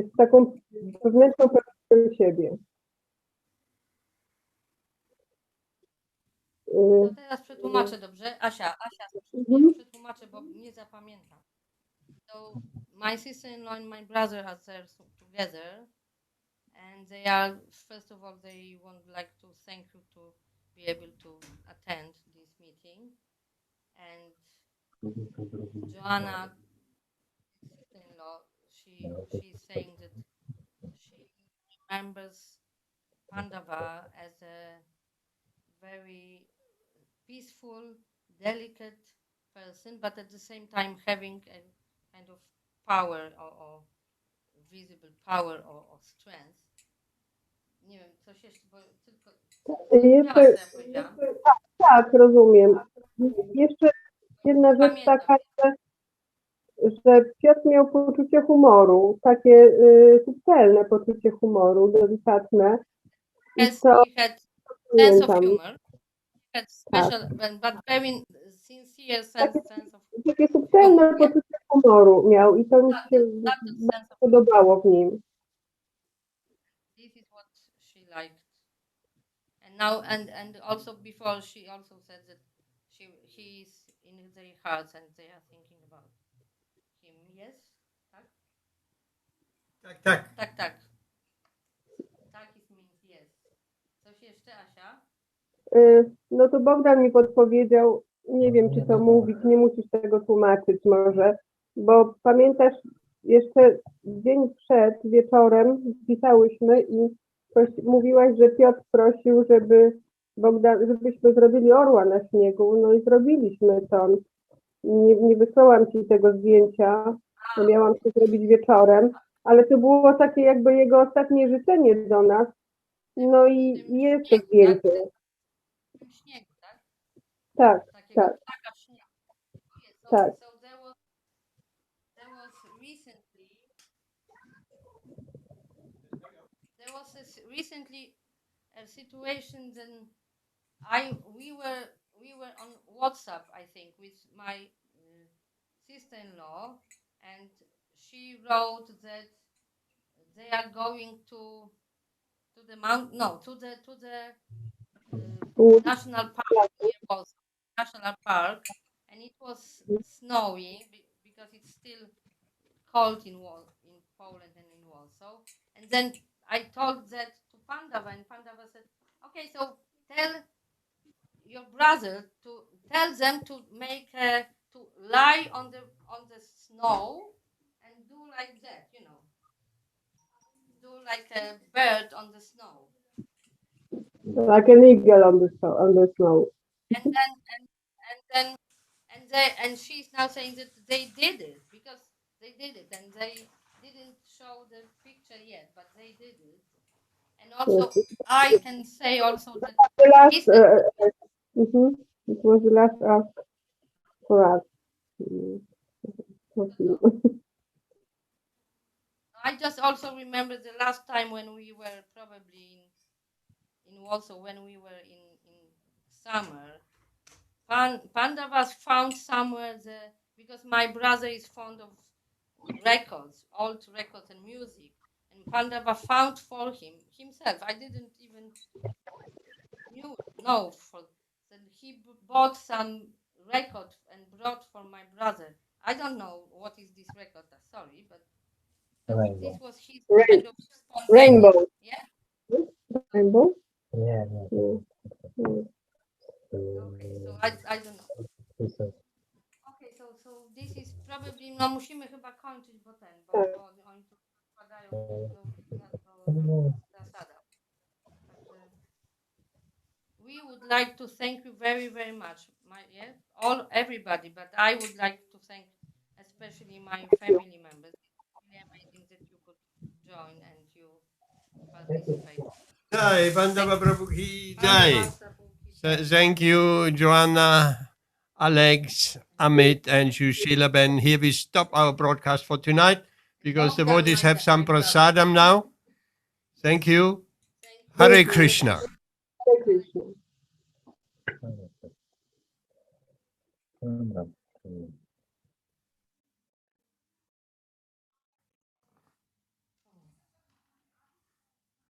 z taką wewnętrzną prawdą siebie. To teraz przetłumaczę, dobrze? Asia, przetłumaczę, bo nie zapamiętam. So, my sister-in-law and my brother are there together, and they are, first of all, they would like to thank you to be able to attend this meeting. And Joanna, sister-in-law, she's saying that she remembers Pandava as a very peaceful, delicate person, but at the same time having a kind of power or visible power or strength. Nie wiem, coś jeszcze, bo tylko Jeszcze, tak, rozumiem. Jeszcze jedna rzecz taka, że Piotr miał poczucie humoru, takie subtelne poczucie humoru, delikatne. I to sense of humor. Had special, but very sincere sense of humor. Takie subtelne poczucie humoru miał i to mi się bardzo podobało w nim. This is what she liked. And now, and also before, she also said that he is in their hearts and they are thinking about him. Yes? Tak? Tak, tak. Tak, tak. Tak it means yes. Coś jeszcze, Asia? No to Bogdan mi podpowiedział, nie wiem czy to mówić, nie musisz tego tłumaczyć może, bo pamiętasz jeszcze dzień przed wieczorem pisałyśmy i mówiłaś, że Piotr prosił, żebyśmy zrobili orła na śniegu, no i zrobiliśmy to. Nie wysłałam ci tego zdjęcia, bo miałam to zrobić wieczorem, ale to było takie jakby jego ostatnie życzenie do nas, no i jest to zdjęcie. Śniegu, tak? Tak, tak. Tak. So there was recently a situation then we were on WhatsApp, I think, with my sister-in-law, and she wrote that they are going to the mountain, to the national park, and it was snowing because it's still cold in Poland and in Warsaw. And then I told that to Pandava, and Pandava said, "Okay, so tell your brother to tell them to to lie on the snow and do like that, do like a bird on the snow." Like an eagle on the snow. And she's now saying that they did it because they did it, and they didn't show the picture yet, but they did it. And also, yes. I can say also that the last, it was the last ask for us. I just also remember the last time when we were probably in Warsaw, when we were in summer. Pandavas found somewhere because my brother is fond of records, old records and music, and Pandava found for himself. I didn't even know that he bought some record and brought for my brother. I don't know what is this record. Sorry, but this was his kind of rainbow. Yeah. Rainbow. Yeah. Okay, so I don't know. Okay, so this is probably, musimy chyba kończyć, bo oni tu wpadają na to zasada. We would like to thank you very, very much, everybody, but I would like to thank especially my family members. It's really amazing that you could join and you participate. Jai, Pandava Prabhu ki jai. Thank you, Joanna, Alex, Amit, and Shushila Ben. Here we stop our broadcast for tonight because the devotees have some prasadam now. Thank you. Hare Krishna. Hare Krishna.